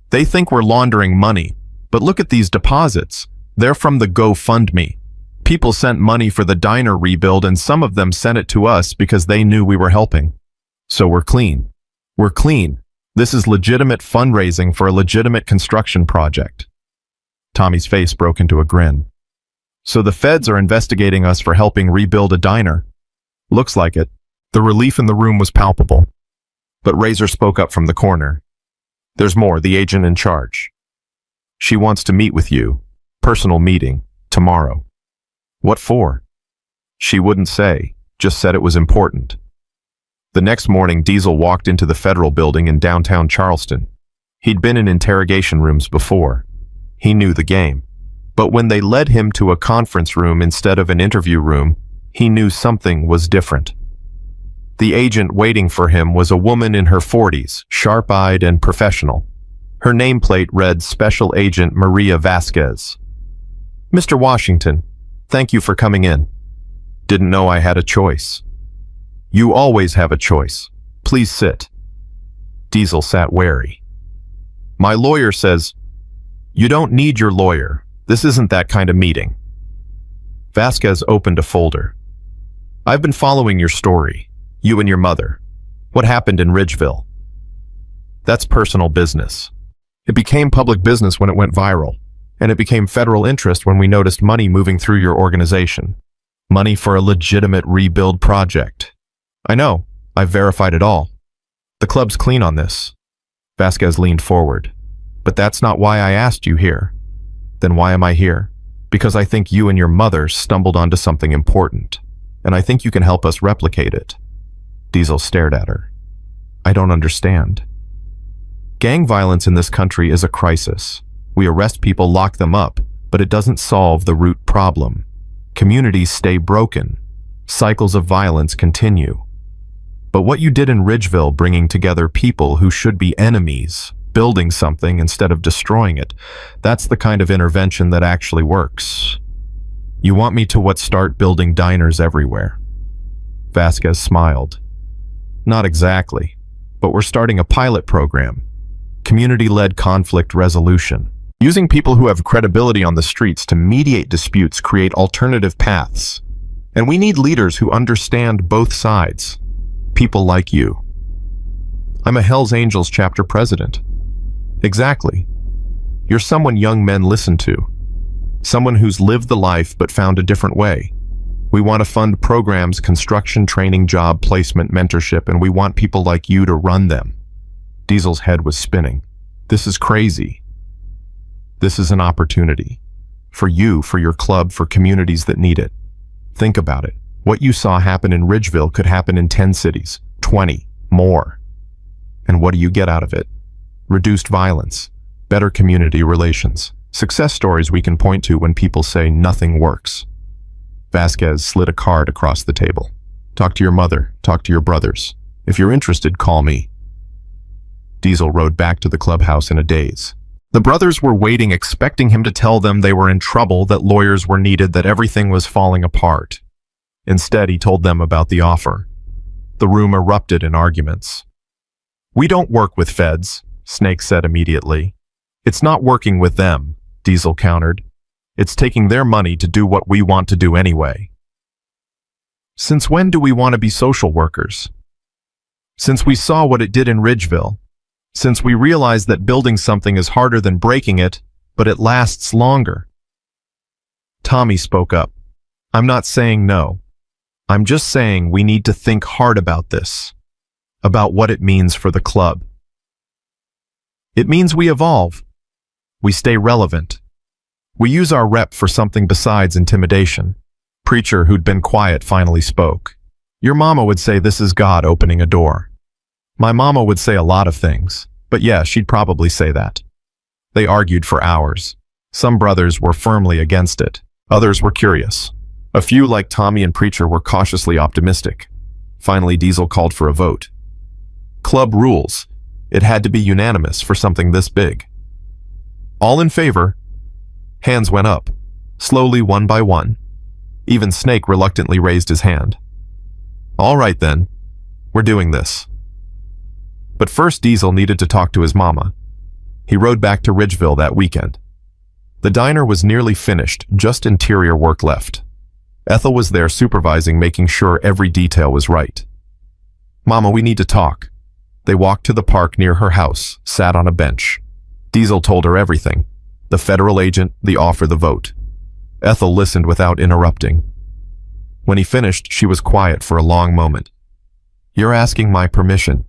They think we're laundering money, but look at these deposits. They're from the GoFundMe. People sent money for the diner rebuild, and some of them sent it to us because they knew we were helping. So we're clean. We're clean. This is legitimate fundraising for a legitimate construction project. Tommy's face broke into a grin. So the feds are investigating us for helping rebuild a diner? Looks like it. The relief in the room was palpable. But Razor spoke up from the corner. There's more, the agent in charge. She wants to meet with you. Personal meeting. Tomorrow. What for? She wouldn't say, just said it was important. The next morning, Diesel walked into the federal building in downtown Charleston. He'd been in interrogation rooms before. He knew the game. But when they led him to a conference room instead of an interview room, he knew something was different. The agent waiting for him was a woman in her 40s, sharp-eyed and professional. Her nameplate read Special Agent Maria Vasquez. Mr. Washington, thank you for coming in. Didn't know I had a choice. You always have a choice. Please sit. Diesel sat wary. My lawyer says, you don't need your lawyer. This isn't that kind of meeting. Vasquez opened a folder. I've been following your story. You and your mother. What happened in Ridgeville? That's personal business. It became public business when it went viral, and it became federal interest when we noticed money moving through your organization. Money for a legitimate rebuild project. I know. I've verified it all. The club's clean on this. Vasquez leaned forward. But that's not why I asked you here. Then why am I here? Because I think you and your mother stumbled onto something important, and I think you can help us replicate it. Diesel stared at her. I don't understand. Gang violence in this country is a crisis. We arrest people, lock them up, but it doesn't solve the root problem. Communities stay broken. Cycles of violence continue. But what you did in Ridgeville, bringing together people who should be enemies, building something instead of destroying it, that's the kind of intervention that actually works. You want me to start building diners everywhere? Vasquez smiled. Not exactly, but we're starting a pilot program. Community-led conflict resolution. Using people who have credibility on the streets to mediate disputes, create alternative paths. And we need leaders who understand both sides. People like you. I'm a Hells Angels chapter president. Exactly. You're someone young men listen to. Someone who's lived the life but found a different way. We want to fund programs, construction, training, job placement, mentorship, and we want people like you to run them. Diesel's head was spinning. This is crazy. This is an opportunity. For you, for your club, for communities that need it. Think about it. What you saw happen in Ridgeville could happen in 10 cities, 20, more. And what do you get out of it? Reduced violence, better community relations, success stories we can point to when people say nothing works. Vasquez slid a card across the table. Talk to your mother, talk to your brothers. If you're interested, call me. Diesel rode back to the clubhouse in a daze. The brothers were waiting, expecting him to tell them they were in trouble, that lawyers were needed, that everything was falling apart. Instead, he told them about the offer. The room erupted in arguments. We don't work with feds, Snake said immediately. It's not working with them, Diesel countered. It's taking their money to do what we want to do anyway. Since when do we want to be social workers? Since we saw what it did in Ridgeville. Since we realized that building something is harder than breaking it, but it lasts longer. Tommy spoke up. I'm not saying no. I'm just saying we need to think hard about this. About what it means for the club. It means we evolve. We stay relevant. We use our rep for something besides intimidation. Preacher, who'd been quiet, finally spoke. Your mama would say this is God opening a door. My mama would say a lot of things, but yeah, she'd probably say that. They argued for hours. Some brothers were firmly against it. Others were curious. A few, like Tommy and Preacher, were cautiously optimistic. Finally, Diesel called for a vote. Club rules. It had to be unanimous for something this big. All in favor? Hands went up, slowly one by one. Even Snake reluctantly raised his hand. All right then, we're doing this. But first Diesel needed to talk to his mama. He rode back to Ridgeville that weekend. The diner was nearly finished, just interior work left. Ethel was there supervising, making sure every detail was right. Mama, we need to talk. They walked to the park near her house, sat on a bench. Diesel told her everything. The federal agent, the offer, the vote. Ethel listened without interrupting. When he finished, she was quiet for a long moment. "You're asking my permission.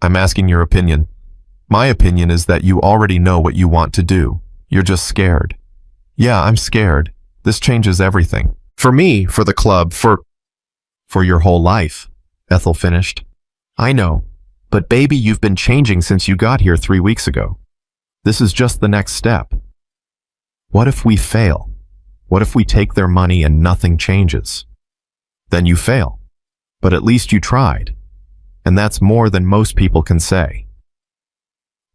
I'm asking your opinion. My opinion is that you already know what you want to do. You're just scared." "Yeah, I'm scared. This changes everything. For me, for the club, for your whole life," Ethel finished. "I know. But baby, you've been changing since you got here 3 weeks ago. This is just the next step. What if we fail? What if we take their money and nothing changes? Then you fail. But at least you tried. And that's more than most people can say."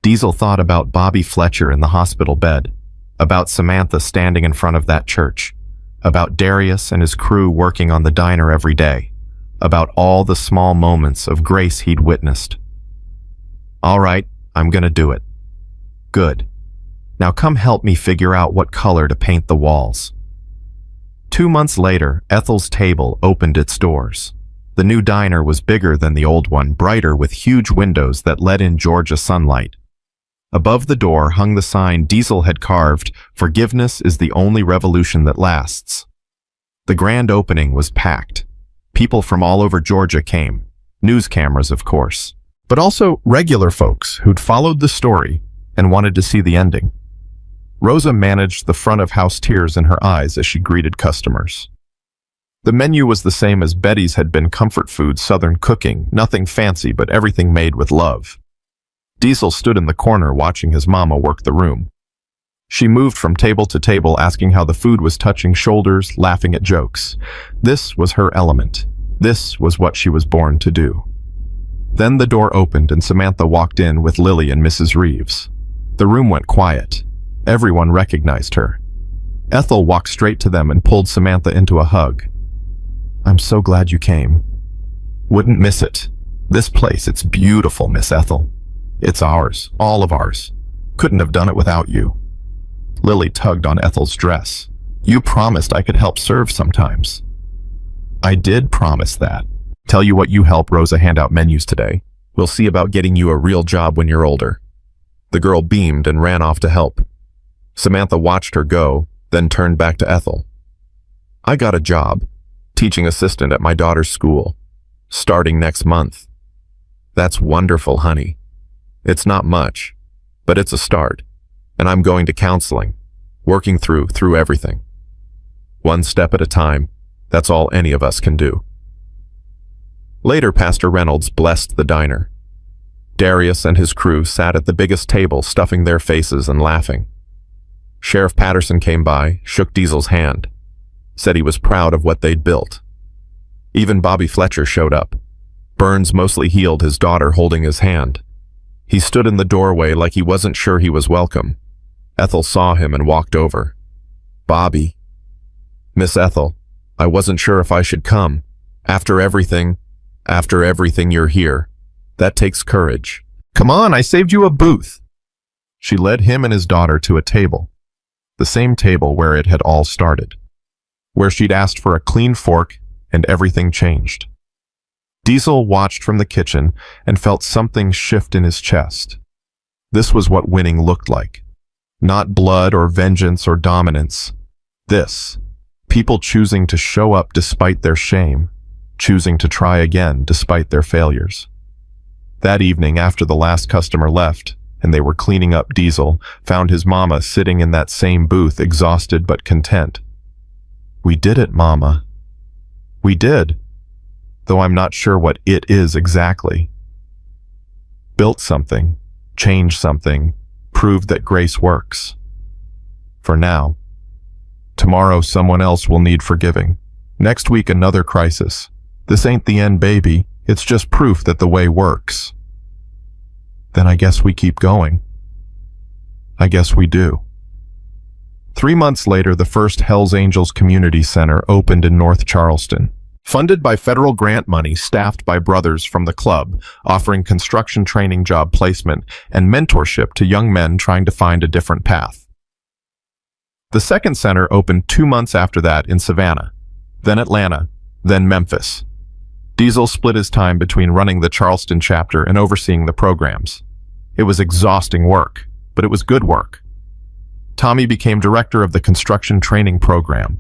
Diesel thought about Bobby Fletcher in the hospital bed, about Samantha standing in front of that church, about Darius and his crew working on the diner every day, about all the small moments of grace he'd witnessed. "All right, I'm gonna do it." "Good. Now come help me figure out what color to paint the walls." 2 months later, Ethel's table opened its doors. The new diner was bigger than the old one, brighter with huge windows that let in Georgia sunlight. Above the door hung the sign Diesel had carved, "Forgiveness is the only revolution that lasts." The grand opening was packed. People from all over Georgia came. News cameras, of course. But also regular folks who'd followed the story and wanted to see the ending. Rosa managed the front-of-house tears in her eyes as she greeted customers. The menu was the same as Betty's had been: comfort food, Southern cooking, nothing fancy, but everything made with love. Diesel stood in the corner watching his mama work the room. She moved from table to table, asking how the food was, touching shoulders, laughing at jokes. This was her element. This was what she was born to do. Then the door opened and Samantha walked in with Lily and Mrs. Reeves. The room went quiet. Everyone recognized her. Ethel walked straight to them and pulled Samantha into a hug. "I'm so glad you came. Wouldn't miss it. This place, it's beautiful, Miss Ethel. It's ours, all of ours. Couldn't have done it without you." Lily tugged on Ethel's dress. "You promised I could help serve sometimes." "I did promise that. Tell you what, you help Rosa hand out menus today. We'll see about getting you a real job when you're older." The girl beamed and ran off to help. Samantha watched her go, then turned back to Ethel. "I got a job, teaching assistant at my daughter's school, starting next month." "That's wonderful, honey. It's not much, but it's a start. And I'm going to counseling, working through everything. One step at a time, that's all any of us can do." Later, Pastor Reynolds blessed the diner. Darius and his crew sat at the biggest table, stuffing their faces and laughing. Sheriff Patterson came by, shook Diesel's hand, said he was proud of what they'd built. Even Bobby Fletcher showed up. Burns mostly healed, his daughter holding his hand. He stood in the doorway like he wasn't sure he was welcome. Ethel saw him and walked over. "Bobby." "Miss Ethel, I wasn't sure if I should come. After everything you're here. That takes courage." "Come on, I saved you a booth." She led him and his daughter to a table. The same table where it had all started. Where she'd asked for a clean fork and everything changed. Diesel watched from the kitchen and felt something shift in his chest. This was what winning looked like. Not blood or vengeance or dominance. This. People choosing to show up despite their shame. Choosing to try again despite their failures. That evening, after the last customer left, and they were cleaning up, Diesel found his mama sitting in that same booth, exhausted but content. "We did it, Mama. We did. Though I'm not sure what it is exactly. Built something, changed something, proved that grace works. For now. Tomorrow someone else will need forgiving. Next week another crisis. This ain't the end, baby. It's just proof that the way works." "Then I guess we keep going." "I guess we do." 3 months later, the first Hells Angels Community Center opened in North Charleston. Funded by federal grant money, staffed by brothers from the club, offering construction training, job placement, and mentorship to young men trying to find a different path. The second center opened 2 months after that in Savannah, then Atlanta, then Memphis. Diesel split his time between running the Charleston chapter and overseeing the programs. It was exhausting work, but it was good work. Tommy became director of the construction training program.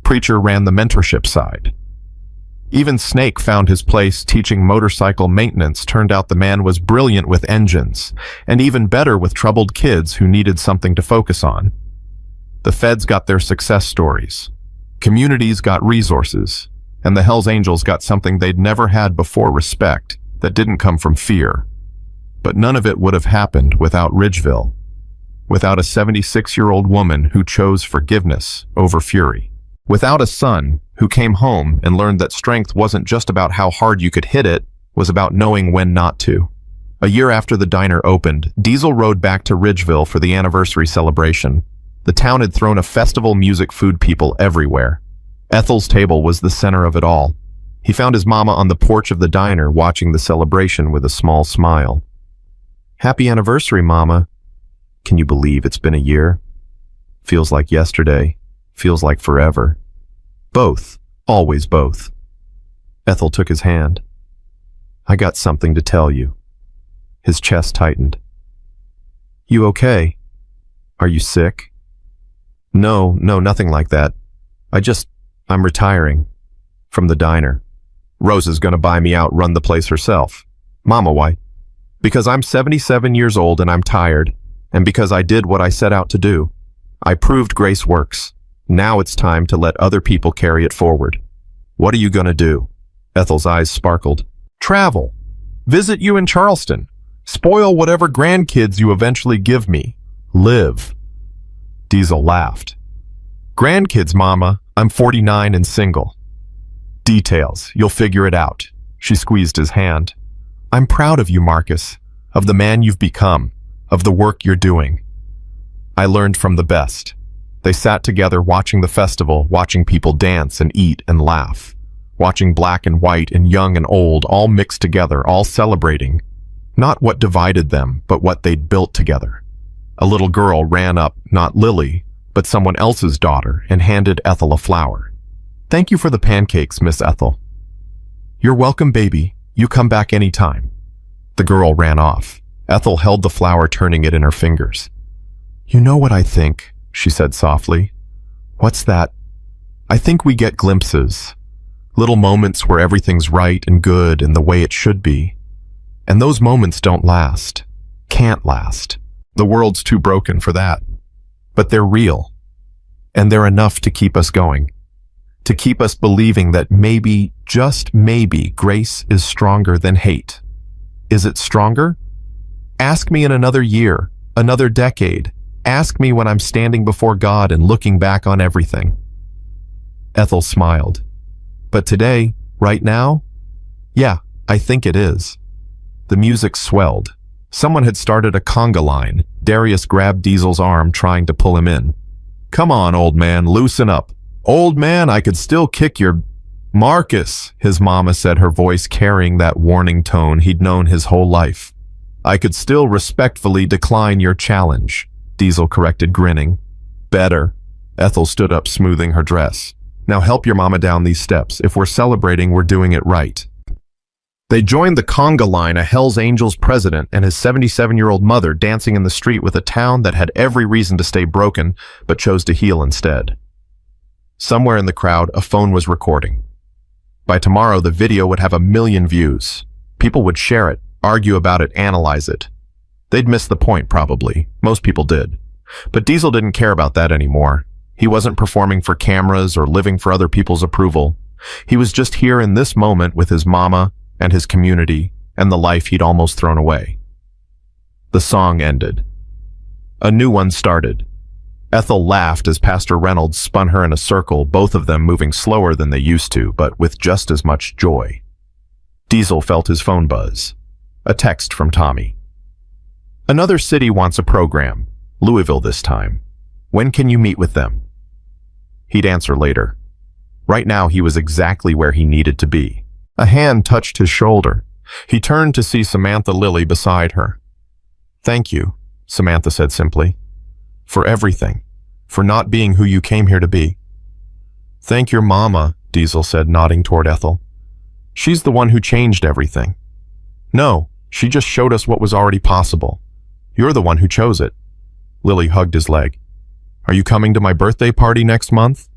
Preacher ran the mentorship side. Even Snake found his place teaching motorcycle maintenance. Turned out the man was brilliant with engines, and even better with troubled kids who needed something to focus on. The feds got their success stories. Communities got resources, and the Hells Angels got something they'd never had before: respect that didn't come from fear. But none of it would have happened without Ridgeville, without a 76-year-old woman who chose forgiveness over fury, without a son who came home and learned that strength wasn't just about how hard you could hit it, was about knowing when not to. A year after the diner opened, Diesel rode back to Ridgeville for the anniversary celebration. The town had thrown a festival, music, food, people everywhere. Ethel's table was the center of it all. He found his mama on the porch of the diner watching the celebration with a small smile. "Happy anniversary, Mama. Can you believe it's been a year? Feels like yesterday. Feels like forever." "Both. Always both." Ethel took his hand. "I got something to tell you." His chest tightened. "You okay? Are you sick?" No, nothing like that. I'm retiring from the diner. Rose is gonna buy me out, run the place herself." "Mama, why?" "Because I'm 77 years old and I'm tired, and because I did what I set out to do. I proved grace works. Now it's time to let other people carry it forward." "What are you gonna do?" Ethel's eyes sparkled. "Travel. Visit you in Charleston. Spoil whatever grandkids you eventually give me. Live." Diesel laughed. "Grandkids, Mama. I'm 49 and single." "Details. You'll figure it out." She squeezed his hand. "I'm proud of you, Marcus, of the man you've become, of the work you're doing. I learned from the best." They sat together watching the festival, watching people dance and eat and laugh, watching black and white and young and old all mixed together, all celebrating, not what divided them, but what they'd built together. A little girl ran up, not Lily, but someone else's daughter, and handed Ethel a flower. "Thank you for the pancakes, Miss Ethel." "You're welcome, baby. You come back anytime." The girl ran off. Ethel held the flower, turning it in her fingers. "You know what I think?" she said softly. "What's that? I think we get glimpses, little moments where everything's right and good and the way it should be. And those moments don't last, can't last. The world's too broken for that. But they're real, and they're enough to keep us going, to keep us believing that maybe, just maybe, grace is stronger than hate. Is it stronger? Ask me in another year, another decade. Ask me when I'm standing before God and looking back on everything." Ethel smiled. "But today, right now? Yeah, I think it is." The music swelled. Someone had started a conga line. Darius grabbed Diesel's arm, trying to pull him in. "Come on, old man, loosen up." "Old man, I could still kick your—" "Marcus," his mama said, her voice carrying that warning tone he'd known his whole life. "I could still respectfully decline your challenge," Diesel corrected, grinning. "Better." Ethel stood up, smoothing her dress. "Now help your mama down these steps. If we're celebrating, we're doing it right." They joined the conga line, a Hells Angels president and his 77-year-old mother dancing in the street with a town that had every reason to stay broken, but chose to heal instead. Somewhere in the crowd, a phone was recording. By tomorrow, the video would have 1 million views. People would share it, argue about it, analyze it. They'd miss the point, probably. Most people did. But Diesel didn't care about that anymore. He wasn't performing for cameras or living for other people's approval. He was just here in this moment with his mama and his community and the life he'd almost thrown away. The song ended. A new one started. Ethel laughed as Pastor Reynolds spun her in a circle, both of them moving slower than they used to, but with just as much joy. Diesel felt his phone buzz. A text from Tommy. "Another city wants a program. Louisville this time. When can you meet with them?" He'd answer later. Right now he was exactly where he needed to be. A hand touched his shoulder. He turned to see Samantha Lilly beside her. "Thank you," Samantha said simply. "For everything. For not being who you came here to be." "Thank your mama," Diesel said, nodding toward Ethel. She's the one who changed everything. No, she just showed us what was already possible. You're the one who chose it. Lily hugged his leg. Are you coming to my birthday party next month?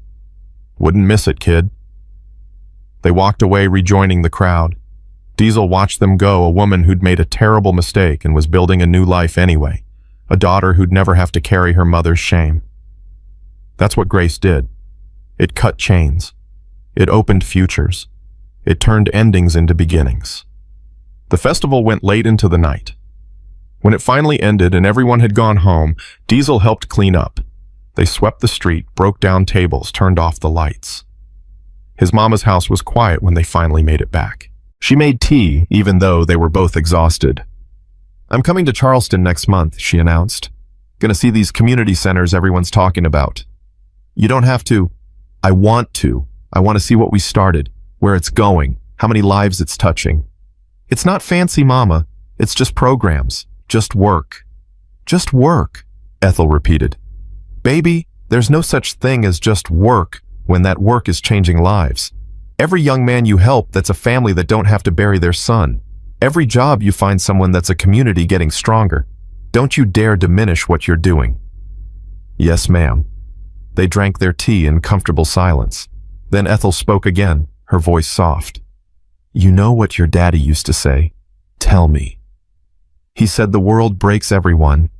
Wouldn't miss it, kid. They walked away, rejoining the crowd. Diesel watched them go, a woman who'd made a terrible mistake and was building a new life anyway, a daughter who'd never have to carry her mother's shame. That's what Grace did. It cut chains. It opened futures. It turned endings into beginnings. The festival went late into the night. When it finally ended and everyone had gone home, Diesel helped clean up. They swept the street, broke down tables, turned off the lights. His mama's house was quiet when they finally made it back. She made tea, even though they were both exhausted. I'm coming to Charleston next month, she announced. Gonna see these community centers everyone's talking about. You don't have to. I want to. I want to see what we started, where it's going, how many lives it's touching. It's not fancy, Mama. It's just programs. Just work. Just work, Ethel repeated. Baby, there's no such thing as just work when that work is changing lives. Every young man you help that's a family that don't have to bury their son. Every job you find someone that's a community getting stronger. Don't you dare diminish what you're doing. Yes, ma'am. They drank their tea in comfortable silence. Then Ethel spoke again, her voice soft. You know what your daddy used to say? Tell me. He said the world breaks everyone,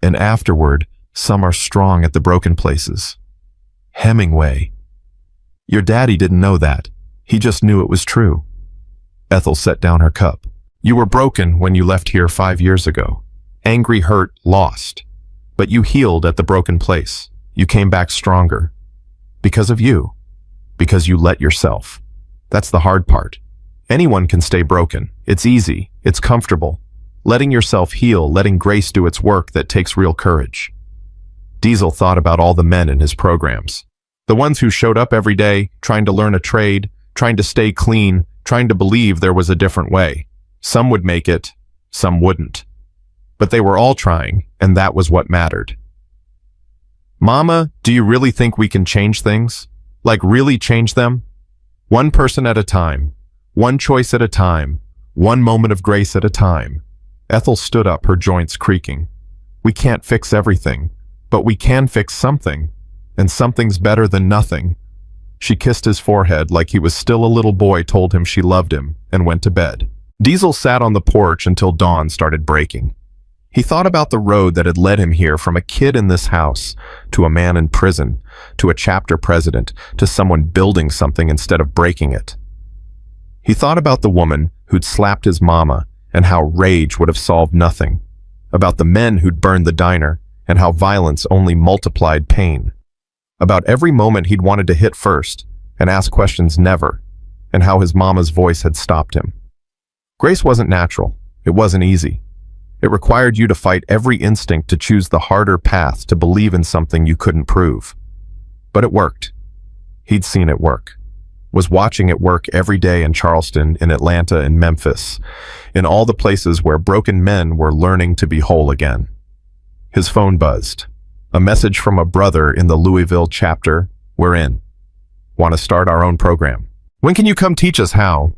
and afterward, some are strong at the broken places. Hemingway. Your daddy didn't know that. He just knew it was true. Ethel set down her cup. You were broken when you left here 5 years ago. Angry, hurt, lost. But you healed at the broken place. You came back stronger. Because of you. Because you let yourself. That's the hard part. Anyone can stay broken. It's easy. It's comfortable. Letting yourself heal, letting grace do its work, that takes real courage. Diesel thought about all the men in his programs. The ones who showed up every day, trying to learn a trade, trying to stay clean, trying to believe there was a different way. Some would make it, some wouldn't. But they were all trying, and that was what mattered. Mama, do you really think we can change things? Like really change them? One person at a time, one choice at a time, one moment of grace at a time. Ethel stood up, her joints creaking. We can't fix everything, but we can fix something, and something's better than nothing. She kissed his forehead like he was still a little boy, told him she loved him, and went to bed. Diesel sat on the porch until dawn started breaking. He thought about the road that had led him here, from a kid in this house, to a man in prison, to a chapter president, to someone building something instead of breaking it. He thought about the woman who'd slapped his mama, and how rage would have solved nothing. About the men who'd burned the diner, and how violence only multiplied pain. About every moment he'd wanted to hit first, and ask questions never, and how his mama's voice had stopped him. Grace wasn't natural. It wasn't easy. It required you to fight every instinct, to choose the harder path, to believe in something you couldn't prove. But it worked. He'd seen it work. Was watching it work every day in Charleston, in Atlanta, in Memphis, in all the places where broken men were learning to be whole again. His phone buzzed. A message from a brother in the Louisville chapter. We're in. Want to start our own program. When can you come teach us how?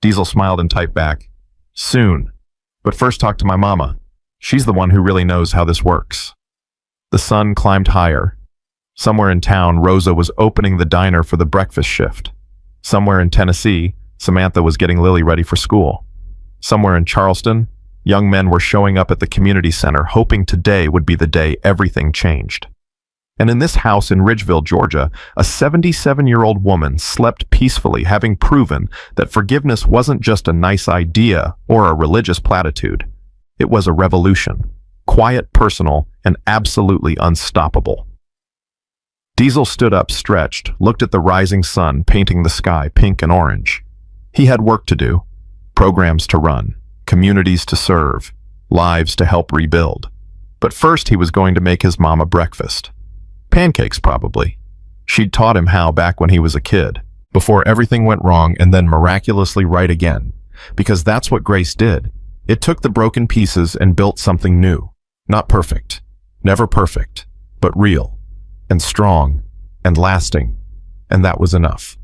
Diesel smiled and typed back. Soon. But first talk to my mama. She's the one who really knows how this works. The sun climbed higher. Somewhere in town, Rosa was opening the diner for the breakfast shift. Somewhere in Tennessee, Samantha was getting Lily ready for school. Somewhere in Charleston, young men were showing up at the community center, hoping today would be the day everything changed. And in this house in Ridgeville, Georgia, a 77-year-old woman slept peacefully, having proven that forgiveness wasn't just a nice idea or a religious platitude. It was a revolution, quiet, personal, and absolutely unstoppable. Diesel stood up, stretched, looked at the rising sun painting the sky pink and orange. He had work to do, programs to run, communities to serve, lives to help rebuild. But first he was going to make his mama breakfast. Pancakes, probably. She'd taught him how back when he was a kid, before everything went wrong and then miraculously right again. Because that's what grace did. It took the broken pieces and built something new. Not perfect, never perfect, but real, and strong, and lasting, and that was enough.